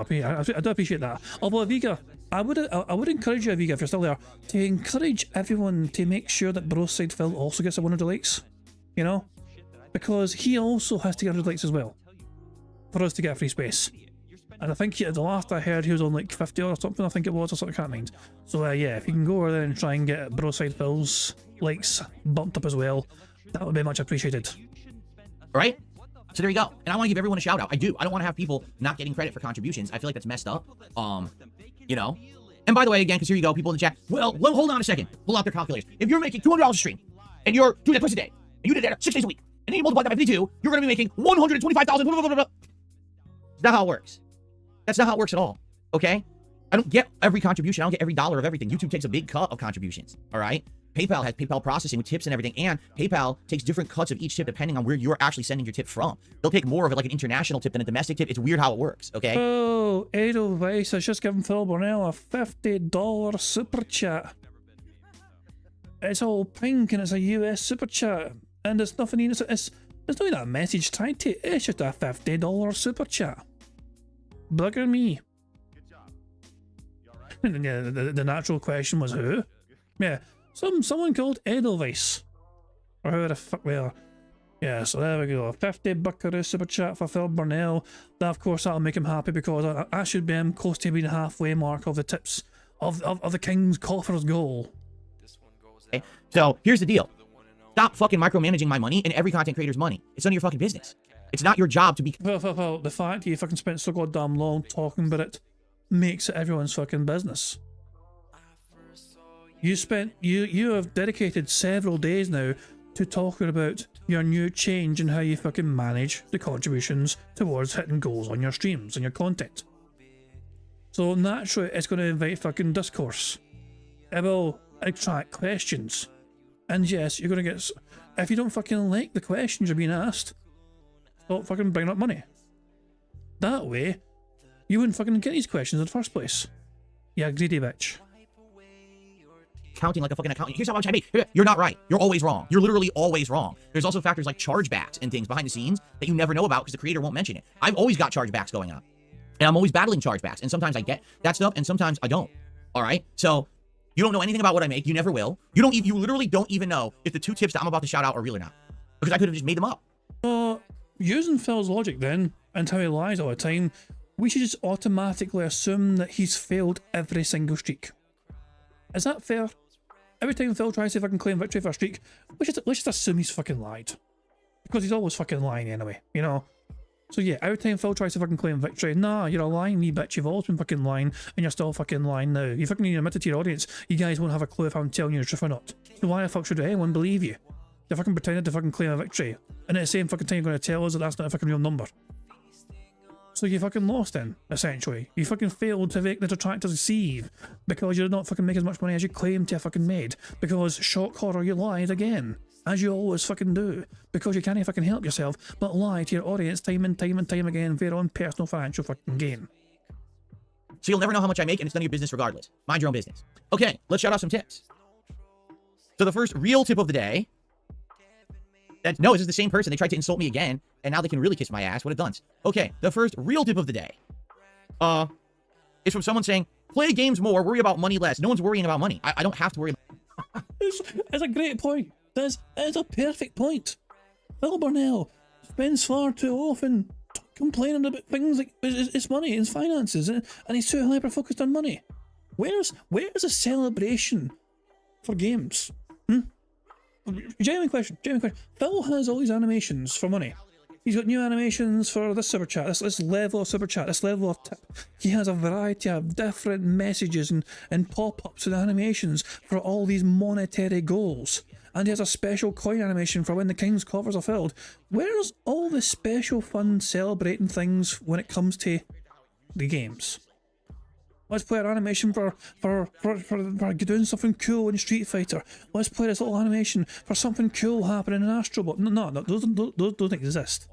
appreciate that. Although Viga, I would encourage you, Viga, if you're still there, to encourage everyone to make sure that Broside Phil also gets 100 likes. You know? Because he also has to get 100 likes as well. For us to get a free space. And I think the last I heard he was on like 50 or something, I think it was, or something, I can't mind. So yeah, if you can go over there and try and get Broside Phil's likes bumped up as well, that would be much appreciated.
Right? So there you go. And I want to give everyone a shout out. I do. I don't want to have people not getting credit for contributions. I feel like that's messed up. You know? And by the way, again, because here you go, people in the chat. Well, hold on a second. Pull out their calculators. If you're making $200 a stream, and you're doing that twice a day, and you did that 6 days a week, and then you multiply that by 52, you're going to be making $125,000. That's not how it works. That's not how it works at all. Okay? I don't get every contribution. I don't get every dollar of everything. YouTube takes a big cut of contributions. All right? PayPal has PayPal processing with tips and everything, and PayPal takes different cuts of each tip depending on where you're actually sending your tip from. They'll take more of it like an international tip than a domestic tip. It's weird how it works, okay?
Oh, Edelweiss has just given Phil Burnell a $50 super chat. It's all pink and it's a US super chat, and there's nothing in it. It's not even a message tied to it. It's just a $50 super chat. Bugger me. And yeah, the natural question was who? Yeah. Someone called Edelweiss. Or who the fuck we are. Yeah, so there we go. 50 buckaroo super chat for Phil Burnell. That, of course, that'll make him happy, because I should be close to being the halfway mark of the tips of the King's Coffer's goal.
Okay. So here's the deal. Stop fucking micromanaging my money and every content creator's money. It's none of your fucking business. It's not your job to be...
Well, the fact that you fucking spent so goddamn long talking about it makes it everyone's fucking business. You have dedicated several days now to talking about your new change in how you fucking manage the contributions towards hitting goals on your streams and your content. So naturally, it's going to invite fucking discourse. It will attract questions. And yes, you're going to get... If you don't fucking like the questions you're being asked, stop fucking bringing up money. That way, you wouldn't fucking get these questions in the first place. Yeah, greedy bitch.
Counting like a fucking accountant. Here's how much I make. You're not right. You're always wrong. You're literally always wrong. There's also factors like chargebacks and things behind the scenes that you never know about because the creator won't mention it. I've always got chargebacks going on. And I'm always battling chargebacks. And sometimes I get that stuff and sometimes I don't. All right? So you don't know anything about what I make. You never will. You literally don't even know if the 2 tips that I'm about to shout out are real or not. Because I could have just made them up.
Using Phil's logic then, and how he lies all the time, we should just automatically assume that he's failed every single streak. Is that fair? Every time Phil tries to fucking claim victory for a streak, let's just assume he's fucking lied. Because he's always fucking lying anyway, you know? So yeah, every time Phil tries to fucking claim victory, nah, you're a lying wee bitch, you've always been fucking lying, and you're still fucking lying now. You fucking need to admit it to your audience, you guys won't have a clue if I'm telling you the truth or not. So why the fuck should anyone believe you? You're fucking pretending to fucking claim a victory, and at the same fucking time you're going to tell us that that's not a fucking real number. So you fucking lost then, essentially. You fucking failed to make the detractors receive because you did not fucking make as much money as you claimed to have fucking made. Because, shock horror, you lied again. As you always fucking do. Because you can't fucking help yourself but lie to your audience time and time and time again for your own personal financial fucking gain.
So you'll never know how much I make and it's none of your business regardless. Mind your own business. Okay, let's shout out some tips. So the first real tip of the day... No, this is the same person. They tried to insult me again, and now they can really kiss my ass. What a dunce. Okay, the first real tip of the day is from someone saying, play games more, worry about money less. No one's worrying about money. I don't have to worry about...
It's a great point. That is a perfect point. Phil Burnell spends far too often complaining about things like it's money, it's finances, and he's too hyper focused on money. Where's a celebration for games? Genuine question. Phil has all these animations for money. He's got new animations for this super chat, this level of super chat, this level of tip. He has a variety of different messages and pop-ups and animations for all these monetary goals. And he has a special coin animation for when the king's coffers are filled. Where's all the special fun celebrating things when it comes to the games? Let's play an animation for doing something cool in Street Fighter. Let's play this little animation for something cool happening in Astro Bot. No, those don't exist.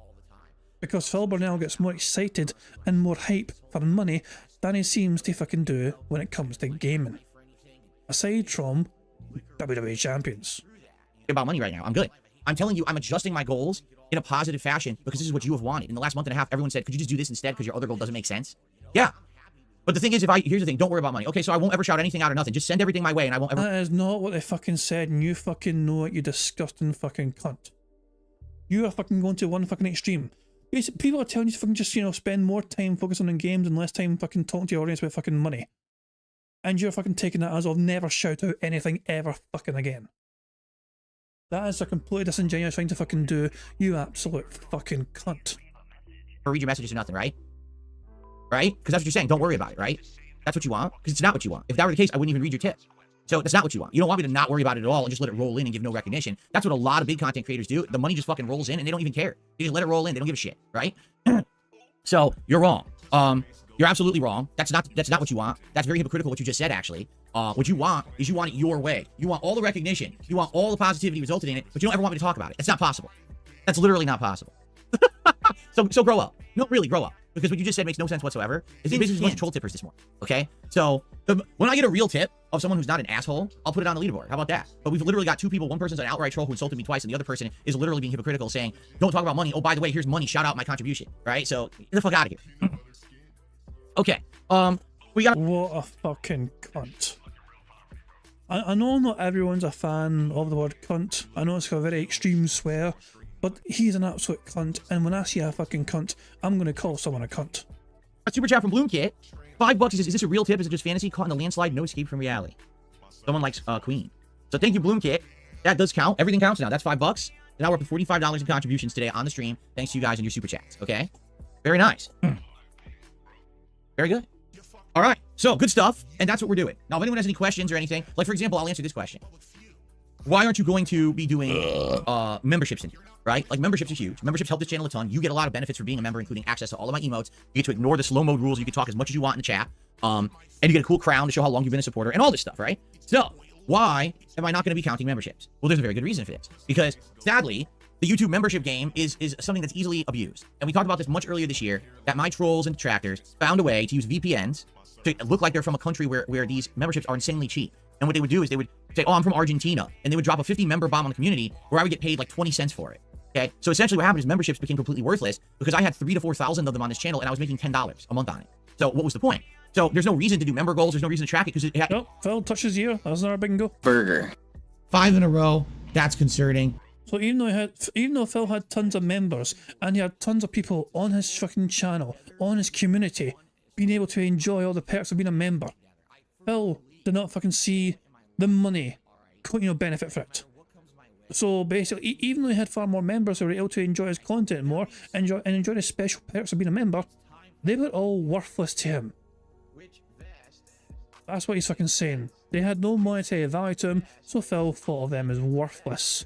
Because Phil Burnell gets more excited and more hype for money than he seems to fucking do when it comes to gaming. Aside from WWE champions.
About money right now, I'm good. I'm telling you, I'm adjusting my goals in a positive fashion because this is what you have wanted. In the last month and a half, everyone said, could you just do this instead because your other goal doesn't make sense? Yeah. But the thing is, here's the thing, don't worry about money. Okay, so I won't ever shout anything out or nothing. Just send everything my way and I won't ever...
That is not what they fucking said, and you fucking know it, you disgusting fucking cunt. You are fucking going to one fucking extreme. People are telling you to fucking just, spend more time focusing on games and less time fucking talking to your audience about fucking money. And you're fucking taking that as I'll never shout out anything ever fucking again. That is a completely disingenuous thing to fucking do, you absolute fucking cunt.
Or read your messages or nothing, right? Right? Because that's what you're saying. Don't worry about it, right? That's what you want? Because it's not what you want. If that were the case, I wouldn't even read your tip. So that's not what you want. You don't want me to not worry about it at all and just let it roll in and give no recognition. That's what a lot of big content creators do. The money just fucking rolls in and they don't even care. They just let it roll in. They don't give a shit, right? So you're wrong. You're absolutely wrong. That's not what you want. That's very hypocritical what you just said, actually. What you want is you want it your way. You want all the recognition. You want all the positivity resulted in it, but you don't ever want me to talk about it. It's not possible. That's literally not possible. So grow up. No, really, grow up. Because what you just said makes no sense whatsoever. It's basically a bunch of troll tippers this morning. Okay? So when I get a real tip of someone who's not an asshole, I'll put it on the leaderboard. How about that? But we've literally got two people. One person's an outright troll who insulted me twice, and the other person is literally being hypocritical, saying, don't talk about money. Oh, by the way, here's money. Shout out my contribution. Right? So get the fuck out of here. Okay. We got...
What a fucking cunt. I know not everyone's a fan of the word cunt. I know it's a very extreme swear. But he's an absolute cunt, and when I see a fucking cunt, I'm going to call someone a cunt.
A super chat from Bloomkit. $5. He says, is this a real tip? Is it just fantasy? Caught in a landslide, no escape from reality. Someone likes Queen. So thank you, Bloomkit. That does count. Everything counts now. That's $5. And now we're up to $45 in contributions today on the stream. Thanks to you guys and your super chats. Okay? Very nice. Very good. All right. So good stuff. And that's what we're doing. Now, if anyone has any questions or anything, like, for example, I'll answer this question. Why aren't you going to be doing memberships in here? Right? Like, memberships are huge. Memberships help this channel a ton. You get a lot of benefits for being a member, including access to all of my emotes. You get to ignore the slow mode rules. You can talk as much as you want in the chat. And you get a cool crown to show how long you've been a supporter and all this stuff, right? So, why am I not going to be counting memberships? Well, there's a very good reason for this. Because, sadly, the YouTube membership game is something that's easily abused. And we talked about this much earlier this year, that my trolls and detractors found a way to use VPNs to look like they're from a country where these memberships are insanely cheap. And what they would do is they would say, oh, I'm from Argentina. And they would drop a 50 member bomb on the community where I would get paid like 20 cents for it. Okay, so essentially what happened is memberships became completely worthless because I had 3,000 to 4,000 of them on this channel and I was making $10 a month on it. So what was the point? So there's no reason to do member goals. There's no reason to track it because it...
Nope, Phil touches here. That's our bingo.
Burger. 5 in a row. That's concerning.
So even though Phil had tons of members and he had tons of people on his fucking channel, on his community, being able to enjoy all the perks of being a member, Phil did not fucking see the money, benefit for it. So basically, even though he had far more members who were able to enjoy his content more, enjoy the special perks of being a member, they were all worthless to him. That's what he's fucking saying. They had no monetary value to him, so Phil thought of them as worthless.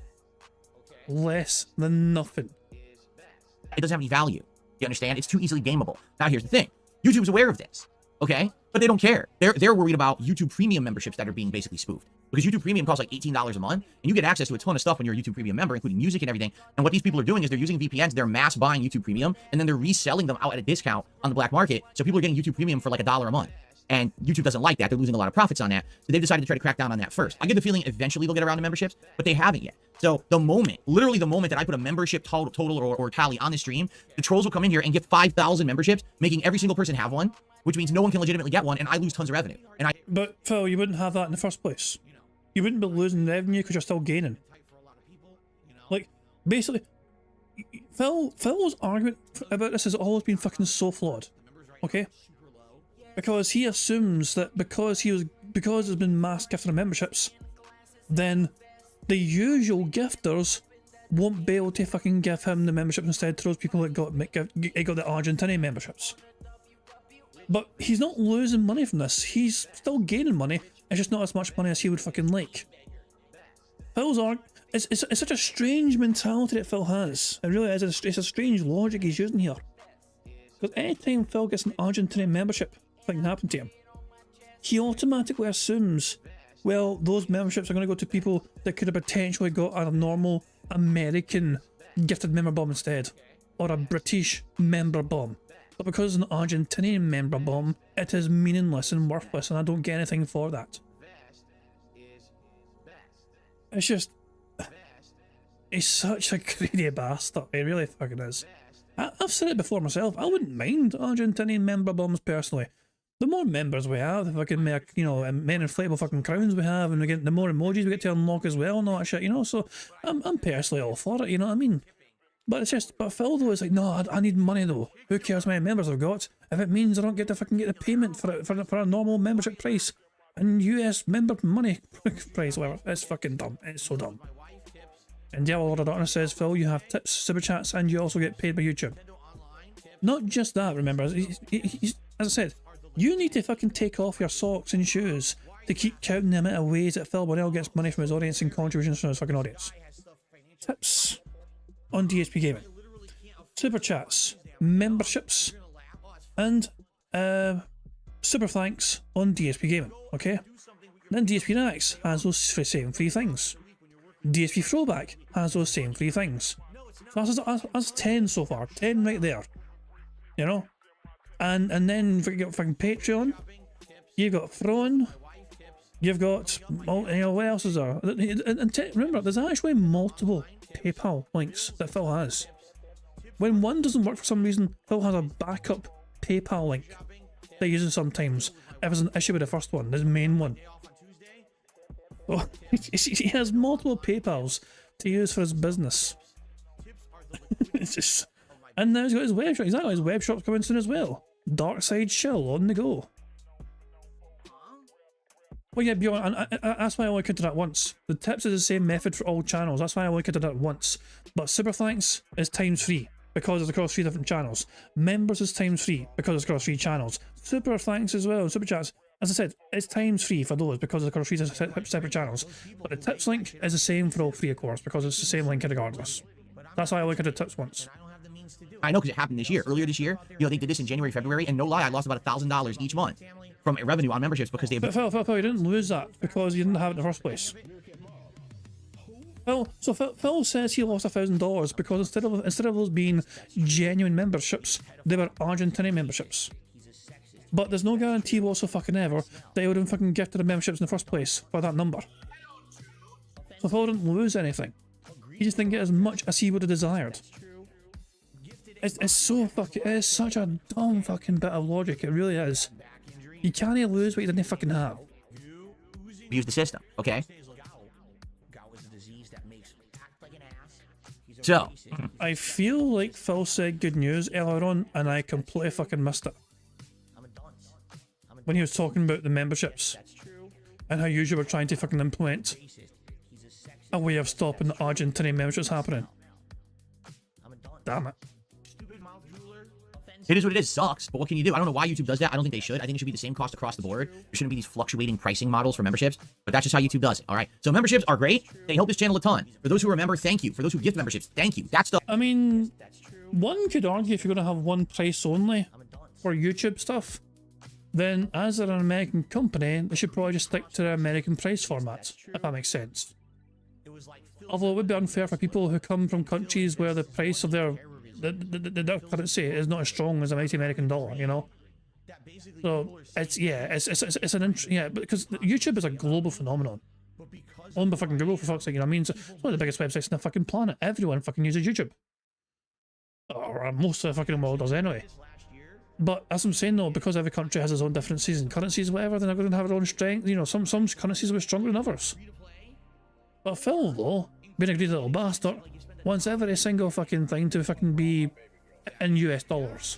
Less than nothing.
It doesn't have any value. You understand? It's too easily gameable. Now here's the thing. YouTube's aware of this. Okay? But they don't care. They're worried about YouTube Premium memberships that are being basically spoofed. Because YouTube Premium costs like $18 a month, and you get access to a ton of stuff when you're a YouTube Premium member, including music and everything. And what these people are doing is they're using VPNs, they're mass buying YouTube Premium, and then they're reselling them out at a discount on the black market. So people are getting YouTube Premium for like $1 a month. And YouTube doesn't like that. They're losing a lot of profits on that. So they've decided to try to crack down on that first. I get the feeling eventually they'll get around to memberships, but they haven't yet. So the moment, literally the moment that I put a membership total or tally on the stream, the trolls will come in here and get 5,000 memberships, making every single person have one, which means no one can legitimately get one, and I lose tons of revenue.
But Phil, you wouldn't have that in the first place. You wouldn't be losing revenue because you're still gaining. Like, basically, Phil's argument about this has always been fucking so flawed, okay? Because he assumes that because there's been mass gifting of memberships, then the usual gifters won't be able to fucking give him the membership instead to those people that got the Argentinian memberships. But he's not losing money from this. He's still gaining money. It's just not as much money as he would fucking like. Phil's it's such a strange mentality that Phil has. It really is. It's a strange logic he's using here. Because anytime Phil gets an Argentinian membership thing happen to him, he automatically assumes, well, those memberships are going to go to people that could have potentially got a normal American gifted member bomb instead, or a British member bomb. But because it's an Argentinian member bomb, it is meaningless and worthless, and I don't get anything for that. It's just... he's such a greedy bastard. He really fucking is. I've said it before myself. I wouldn't mind Argentinian member bombs personally. The more members we have, the fucking more, you know, men inflatable fucking crowns we have, and we get the more emojis we get to unlock as well, and all that shit, you know. So I'm personally all for it, you know what I mean? But it's just, but Phil though is like, no, I need money though. Who cares how many members I've got? If it means I don't get to fucking get the payment for a normal membership price and US member money price, whatever. It's fucking dumb. It's so dumb. And Diablo Lord of Darkness says, Phil, you have tips, super chats, and you also get paid by YouTube. Not just that, remember, as I said, you need to fucking take off your socks and shoes to keep counting the amount of ways that Phil Bonnell gets money from his audience and contributions from his fucking audience. Tips on DSP Gaming. Super chats, memberships, and super thanks on DSP Gaming, okay? Then DSP Nax has those same three things. DSP Throwback has those same three things. So that's 10 so far. 10 right there. You know? And then you've got fucking Patreon, you've got Throne, you've got, you know, what else is there? And remember, there's actually multiple PayPal links that Phil has. When one doesn't work for some reason, Phil has a backup PayPal link that he uses sometimes if there's an issue with the first one, the main one. Oh, he has multiple PayPals to use for his business. It's just, and now he's got his web shop. Exactly, his web shop's coming soon as well. Dark Side Chill on the go. Well, yeah, Bjorn, and that's why I only counted that once. The tips is the same method for all channels. That's why I only counted that once. But super thanks is ×3 because it's across 3 different channels. Members is ×3 because it's across 3 channels. Super thanks as well. Super chats. As I said, it's ×3 for those because it's across 3 separate channels. But the tips link is the same for all 3, of course, because it's the same link regardless. That's why I look at the tips once.
I know because it happened this year. Earlier this year, you know, they did this in January, February, and no lie, I lost about $1,000 each month from revenue on memberships because they...
But Phil, you didn't lose that because you didn't have it in the first place. Phil says he lost $1,000 because instead of those being genuine memberships, they were Argentinian memberships. But there's no guarantee whatsoever that he would have fucking gifted the memberships in the first place for that number. So Phil didn't lose anything. He just didn't get as much as he would have desired. It's so fucking... It is such a dumb fucking bit of logic. It really is. You can't lose what you didn't fucking have.
Abuse the system, okay? So...
I feel like Phil said good news earlier on, and I completely fucking missed it. When he was talking about the memberships, and how usually we're trying to fucking implement a way of stopping the Argentinian memberships happening. Damn it.
It is what it is. Sucks, but what can you do? I don't know why YouTube does that. I don't think they should. I think it should be the same cost across the board. There shouldn't be these fluctuating pricing models for memberships, but that's just how YouTube does it, all right? So memberships are great. They help this channel a ton. For those who remember, thank you. For those who gift memberships, thank you. That's the...
I mean, one could argue if you're going to have one price only for YouTube stuff, then as they're an American company, they should probably just stick to their American price format, if that makes sense. Although it would be unfair for people who come from countries where the price of their currency is not as strong as the mighty American dollar, you know. So it's because YouTube is a global phenomenon. Owned by fucking Google, for fuck's sake, you know what I mean? It's one of the biggest websites in the fucking planet. Everyone fucking uses YouTube, or most of the fucking world does anyway. But as I'm saying though, because every country has its own differences and currencies, whatever, then they're going to have their own strength. You know, some currencies will be stronger than others. But Phil though, being a greedy little bastard, wants every single fucking thing to fucking be in US dollars.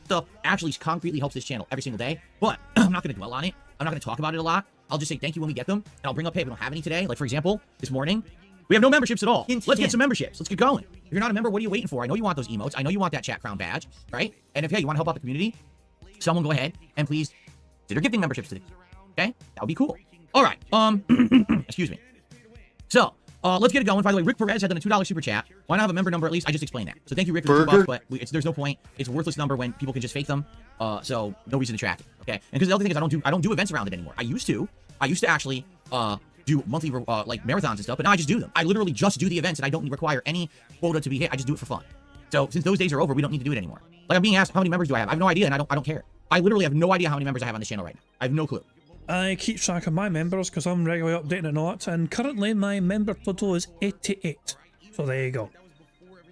Stuff actually concretely helps this channel every single day, but I'm not going to dwell on it. I'm not going to talk about it a lot. I'll just say thank you when we get them, and I'll bring up, hey, we don't have any today. Like, for example, this morning, we have no memberships at all. Let's get some memberships. Let's get going. If you're not a member, what are you waiting for? I know you want those emotes. I know you want that chat crown badge, right? And if, hey, you want to help out the community, someone go ahead and please consider gifting memberships to this, okay? That would be cool. All right, excuse me. So, let's get it going. By the way, Rick Perez had done a $2 super chat. Why not have a member number at least? I just explained that. So thank you, Rick, for the $2, but there's no point. It's a worthless number when people can just fake them. So no reason to track it. Okay. And because the other thing is I don't do events around it anymore. I used to actually do monthly like marathons and stuff, but now I just do them. I literally just do the events, and I don't require any quota to be hit. I just do it for fun. So since those days are over, we don't need to do it anymore. Like, I'm being asked how many members do I have? I have no idea, and I don't care. I literally have no idea how many members I have on this channel right now. I have no clue.
I keep track of my members because I'm regularly updating and all that, and currently my member total is 88. So there you go.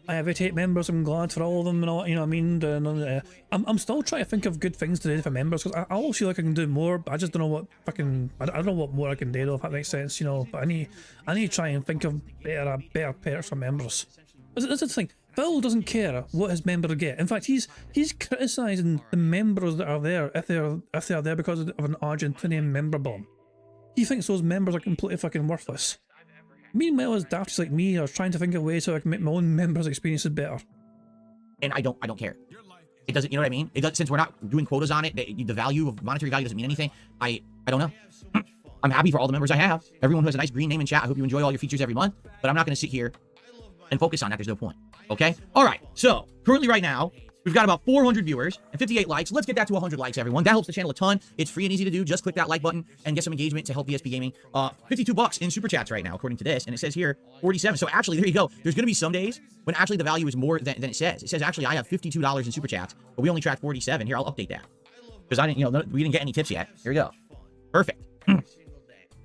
I have 88 members. I'm glad for all of them and all. You know what I mean? And, I'm still trying to think of good things to do for members because I always feel like I can do more, but I just don't know what fucking. I don't know what more I can do though, if that makes sense. You know, but I need to try and think of better perks for members. That's the thing. Phil doesn't care what his members get. In fact, he's criticising the members that are there if they're there because of an Argentinian member bomb. He thinks those members are completely fucking worthless. Meanwhile, as dafties like me are trying to think of ways so I can make my own members' experiences better.
And I don't care. It doesn't, you know what I mean? It does, since we're not doing quotas on it, the value of monetary value doesn't mean anything. I don't know. I'm happy for all the members I have. Everyone who has a nice green name in chat, I hope you enjoy all your features every month, but I'm not going to sit here and focus on that. There's no point. Okay? All right. So, currently right now, we've got about 400 viewers and 58 likes. Let's get that to 100 likes, everyone. That helps the channel a ton. It's free and easy to do. Just click that like button and get some engagement to help DSP Gaming. $52 in super chats right now, according to this, and it says here 47. So actually, there you go. There's going to be some days when actually the value is more than it says. It says actually I have $52 in super chats, but we only tracked 47. Here, I'll update that because I didn't, we didn't get any tips yet. Here we go. Perfect.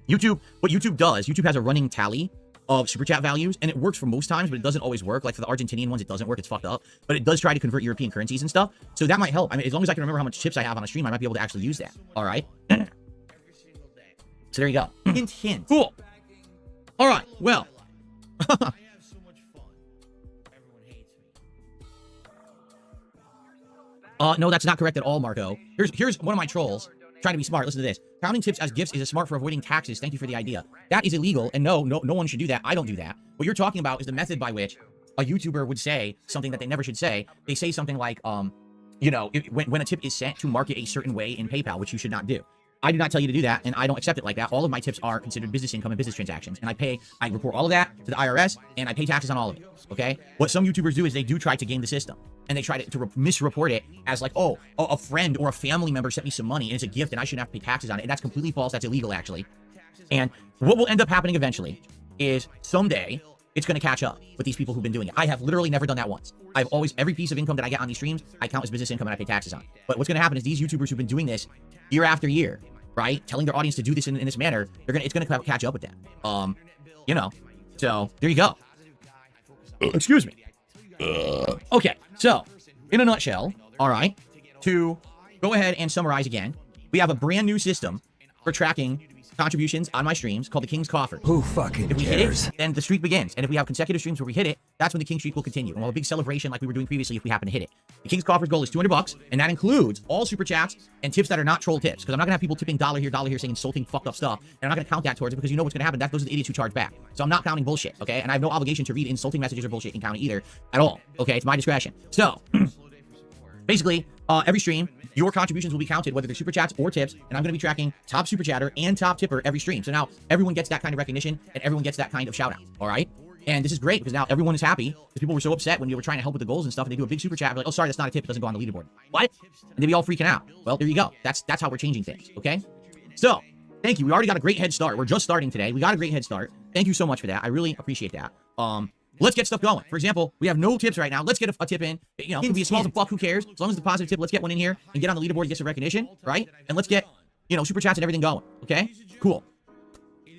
YouTube. What YouTube does, YouTube has a running tally of super chat values, and it works for most times, but it doesn't always work. Like for the Argentinian ones, it doesn't work. It's fucked up, but it does try to convert European currencies and stuff. So that might help. I mean, as long as I can remember how much chips I have on a stream, I might be able to actually use that. All right. So there you go. Hint, hint. Cool. All right. Well. No, that's not correct at all, Marco. Here's one of my trolls trying to be smart. Listen to this. Counting tips as gifts is smart for avoiding taxes. Thank you for the idea. That is illegal, and no one should do that. I don't do that. What you're talking about is the method by which a YouTuber would say something that they never should say. They say something like, you know, when a tip is sent to market a certain way in PayPal, which you should not do. I do not tell you to do that, and I don't accept it like that. All of my tips are considered business income and business transactions, and I report all of that to the IRS, and I pay taxes on all of it, okay? What some YouTubers do is they do try to game the system, and they try to misreport it as like, oh, a friend or a family member sent me some money, and it's a gift, and I shouldn't have to pay taxes on it, and that's completely false. That's illegal, actually. And what will end up happening eventually is someday it's going to catch up with these people who've been doing it. I have literally never done that once. I've always, every piece of income that I get on these streams, I count as business income and I pay taxes on. But what's going to happen is these YouTubers who've been doing this year after year, right, telling their audience to do this in this manner, it's going to catch up with them. You know, so there you go. Excuse me. Okay, so in a nutshell, all right, to go ahead and summarize again, we have a brand new system for tracking contributions on my streams called the King's Coffer.
Who fucking
If we
cares?
hit it, then the streak begins. And if we have consecutive streams where we hit it, that's when the King streak will continue. And we'll have a big celebration like we were doing previously if we happen to hit it. The King's Coffer's goal is $200, and that includes all super chats and tips that are not troll tips. Because I'm not going to have people tipping dollar here, saying insulting, fucked up stuff. And I'm not going to count that towards it because you know what's going to happen. Those are the idiots who charge back. So I'm not counting bullshit, okay? And I have no obligation to read insulting messages or bullshit and count it either at all, okay? It's my discretion. So, basically, every stream, your contributions will be counted, whether they're super chats or tips, and I'm going to be tracking top super chatter and top tipper every stream. So now everyone gets that kind of recognition and everyone gets that kind of shout out. All right. And this is great because now everyone is happy because people were so upset when we were trying to help with the goals and stuff, and they do a big super chat. Like, oh, sorry, that's not a tip. It doesn't go on the leaderboard. What? And they'd be all freaking out. Well, there you go. That's how we're changing things. Okay. So thank you. We already got a great head start. We're just starting today. We got a great head start. Thank you so much for that. I really appreciate that. Let's get stuff going. For example, we have no tips right now. Let's get a tip in. You know, it can be as small as a fuck. Who cares? As long as it's a positive tip, let's get one in here and get on the leaderboard and get some recognition, right? And let's get, you know, super chats and everything going. Okay? Cool.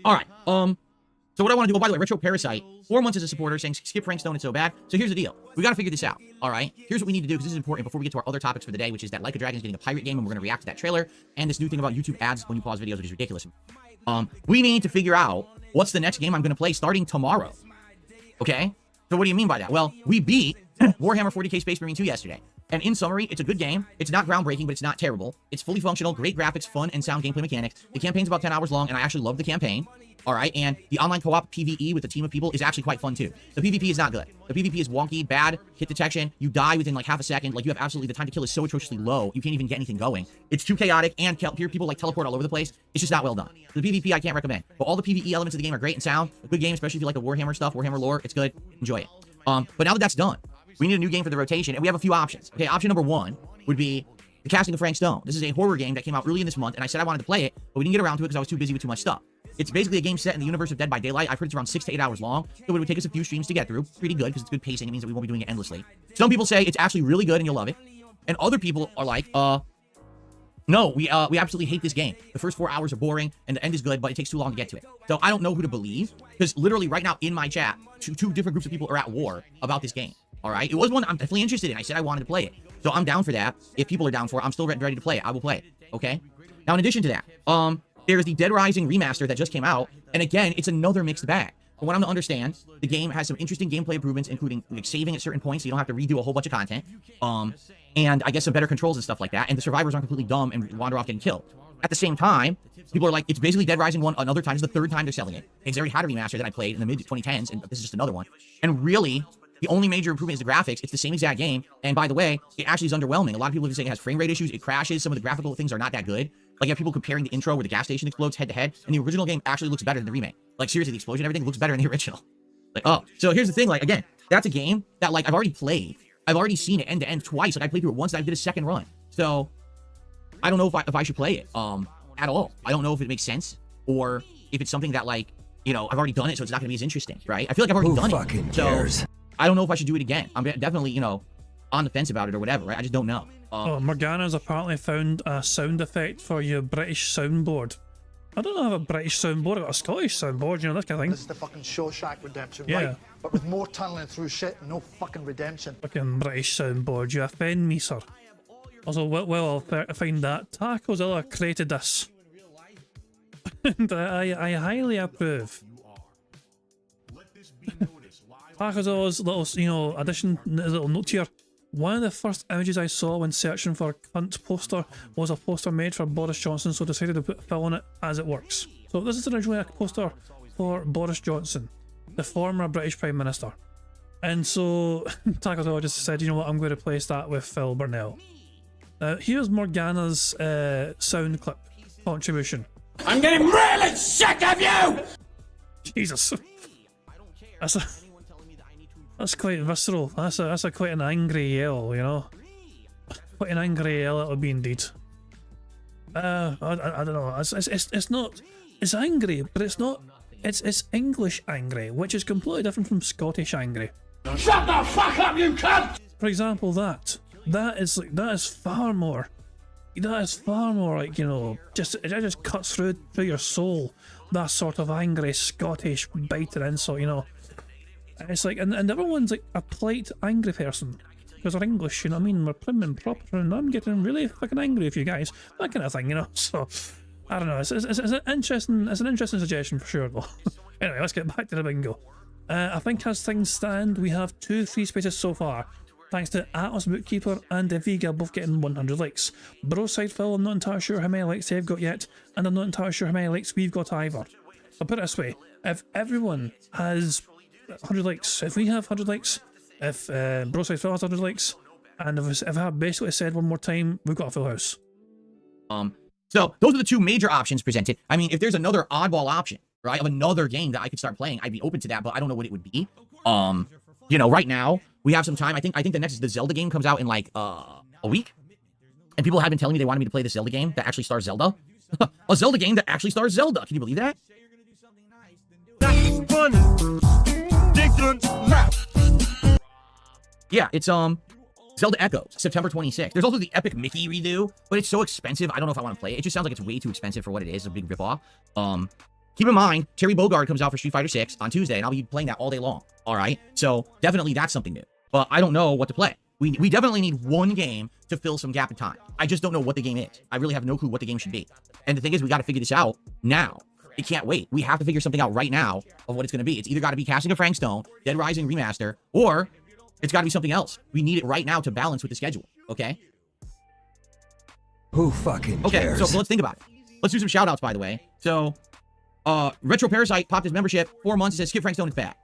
All right. So what I want to do, oh, by the way, Retro Parasite, 4 months as a supporter, saying skip Frank Stone, it's so bad. So here's the deal. We got to figure this out. All right? Here's what we need to do, because this is important before we get to our other topics for the day, which is that Like a Dragon is getting a pirate game, and we're going to react to that trailer, and this new thing about YouTube ads when you pause videos, which is ridiculous. We need to figure out what's the next game I'm going to play starting tomorrow. Okay? So what do you mean by that? Well, we beat Warhammer 40k Space Marine 2 yesterday. And in summary, it's a good game. It's not groundbreaking, but it's not terrible. It's fully functional, great graphics, fun, and sound gameplay mechanics. The campaign's about 10 hours long, and I actually love the campaign. All right, and the online co-op PvE with a team of people is actually quite fun too. The PvP is not good. The PvP is wonky, bad, hit detection. You die within like half a second. Like you have absolutely, the time to kill is so atrociously low. You can't even get anything going. It's too chaotic, and people like teleport all over the place. It's just not well done. The PvP I can't recommend. But all the PvE elements of the game are great and sound. A good game, especially if you like the Warhammer stuff, Warhammer lore. It's good. Enjoy it. But now that that's done, we need a new game for the rotation, and we have a few options. Okay, option number 1 would be The Casting of Frank Stone. This is a horror game that came out early in this month, and I said I wanted to play it, but we didn't get around to it because I was too busy with too much stuff. It's basically a game set in the universe of Dead by Daylight. I've heard it's around 6 to 8 hours long, so it would take us a few streams to get through. Pretty good, because it's good pacing. It means that we won't be doing it endlessly. Some people say it's actually really good and you'll love it. And other people are like, no, we absolutely hate this game. The first 4 hours are boring, and the end is good, but it takes too long to get to it. So I don't know who to believe, because literally right now in my chat, two different groups of people are at war about this game. All right, it was one I'm definitely interested in. I said I wanted to play it, so I'm down for that. If people are down for it, I'm still ready to play it. I will play it. Okay. Now, in addition to that, there's the Dead Rising remaster that just came out, and again, it's another mixed bag. From what I'm to understand, the game has some interesting gameplay improvements, including like saving at certain points, so you don't have to redo a whole bunch of content. And I guess some better controls and stuff like that. And the survivors aren't completely dumb and wander off getting killed. At the same time, people are like, it's basically Dead Rising 1 another time. It's the 3rd time they're selling it. It's already had a remaster that I played in the mid-2010s, and this is just another one. And really, the only major improvement is the graphics. It's the same exact game. And by the way, it actually is underwhelming. A lot of people have been saying it has frame rate issues. It crashes. Some of the graphical things are not that good. Like, you have people comparing the intro where the gas station explodes head to head, and the original game actually looks better than the remake. Like, seriously, the explosion and everything looks better than the original. Like, oh. So here's the thing. Like, again, that's a game that, like, I've already played. I've already seen it end to end twice. Like, I played through it once, and I did a second run. So I don't know if I should play it at all. I don't know if it makes sense, or if it's something that, like, you know, I've already done it, so it's not going to be as interesting, right? I feel like I've already done it.
Cares?
So I don't know if I should do it again. I'm definitely, you know, on the fence about it or whatever, right? I just don't know.
Morgana's apparently found a sound effect for your British soundboard. I don't have a British soundboard, I've got a Scottish soundboard, you know, that kind of thing.
This is the fucking Shawshank Redemption,
Yeah.
right? But with more tunneling through shit and no fucking redemption.
Fucking British soundboard, you offend me, sir. Also, well, I'll find that Tacozilla created this. And I highly approve. Tacozilla's little, you know, addition, little note here. One of the first images I saw when searching for a cunt poster was a poster made for Boris Johnson, so decided to put Phil on it as it works. So this is originally a poster for Boris Johnson, the former British Prime Minister. And so Takozilla just said, you know what, I'm going to replace that with Phil Burnell. Here's Morgana's sound clip contribution.
I'm getting really sick of you!
Jesus. That's quite visceral. That's a quite an angry yell, you know. Quite an angry yell it'll be indeed. I don't know. It's not. It's angry, but it's not. It's English angry, which is completely different from Scottish angry.
Shut the fuck up, you cunt!
For example, that is far more. That is far more like, you know, it just cuts through your soul. That sort of angry Scottish biting insult, you know. It's like, and everyone's like a polite, angry person because they're English, you know what I mean? We're prim and proper, and I'm getting really fucking angry with you guys, that kind of thing, you know. So I don't know. It's an interesting suggestion for sure, though. Anyway, let's get back to the bingo. I think as things stand, we have 2 free spaces so far, thanks to Atlas Bookkeeper and Eviga both getting 100 likes. Broside Phil, I'm not entirely sure how many likes they've got yet, and I'm not entirely sure how many likes we've got either. I'll put it this way: if everyone has 100 likes, if we have 100 likes, if Broside Phil has 100 likes, and if I have basically said one more time, we've got a full house.
So those are the 2 major options presented. I mean, if there's another oddball option, right, of another game that I could start playing, I'd be open to that, but I don't know what it would be. You know, right now we have some time. I think the next Zelda game comes out in like a week, and people have been telling me they wanted me to play the Zelda game that actually stars Zelda. A Zelda game that actually stars Zelda. Can you believe that? Yeah, it's Zelda Echoes, September 26th. There's also the Epic Mickey redo, but it's so expensive. I don't know if I want to play it. It just sounds like it's way too expensive for what it is. It's a big ripoff. Keep in mind, Terry Bogard comes out for Street Fighter 6 on Tuesday, and I'll be playing that all day long. All right, so definitely that's something new. But I don't know what to play. We definitely need one game to fill some gap in time. I just don't know what the game is. I really have no clue what the game should be. And the thing is, we got to figure this out now. It can't wait. We have to figure something out right now of what it's going to be. It's either got to be Casting of Frank Stone, Dead Rising Remaster, or it's got to be something else. We need it right now to balance with the schedule, okay?
Who fucking cares?
Okay, so let's think about it. Let's do some shout-outs, by the way. So, Retro Parasite popped his membership 4 months. It says, Skip Frank Stone, it's back.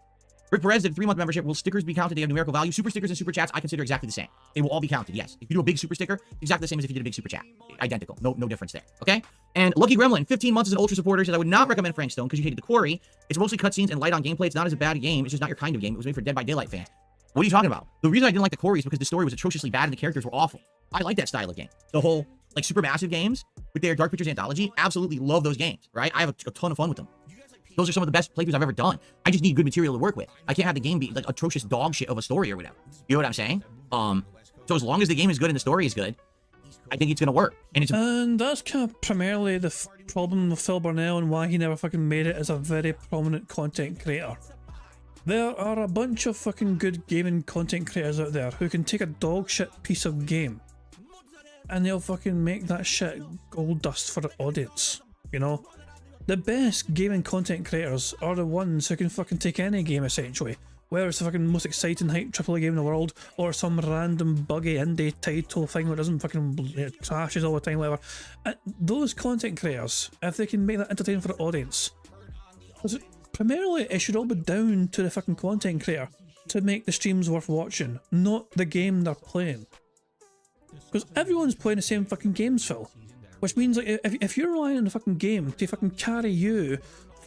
Rick Perez did a 3-month membership. Will stickers be counted? They have numerical value. Super stickers and super chats, I consider exactly the same. They will all be counted, yes. If you do a big super sticker, exactly the same as if you did a big super chat. Identical. No difference there, okay? And Lucky Gremlin, 15 months as an Ultra supporter, says, I would not recommend Frank Stone because you hated the quarry. It's mostly cutscenes and light on gameplay. It's not as a bad game. It's just not your kind of game. It was made for Dead by Daylight fans. What are you talking about? The reason I didn't like the quarry is because the story was atrociously bad and the characters were awful. I like that style of game. The whole, like, Supermassive games with their Dark Pictures anthology, absolutely love those games, right? I have a ton of fun with them. Those are some of the best playthroughs I've ever done. I just need good material to work with. I can't have the game be like atrocious dog shit of a story or whatever. You know what I'm saying? So as long as the game is good and the story is good, I think it's gonna work. And
that's kind of primarily the problem with Phil Burnell and why he never fucking made it as a very prominent content creator. There are a bunch of fucking good gaming content creators out there who can take a dog shit piece of game and they'll fucking make that shit gold dust for the audience, you know? The best gaming content creators are the ones who can fucking take any game essentially, whether it's the fucking most exciting hype AAA game in the world or some random buggy indie title thing that doesn't fucking crashes all the time, whatever. And those content creators, if they can make that entertaining for the audience, primarily it should all be down to the fucking content creator to make the streams worth watching, not the game they're playing. Because everyone's playing the same fucking games, Phil. Which means, like, if you're relying on the fucking game to fucking carry you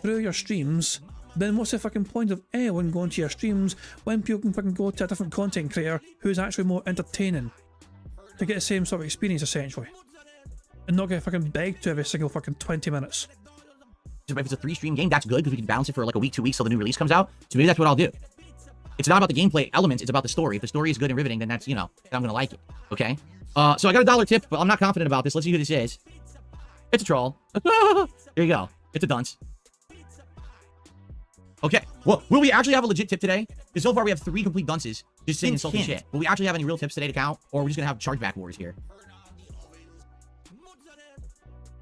through your streams, then what's the fucking point of anyone going to your streams when people can fucking go to a different content creator who's actually more entertaining to get the same sort of experience, essentially, and not get fucking begged to every single fucking 20 minutes.
if it's a 3-stream game, that's good because we can balance it for like a week, 2 weeks till the new release comes out. So maybe that's what I'll do. It's not about the gameplay elements, it's about the story. If the story is good and riveting, then that's, you know, I'm gonna like it. Okay? So I got a $1 tip, but I'm not confident about this. Let's see who this is. It's a troll. There you go. It's a dunce. Okay. Well, will we actually have a legit tip today? Because so far we have 3 complete dunces just saying insulting shit. Will we actually have any real tips today to count? Or are we just gonna have chargeback wars here?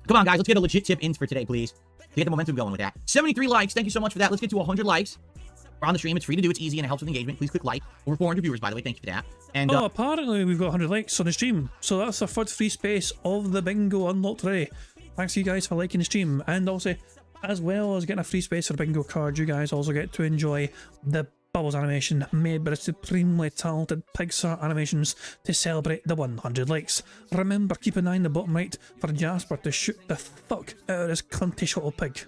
Come on, guys. Let's get a legit tip in for today, please. To get the momentum going with that. 73 likes. Thank you so much for that. Let's get to 100 likes. We're on the stream. It's free to do. It's easy and it helps with engagement. Please click like. Over 400 viewers, by the way. Thank you for that. And
apparently we've got 100 likes on the stream. So that's the third free space of the bingo unlocked today. Thanks to you guys for liking the stream. And also, as well as getting a free space for the bingo card, you guys also get to enjoy the Bubbles animation made by the supremely talented Pixar Animations to celebrate the 100 likes. Remember, keep an eye on the bottom right for Jasper to shoot the fuck out of this cuntish little pig.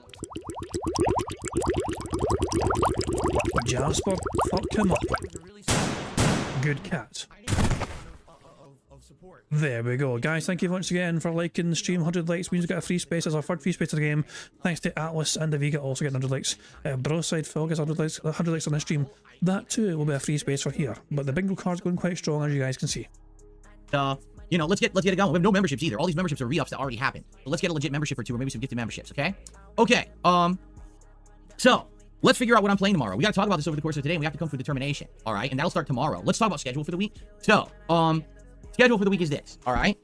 Jasper, fuck him up. Good cat. There we go. Guys, thank you once again for liking the stream. 100 likes means we get a free space as our third free space of the game. Thanks to Atlas and the Vega also getting 100 likes. Broside Phil gets 100 likes on the stream. That too will be a free space for here. But the bingo card's going quite strong, as you guys can see.
You know, let's get it going. We have no memberships either. All these memberships are re-ups that already happened. So let's get a legit membership or 2, or maybe some gifted memberships, okay? Okay, so let's figure out what I'm playing tomorrow. We gotta talk about this over the course of today, and we have to come to a determination, all right? And that'll start tomorrow. Let's talk about schedule for the week. So, schedule for the week is this, all right?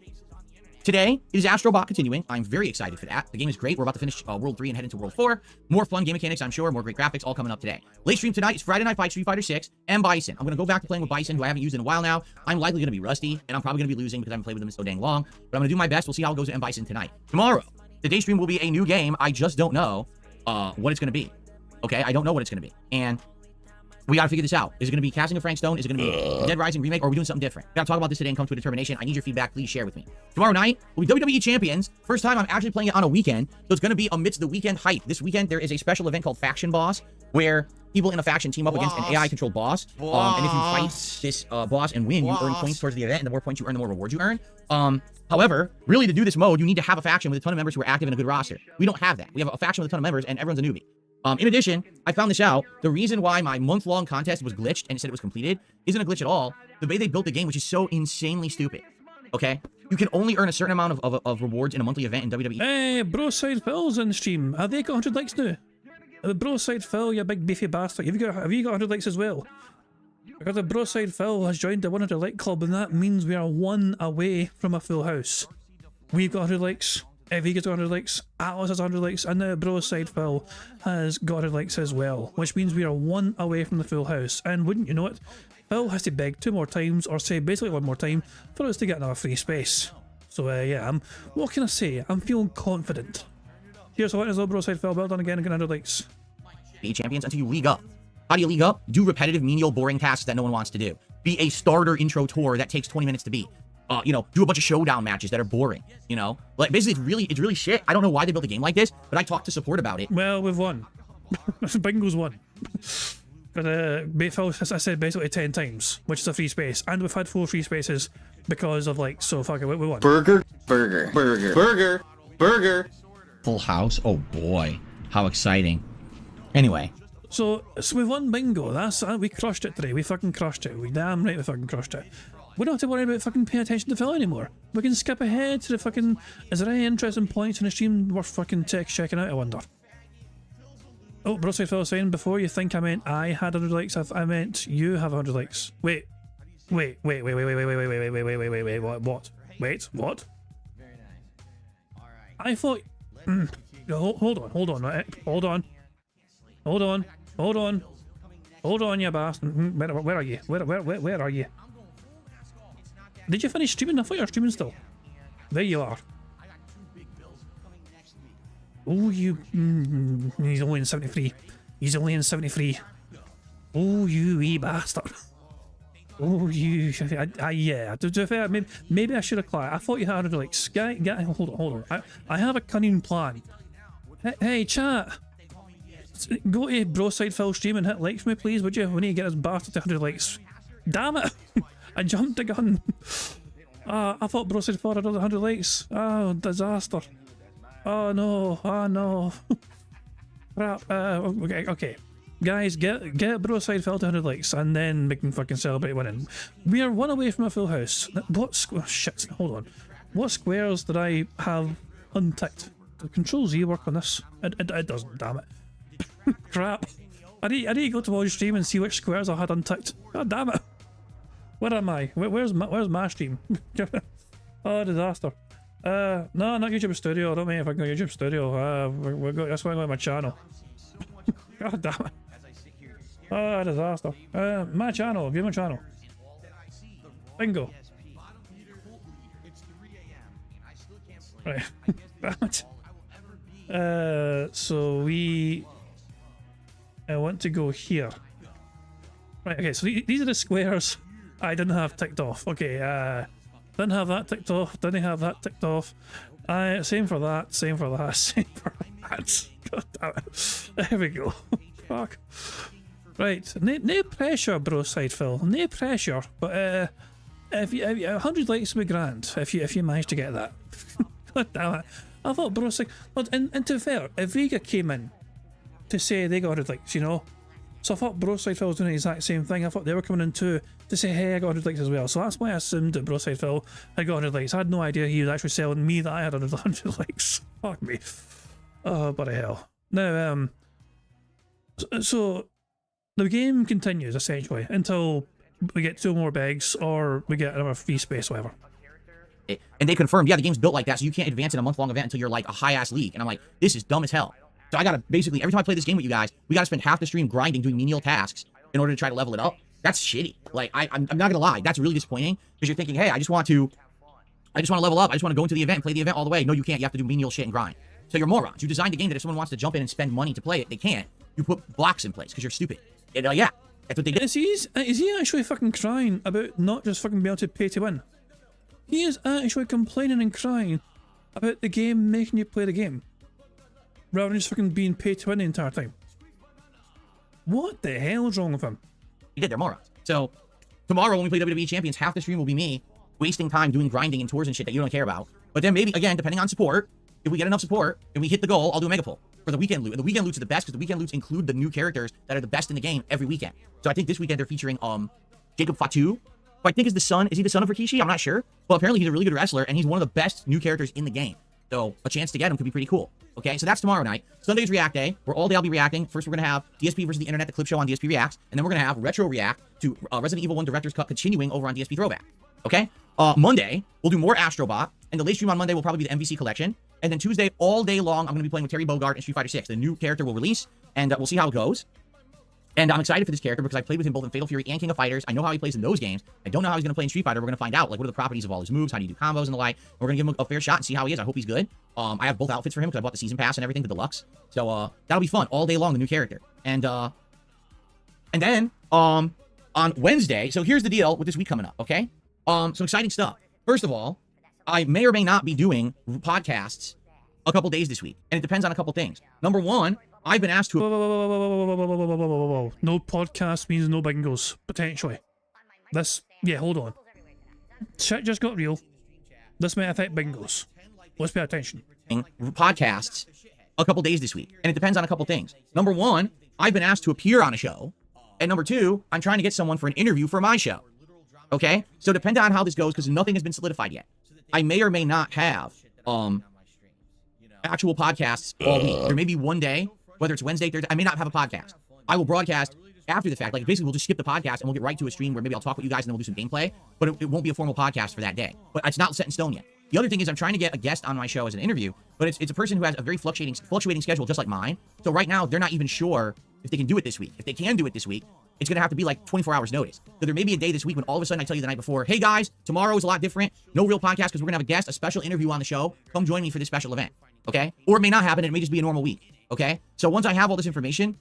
Today is Astrobot continuing. I'm very excited for that. The game is great. We're about to finish World 3 and head into World 4. More fun game mechanics, I'm sure. More great graphics, all coming up today. Late stream tonight is Friday Night Fight, Street Fighter 6, and Bison. I'm going to go back to playing with Bison, who I haven't used in a while now. I'm likely going to be rusty, and I'm probably going to be losing because I haven't played with him so dang long. But I'm going to do my best. We'll see how it goes with Bison tonight. Tomorrow, the day stream will be a new game. I just don't know what it's going to be. Okay? I don't know what it's going to be. And we gotta figure this out. Is it gonna be Casting of Frank Stone? Is it gonna be Dead Rising Remake? Or are we doing something different? We gotta talk about this today and come to a determination. I need your feedback. Please share with me. Tomorrow night will be WWE Champions. First time I'm actually playing it on a weekend. So it's gonna be amidst the weekend hype. This weekend, there is a special event called Faction Boss, where people in a faction team up against an AI-controlled boss. And if you fight this boss and win, you earn points towards the event. And the more points you earn, the more rewards you earn. However, really to do this mode, you need to have a faction with a ton of members who are active in a good roster. We don't have that. We have a faction with a ton of members and everyone's a newbie. In addition, I found this out. The reason why my month-long contest was glitched and it said it was completed isn't a glitch at all. The way they built the game, which is so insanely stupid. Okay? You can only earn a certain amount of rewards in a monthly event in WWE.
Hey, Broside Phil's in the stream. Have they got 100 likes now? Broside Phil, you big beefy bastard. Have you got 100 likes as well? Because the Broside Phil has joined the 100 like club, and that means we are 1 away from a full house. We've got 100 likes. Evie gets 100 likes, Atlas has 100 likes, and now Bro Side Phil has got 100 likes as well, which means we are one away from the full house. And wouldn't you know it, Phil has to beg 2 more times, or say basically 1 more time, for us to get another free space. So yeah, what can I say? I'm feeling confident. Here's what is Bro Side Phil, well done again and get 100 likes.
Be champions until you league up. How do you league up? Do repetitive, menial, boring tasks that no one wants to do. Be a starter intro tour that takes 20 minutes to beat. You know, do a bunch of showdown matches that are boring, you know? Like, basically, it's really shit. I don't know why they built a game like this, but I talked to support about it.
Well, we've won. Bingo's won. But Phil, as I said, basically 10 times, which is a free space. And we've had 4 free spaces because of, like, so fuck it, we won.
Burger.
Full house? Oh boy. How exciting. Anyway.
So we've won bingo. We crushed it today. We fucking crushed it. We damn right we fucking crushed it. We don't have to worry about fucking paying attention to Phil anymore. We can skip ahead to the fucking... Is there any interesting points in the stream worth fucking checking out, I wonder? Oh, Broside Phil saying, before you think I meant I had 100 likes, I meant you have 100 likes. Wait, what? I thought... Hold on, you bastard. Where are you? Where are you? Did you finish streaming? I thought you were streaming still. There you are. Oh, you... he's only in 73. He's only in 73. Oh, you wee bastard. Oh, you... yeah, to be fair, maybe I should have clapped. I thought you had like... Hold on. I have a cunning plan. Hey, chat. Go to Broside Phil stream and hit likes for me, please, would you? We need to get this bastard to 100 likes. Damn it! I jumped the gun. I thought Broside Phil had 100 likes. Oh, disaster. Oh no. Crap. Okay. Guys, get Broside Phil to 100 likes, and then we can fucking celebrate winning. We are 1 away from a full house. Shit, hold on. What squares did I have unticked? The Control Z work on this? It doesn't, damn it. Crap. I need to go to my stream and see which squares I had unticked. God damn it. Where am I? Where's my stream? Oh, disaster. No, not YouTube Studio. I don't mean if I can go YouTube Studio. That's going on my channel. God damn it. Oh, disaster. My channel. View my channel. Bingo. Right. Damn it. So I want to go here. Right, okay, so these are the squares I didn't have ticked off. Okay, didn't have that ticked off, didn't have that ticked off. Same for that, same for that, same for that. God damn it. There we go. Fuck. Right, no pressure, Broside Phil. No pressure, but if you 100 likes would be grand if you manage to get that. God damn it. I thought Broside... But and to be fair, if Vega came in to say they got 100 likes, you know? So I thought Broside Phil was doing the exact same thing. I thought they were coming in too to say, hey, I got 100 likes as well. So that's why I assumed that Broside Phil had got 100 likes. I had no idea he was actually selling me that I had 100 likes. Fuck me. Oh, bloody hell. Now, so the game continues essentially until we get 2 more bags or we get another free space, whatever.
And they confirmed, yeah, the game's built like that, so you can't advance in a month-long event until you're like a high-ass league. And I'm like, this is dumb as hell. So I gotta basically, every time I play this game with you guys, we gotta spend half the stream grinding, doing menial tasks in order to try to level it up. That's shitty. Like, I'm not gonna lie, that's really disappointing because you're thinking, hey, I just want to level up. I just want to go into the event and play the event all the way. No, you can't. You have to do menial shit and grind. So you're morons. You designed a game that if someone wants to jump in and spend money to play it, they can't. You put blocks in place because you're stupid. And, yeah, that's what they did.
Is he actually fucking crying about not just fucking being able to pay to win? He is actually complaining and crying about the game making you play the game, rather than just fucking being paid to win the entire time. What the hell is wrong with him?
He did, they're morons. So, tomorrow when we play WWE Champions, half the stream will be me wasting time doing grinding and tours and shit that you don't care about. But then maybe, again, depending on support, if we get enough support and we hit the goal, I'll do a mega pull for the weekend loot. And the weekend loots are the best because the weekend loots include the new characters that are the best in the game every weekend. So I think this weekend they're featuring Jacob Fatu, who I think is the son. Is he the son of Rikishi? I'm not sure. Well, apparently he's a really good wrestler and he's one of the best new characters in the game. So a chance to get him could be pretty cool. Okay, so that's tomorrow night. Sunday's React Day, where all day I'll be reacting. First, we're going to have DSP versus the Internet, the clip show on DSP Reacts. And then we're going to have Retro React to Resident Evil 1 Director's Cut continuing over on DSP Throwback. Okay? Monday, we'll do more Astrobot. And the late stream on Monday will probably be the MVC collection. And then Tuesday, all day long, I'm going to be playing with Terry Bogard in Street Fighter 6. The new character will release, and we'll see how it goes. And I'm excited for this character because I played with him both in Fatal Fury and King of Fighters. I know how he plays in those games. I don't know how he's going to play in Street Fighter. We're going to find out, like, what are the properties of all his moves? How do you do combos and the like? We're going to give him a fair shot and see how he is. I hope he's good. I have both outfits for him because I bought the season pass and everything, the deluxe. So that'll be fun all day long, the new character. And then on Wednesday, so here's the deal with this week coming up, okay? Some exciting stuff. First of all, I may or may not be doing podcasts a couple days this week, and it depends on a couple things. Number one, I've been asked to...
Whoa. No podcast means no bingos, potentially. This... Yeah, hold on. Shit just got real. This may affect bingos. Let's pay attention.
Podcasts a couple days this week, and it depends on a couple things. Number one, I've been asked to appear on a show, and number two, I'm trying to get someone for an interview for my show. Okay? So depending on how this goes, because nothing has been solidified yet, I may or may not have actual podcasts all week. There may be one day, whether it's Wednesday, Thursday, I may not have a podcast. I will broadcast after the fact. Like, basically, we'll just skip the podcast and we'll get right to a stream where maybe I'll talk with you guys and then we'll do some gameplay, but it won't be a formal podcast for that day. But it's not set in stone yet. The other thing is I'm trying to get a guest on my show as an interview, but it's a person who has a very fluctuating schedule just like mine. So right now, they're not even sure if they can do it this week. If they can do it this week, it's going to have to be like 24 hours notice. So there may be a day this week when all of a sudden I tell you the night before, hey guys, tomorrow is a lot different. No real podcast because we're going to have a guest, a special interview on the show. Come join me for this special event. Okay? Or it may not happen. It may just be a normal week. Okay? So once I have all this information,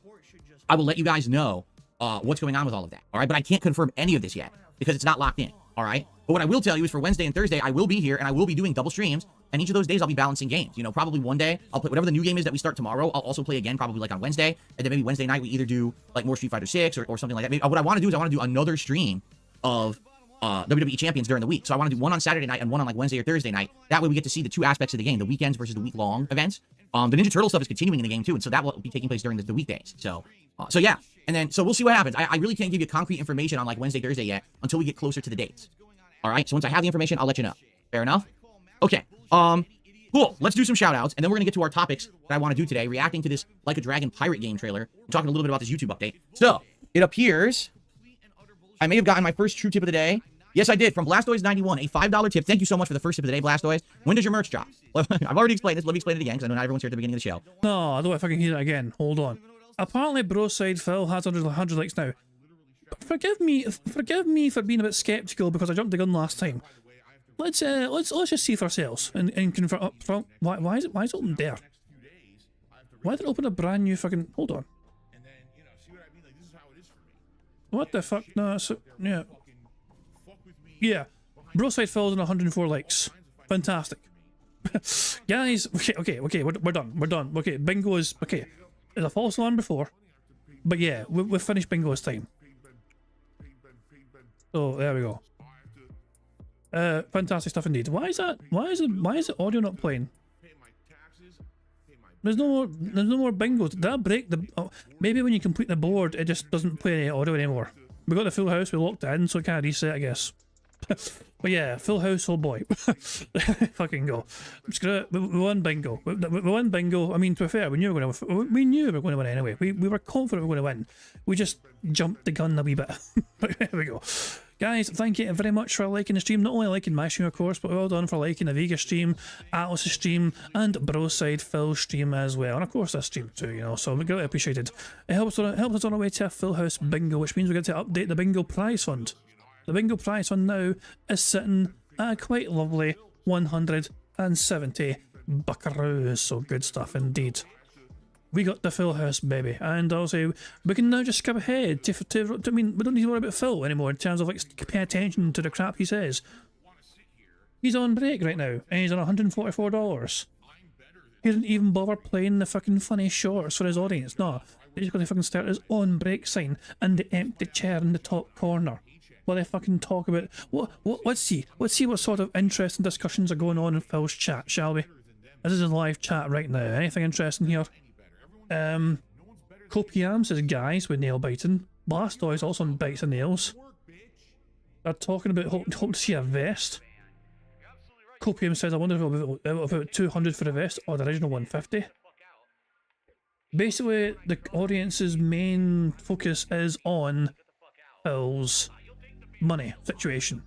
I will let you guys know what's going on with all of that. All right? But I can't confirm any of this yet because it's not locked in. All right? But what I will tell you is for Wednesday and Thursday, I will be here and I will be doing double streams. And each of those days I'll be balancing games. You know, probably one day I'll play whatever the new game is that we start tomorrow. I'll also play again, probably like on Wednesday. And then maybe Wednesday night we either do like more Street Fighter 6 or something like that. Maybe, what I want to do is I want to do another stream of WWE Champions during the week. So I want to do one on Saturday night and one on like Wednesday or Thursday night. That way we get to see the two aspects of the game, the weekends versus the week-long events. The Ninja Turtle stuff is continuing in the game too, and so that will be taking place during the weekdays. So yeah, and then so we'll see what happens. I really can't give you concrete information on like Wednesday, Thursday yet until we get closer to the dates. All right, so once I have the information, I'll let you know. Fair enough? Okay. Cool. Let's do some shout-outs, and then we're gonna get to our topics that I want to do today, reacting to this Like a Dragon pirate game trailer. I'm talking a little bit about this YouTube update. So it appears I may have gotten my first true tip of the day. Yes, I did. From Blastoise91, a $5 tip. Thank you so much for the first tip of the day, Blastoise. When does your merch drop? I've already explained this. Let me explain it again, because I know not everyone's here at the beginning of the show.
No, I don't know if I can hear it again. Hold on. Apparently, Broside Phil has 100 likes now. But forgive me for being a bit skeptical because I jumped the gun last time. Let's just see for ourselves and confirm up front. Why is it open there? Why did it open a brand new fucking? Hold on. What the fuck? No, it's, yeah. Yeah, Broside Phil's on 104 likes. Fantastic. Guys, okay, we're done. Okay, bingo is, okay, it's a false alarm before, but yeah, we've finished bingo this time. So, there we go. Fantastic stuff indeed. Why is the audio not playing? There's no more bingo. Did that break the, maybe when you complete the board, it just doesn't play any audio anymore. We got the full house, we locked it in, so it can't reset, I guess. But yeah, full house, oh boy. Fucking go. We won bingo. We won bingo. I mean, to be fair, we knew we were going to win anyway. We were confident we were going to win. We just jumped the gun a wee bit. But there we go. Guys, thank you very much for liking the stream. Not only liking my stream, of course, but well done for liking the Vega stream, Atlas' stream, and Broside Phil's stream as well. And of course, this stream too, you know, so we greatly appreciated. It helps us on our way to a full house bingo, which means we get to update the bingo prize fund. The bingo prize fund now is sitting at a quite lovely 170 buckaroos, so good stuff indeed. We got the full house, baby, and also we can now just skip ahead to I mean, we don't need to worry about Phil anymore in terms of like paying attention to the crap he says. He's on break right now, and he's on $144. He didn't even bother playing the fucking funny shorts for his audience. No, he's just gonna fucking start his on break sign and the empty chair in the top corner. While they fucking talk about let's see what sort of interesting discussions are going on in Phil's chat, shall we? This is a live chat right now. Anything interesting here? Copiam says guys with nail biting. Blastoise also bites the nails. They're talking about hope to see a vest. Copiam says I wonder if about 200 for the vest or the original 150. Basically, the audience's main focus is on Phil's money situation.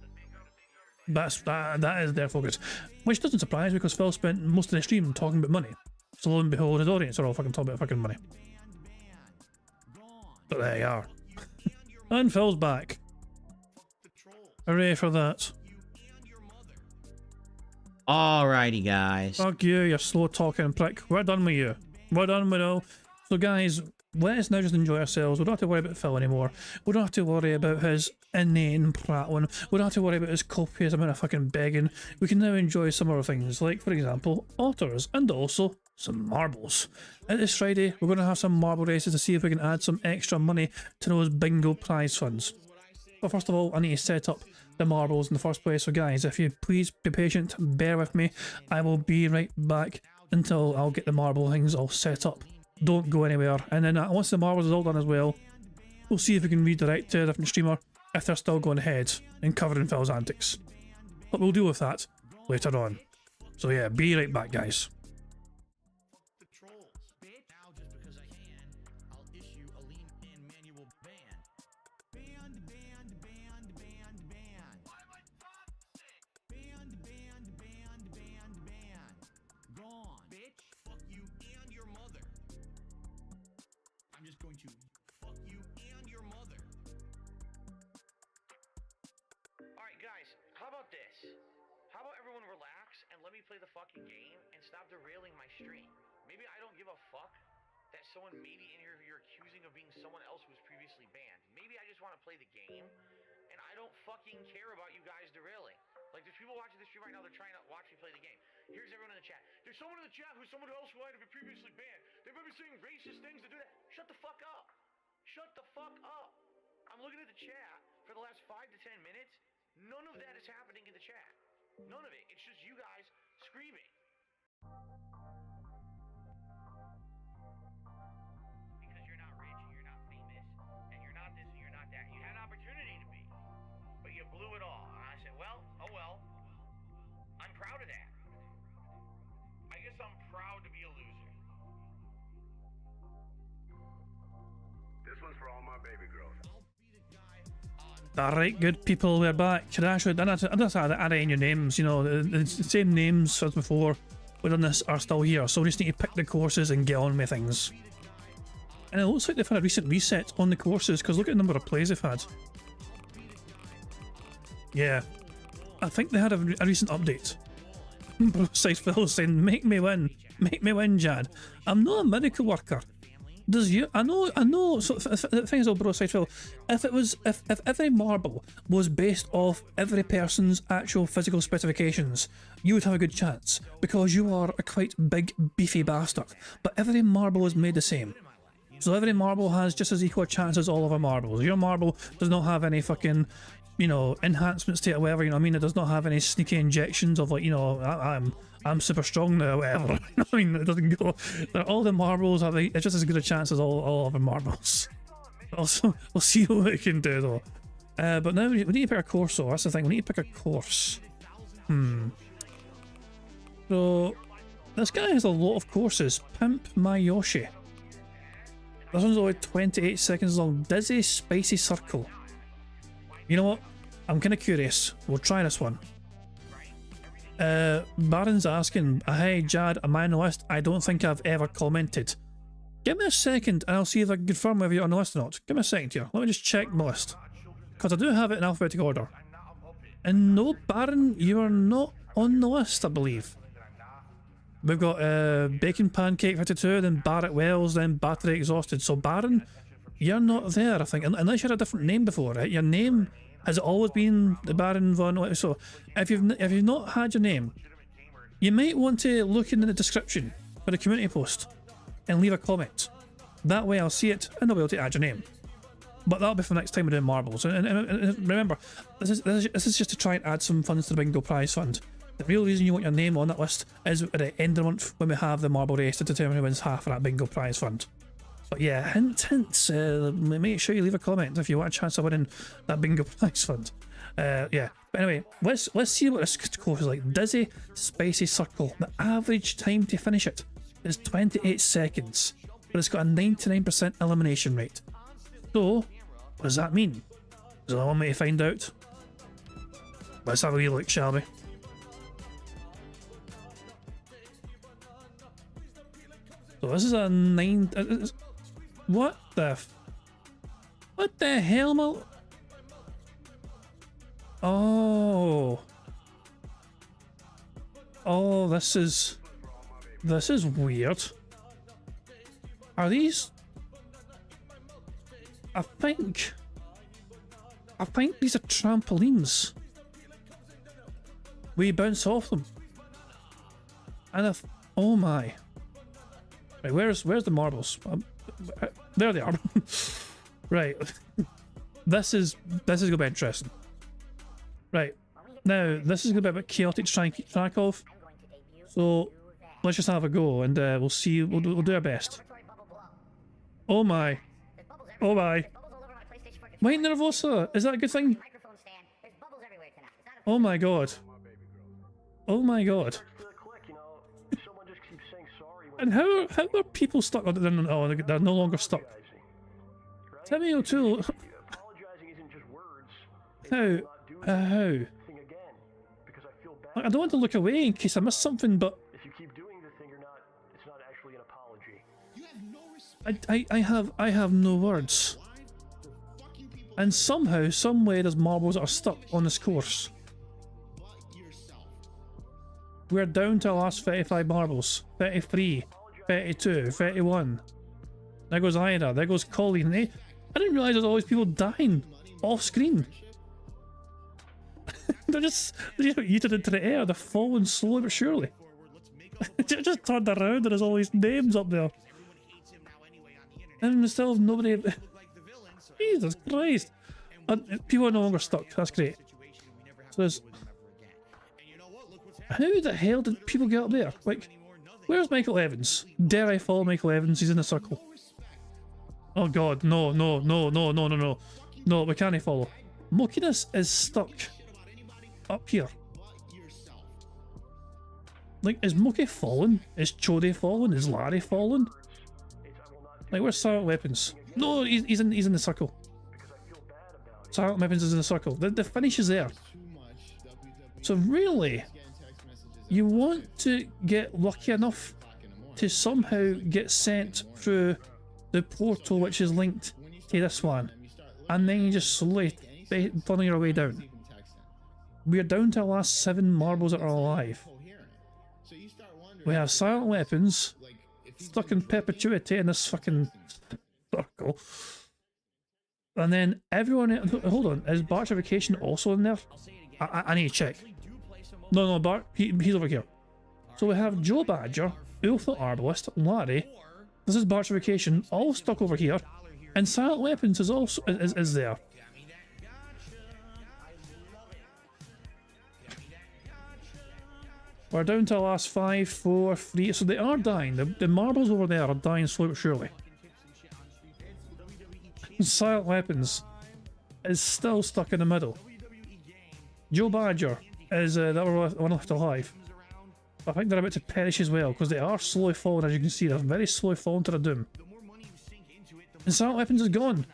That is their focus. Which doesn't surprise me because Phil spent most of the stream talking about money. So lo and behold, his audience are all fucking talking about fucking money. But there you are. And Phil's back. Hooray for that.
Alrighty, guys.
Fuck you, you slow talking prick. We're done with you. We're done with all. So guys, let us now just enjoy ourselves. We don't have to worry about Phil anymore. We don't have to worry about his inane prattling. We don't have to worry about his copious amount of fucking begging. We can now enjoy some other things, like, for example, otters, and also some marbles. And this Friday, we're going to have some marble races to see if we can add some extra money to those bingo prize funds. But first of all, I need to set up the marbles in the first place. So guys, if you please be patient, bear with me. I will be right back until I'll get the marble things all set up. Don't go anywhere. And then once the marbles is all done as well, we'll see if we can redirect to a different streamer if they're still going ahead and covering Phil's antics. But we'll deal with that later on. So yeah, be right back, guys.
Play the fucking game and stop derailing my stream. Maybe I don't give a fuck that someone maybe in here you're accusing of being someone else who was previously banned. Maybe I just want to play the game and I don't fucking care about you guys derailing. Like, there's people watching this stream right now, they're trying to watch me play the game. Here's everyone in the chat. There's someone in the chat who's someone else who might have been previously banned. They might be saying racist things to do that. Shut the fuck up. Shut the fuck up. I'm looking at the chat for the last 5 to 10 minutes. None of that is happening in the chat. None of it. It's just you guys screaming. Because you're not rich and you're not famous and you're not this and you're not that. You had an opportunity to be, but you blew it all. And I said, well, oh well. I'm proud of that. I guess I'm proud to be a loser.
This one's for all my baby girls.
Alright, good people, we're back. I just had to add in your names, you know, the same names as before we've done this are still here, so we just need to pick the courses and get on with things. And it looks like they've had a recent reset on the courses, because look at the number of plays they've had. Yeah, I think they had a recent update. Besides Phil saying, make me win, Jad. I'm not a miracle worker. Does you? I know. So the thing is, bro, side Phil, if every marble was based off every person's actual physical specifications, you would have a good chance because you are a quite big, beefy bastard. But every marble is made the same, so every marble has just as equal a chance as all other marbles. Your marble does not have any fucking, you know, enhancements to it or whatever. You know what I mean? It does not have any sneaky injections of, like, you know, I'm super strong now, whatever. You know what I mean? It doesn't go. All the marbles have it's just as good a chance as all other marbles. Also, we'll see what we can do though. But now we need to pick a course though. That's the thing. We need to pick a course. So this guy has a lot of courses. Pimp My Yoshi. This one's only 28 seconds long. Dizzy Spicy Circle. You know what? I'm kind of curious. We'll try this one. Baron's asking, hey Jad, am I on the list? I don't think I've ever commented. Give me a second and I'll see if I can confirm whether you're on the list or not. Give me a second here. Let me just check my list. Because I do have it in alphabetical order. And no, Baron, you are not on the list, I believe. We've got Bacon Pancake 52, then Barrett Wells, then Battery Exhausted. So Baron, you're not there, I think. Unless you had a different name before, right? Your name has always been the Baron Von. So if you've not had your name, you might want to look in the description for the community post and leave a comment. That way I'll see it and I'll be able to add your name. But that'll be for next time we're doing marbles. And remember, this is just to try and add some funds to the bingo prize fund. The real reason you want your name on that list is at the end of the month when we have the marble race to determine who wins half of that bingo prize fund. But yeah, hints, make sure you leave a comment if you want a chance of winning that bingo prize fund. Yeah, but anyway, let's see what this course is like. Dizzy Spicy Circle. The average time to finish it is 28 seconds, but it's got a 99% elimination rate. So, what does that mean? Does anyone want me to find out? Let's have a wee look, shall we? So this is a 9... what the... what the hell, Mal? Oh... oh, this is weird. Are these... I think these are trampolines. We bounce off them. And oh my. Right, where's the marbles? There they are. Right. This is gonna be interesting. Right. Now, this is gonna be a bit chaotic to try and keep track of. So let's just have a go and we'll see. We'll do our best. Oh my. Oh my. White Nervosa! Is that a good thing? Oh my god. Oh my god. And how are people stuck? Oh, they're no longer stuck. Tell me, O'Toole. How? How? I don't want to look away in case I missed something, but
If you keep doing the thing, it's not actually an apology.
I have no words. And somehow, someway, there's marbles that are stuck on this course. We're down to the last 35 marbles. 33, 32, 31. There goes Ida, there goes Colleen. I didn't realise there's always people dying off screen. They're just yeeted into the air, they're falling slowly but surely. Just turned around and there's all these names up there. And still nobody... Jesus Christ! People are no longer stuck, that's great. So there's... how the hell did people get up there? Like, where's Michael Evans? Dare I follow Michael Evans? He's in the circle. Oh god, no. No, we can't follow. Mokiness is stuck up here. Like, is Mookie fallen? Is Chode fallen? Is Larry fallen? Like, where's Silent Weapons? No, he's in the circle. Silent Weapons is in the circle. The finish is there. So really, you want to get lucky enough to somehow get sent through the portal which is linked to this one, and then you just slowly funnel your way down. We're down to the last 7 marbles that are alive. We have Silent Weapons stuck in perpetuity in this fucking circle. And then everyone... hold on, is Bart's Vacation also in there? I need to check. No, Bart, he's over here. So we have Joe Badger, Ulf the Arbalist, Larry, this is Bart's Vacation, all stuck over here, and Silent Weapons is also is there. We're down to the last 5, 4, 3, so they are dying. The marbles over there are dying slowly but surely. Silent Weapons is still stuck in the middle. Joe Badger is the other one left alive. I think they're about to perish as well, because they are slowly falling, as you can see. They're very slowly falling to their doom. And Silent Weapons is gone.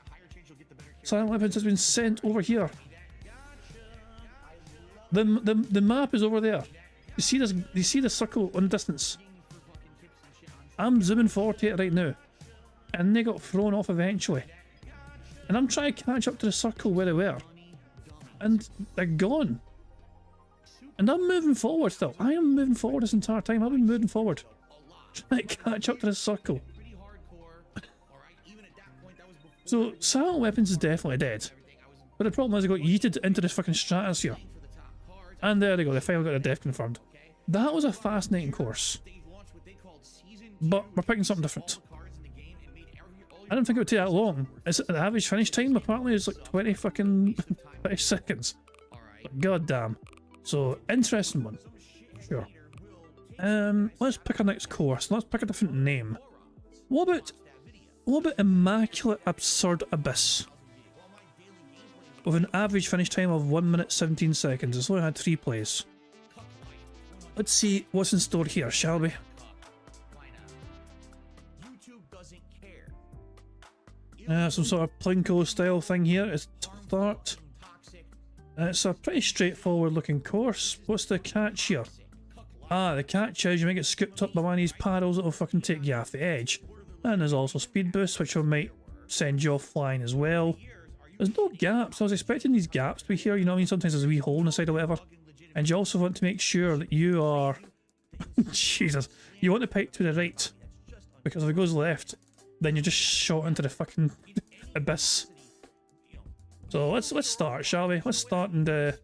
Silent Weapons has been sent over here. The map is over there. You see this? You see the circle on distance? I'm zooming forward to it right now. And they got thrown off eventually. And I'm trying to catch up to the circle where they were. And they're gone. And I'm moving forward still. I am moving forward this entire time. I've been moving forward. Trying to catch up to the circle. So, Silent Weapons is definitely dead. But the problem is they got yeeted into this fucking stratosphere. And there they go, they finally got their death confirmed. That was a fascinating course. But we're picking something different. I didn't think it would take that long. The average finish time apparently is like 20 fucking 20 seconds. God damn. So, interesting one. Sure. Let's pick our next course. Let's pick a different name. What about Immaculate Absurd Abyss? With an average finish time of 1 minute 17 seconds. It's only had 3 plays. Let's see what's in store here, shall we? Some sort of Plinko style thing here. It's start. It's a pretty straightforward looking course. What's the catch here? Ah, the catch is you might get scooped up by one of these paddles that will fucking take you off the edge. And there's also speed boost, which might send you off flying as well. There's no gaps. I was expecting these gaps to be here, you know what I mean? Sometimes there's a wee hole in the side or whatever. And you also want to make sure that you are... Jesus. You want the pipe to the right. Because if it goes left, then you're just shot into the fucking abyss. So let's start, shall we? Let's start and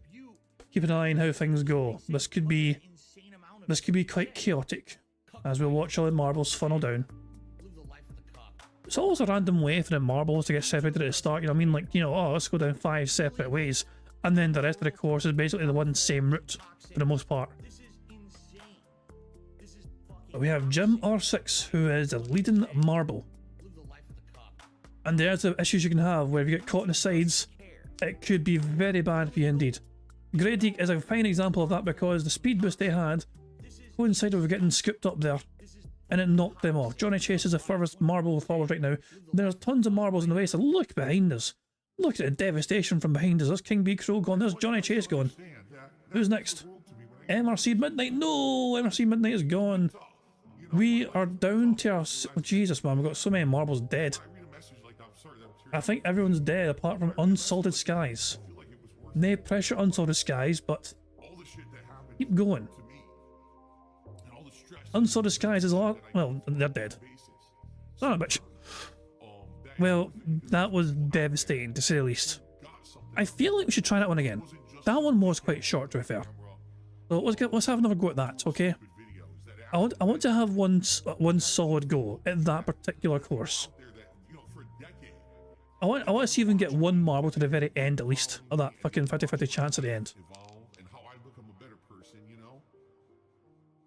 keep an eye on how things go. This could be quite chaotic as we watch all the marbles funnel down. It's always a random way for the marbles to get separated at the start, you know what I mean? Like, you know, oh, let's go down 5 separate ways. And then the rest of the course is basically the one same route for the most part. We have Jim R6, who is the leading marble. And there's the issues you can have where if you get caught in the sides, it could be very bad for you indeed. Grey Deek is a fine example of that because the speed boost they had coincided with getting scooped up there and it knocked them off. Johnny Chase is the furthest marble forward right now. There's tons of marbles in the way, so look behind us. Look at the devastation from behind us. There's King B. Crow gone, there's Johnny Chase gone. Who's next? MRC Midnight? No! MRC Midnight is gone. We are down to our... Oh, Jesus, man, we've got so many marbles dead. I think everyone's dead apart from Unsalted Skies. No pressure Unsalted Skies, but keep going. Unsalted Skies is a lot... Well, they're dead. Son of a bitch. Well, that was devastating to say the least. I feel like we should try that one again. That one was quite short, to be fair. So let's have another go at that, okay? I want to have one solid go at that particular course. I want to see if we can get one marble to the very end at least of that fucking 50-50 chance at the end.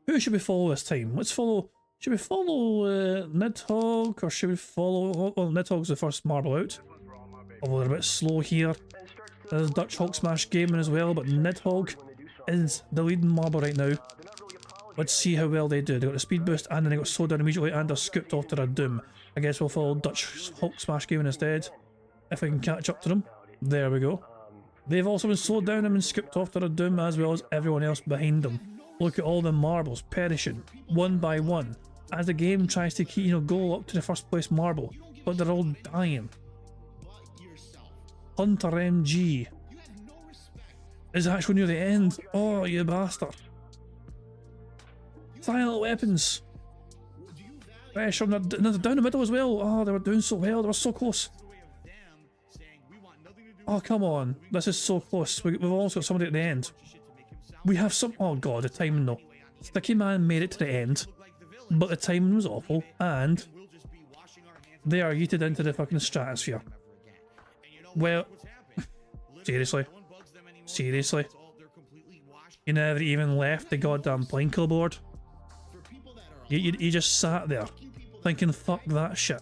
Who should we follow this time? Let's follow... Should we follow Nidhogg or should we follow... Well, Nidhogg's the first marble out. Although they're a bit slow here. There's Dutch Hulk Smash Gaming as well, but Nidhogg is the leading marble right now. Let's see how well they do. They got the speed boost and then they got slowed down immediately and they're scooped off to their doom. I guess we'll follow Dutch Hulk Smash Gaming instead. If I can catch up to them. There we go. They've also been slowed down and been scooped off to their doom as well as everyone else behind them. Look at all the marbles perishing, one by one, as the game tries to keep, go up to the first place marble, but they're all dying. Hunter MG is actually near the end. Oh, you bastard. Silent weapons. Pressure, and they're down the middle as well. Oh, they were doing so well, they were so close. Oh, come on. This is so close. We've also got somebody at the end. We have some... Oh god, the timing though. Sticky Man made it to the end, but the timing was awful, and they are yeeted into the fucking stratosphere. Well, seriously? Seriously? You never even left the goddamn Blinker board? You just sat there, thinking, fuck that shit.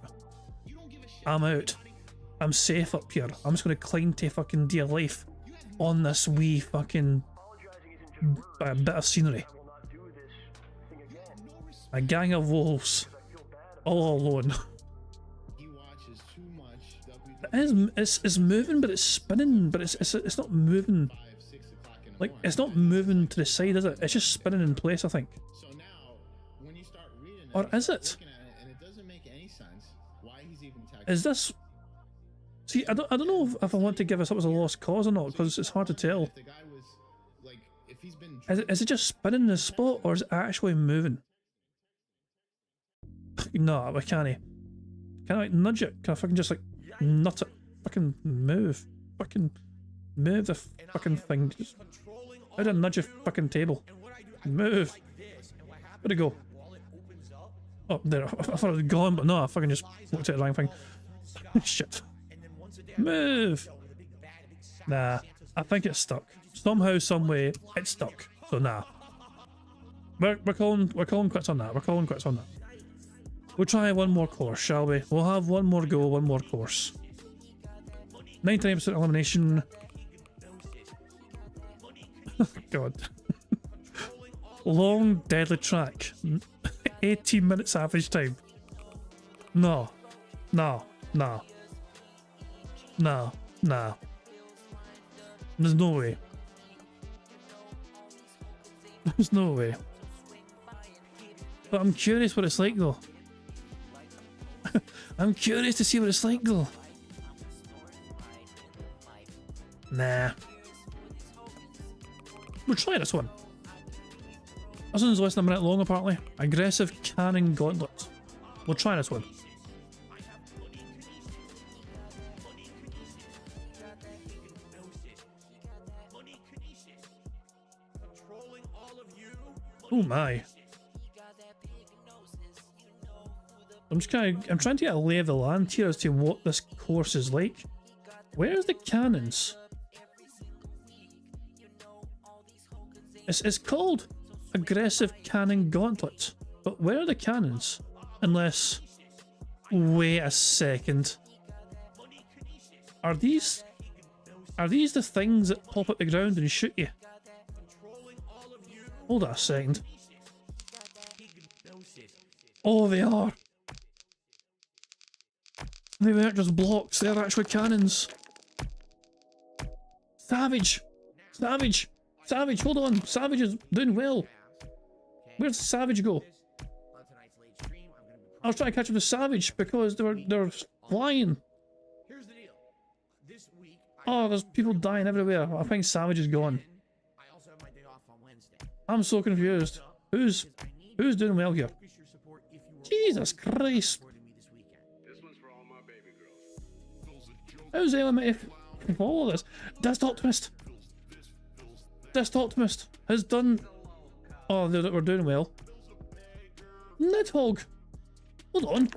I'm out. I'm safe up here. I'm just gonna cling to fucking dear life on this wee fucking bit of scenery. A gang of wolves, all alone. It's moving, but it's spinning, but it's not moving. Like, it's not moving to the side, is it? It's just spinning in place, I think. Or is it? Is this... See, I don't know if I want to give us up as a lost cause or not, because it's hard to tell. Is it just spinning in the spot, or is it actually moving? No, I can't. Can I like, nudge it? Can I fucking just like nut it? Fucking move. Fucking move the fucking thing. Just, how do I nudge a fucking table? Move. Where'd it go? Oh, there. I thought it was gone, but no, I fucking just looked at the wrong thing. Shit. Move. Nah, I think it's stuck. Somehow, someway, it's stuck. So nah. We're calling quits on that. We're calling quits on that. We'll try one more course, shall we? We'll have one more go, one more course. 99% elimination. God. Long, deadly track. 18 minutes average time. No. No. No. No. No. There's no way. There's no way. But I'm curious what it's like though. I'm curious to see what it's like though. Nah. We'll try this one. This one's less than a minute long apparently. Aggressive cannon gauntlet. We'll try this one. Oh my. I'm trying to get a lay of the land here as to what this course is like. Where's the cannons? It's called Aggressive Cannon Gauntlet. But where are the cannons? Unless... Wait a second. Are these the things that pop out the ground and shoot you? Hold on a second. Oh, they are. They weren't just blocks, they're actually cannons. Savage! Savage! Savage, hold on! Savage is doing well. Where's Savage go? I was trying to catch up with Savage because they're flying. Oh, there's people dying everywhere. I think Savage is gone. I'm so confused. Who's doing well here? Jesus Christ! How's anyone all of this? Desktop Optimist! Desktop Optimist has done... Oh, we're doing well. Nidhogg! Hold on.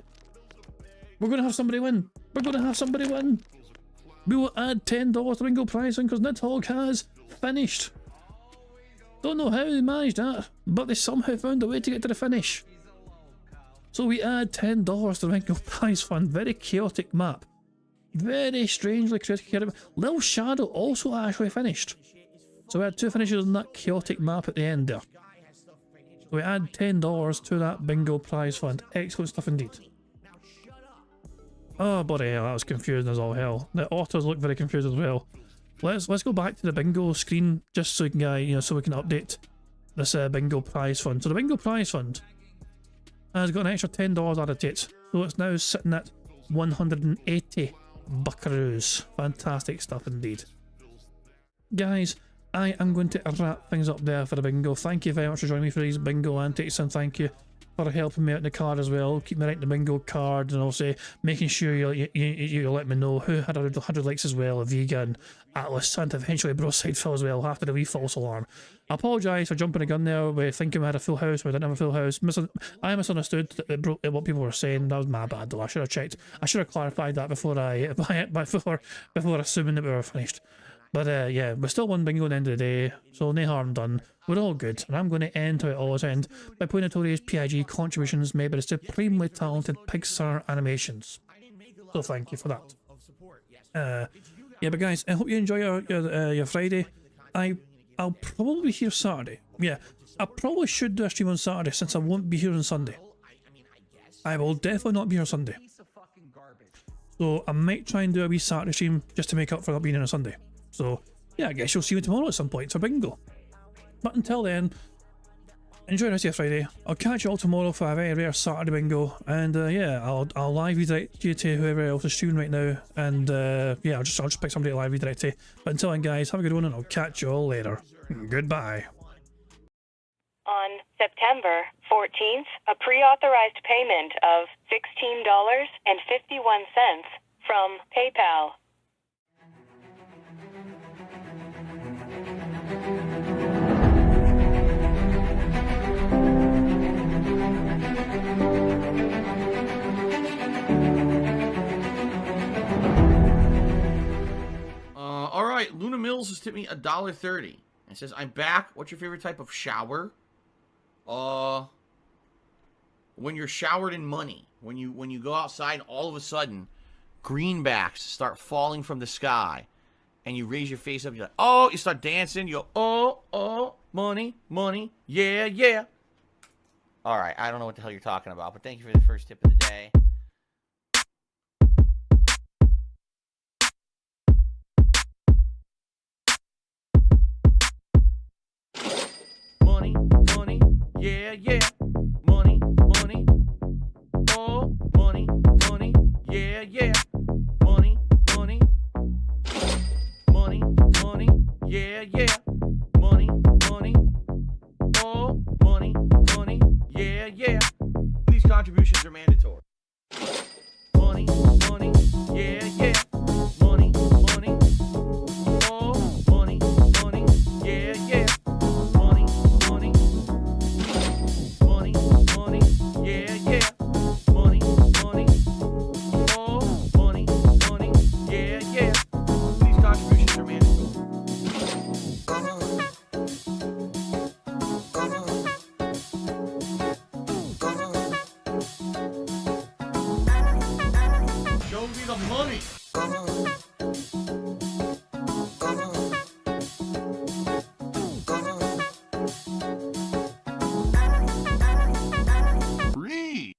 We're going to have somebody win. We're going to have somebody win. We will add $10 to Bingo prize because Nidhogg has finished. Don't know how they managed that, but they somehow found a way to get to the finish. So we add $10 to the Bingo prize fund. Very chaotic map. Very strangely chaotic. Lil Shadow also actually finished. So we had two finishes on that chaotic map at the end there. So we add $10 to that Bingo prize fund. Excellent stuff indeed. Oh bloody hell, that was confusing as all hell. The autos look very confused as well. Let's go back to the Bingo screen just so we can so we can update this Bingo prize fund. So the Bingo prize fund has got an extra $10 added to it. So it's now sitting at 180 buckaroos. Fantastic stuff indeed. Guys, I am going to wrap things up there for the Bingo. Thank you very much for joining me for these Bingo antics, and thank you for helping me out in the card as well. Keep me writing the Bingo card, and also making sure you let me know who had 100 likes as well. A vegan, Atlas, and eventually Broside Phil as well after the wee false alarm. I apologise for jumping the gun there with thinking we had a full house when we didn't have a full house. I misunderstood what people were saying. That was my bad though. I should have checked. I should have clarified that before before assuming that we were finished. But yeah, we're still one Bingo at the end of the day, so no harm done. We're all good, and I'm going to end how it always ends by putting Notorious PIG contributions made by the supremely talented Pixar Animations. So thank you for that. Yeah, but guys, I hope you enjoy your Friday. I'll probably be here Saturday. Yeah, I probably should do a stream on Saturday since I won't be here on Sunday. I will definitely not be here Sunday. So I might try and do a wee Saturday stream just to make up for not being here on Sunday. So, yeah, I guess you'll see me tomorrow at some point for Bingo. But until then, enjoy the rest of your Friday. I'll catch you all tomorrow for a very rare Saturday Bingo. And yeah, I'll live redirect you to whoever else is streaming right now. And yeah, I'll just pick somebody to live redirect to. But until then, guys, have a good one, and I'll catch you all later. Goodbye.
On September 14th, a pre-authorized payment of $16.51 from PayPal.
All right, Luna Mills has tipped me $1.30. It says, "I'm back. What's your favorite type of shower?" When you're showered in money. When you go outside, and all of a sudden, greenbacks start falling from the sky, and you raise your face up. You're like, oh, you start dancing. You go, oh, money, money, yeah, yeah. All right, I don't know what the hell you're talking about, but thank you for the first tip of the day. Yeah, yeah. Money, money. Oh, money, money. Yeah, yeah. Money, money. Money, money. Yeah, yeah. Money, money. Oh, money, money. Yeah, yeah. These contributions are mandatory. Money, money. Yeah, yeah. Money, money. Oh, money, money. Yeah, yeah. Money, money. Money, money. Yeah, yeah. Money, money. Oh, money, money. Yeah, yeah. These contributions are mandatory. Show me the money.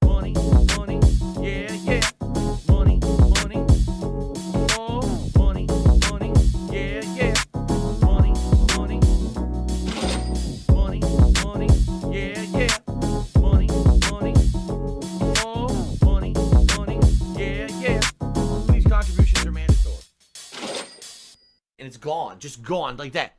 Money, money, yeah, yeah. Money, money. Oh, money, money, yeah, yeah. Money, money. Money, money, yeah, yeah. Money, money. Oh, money, money, yeah, yeah. These contributions are mandatory. And it's gone, just gone like that.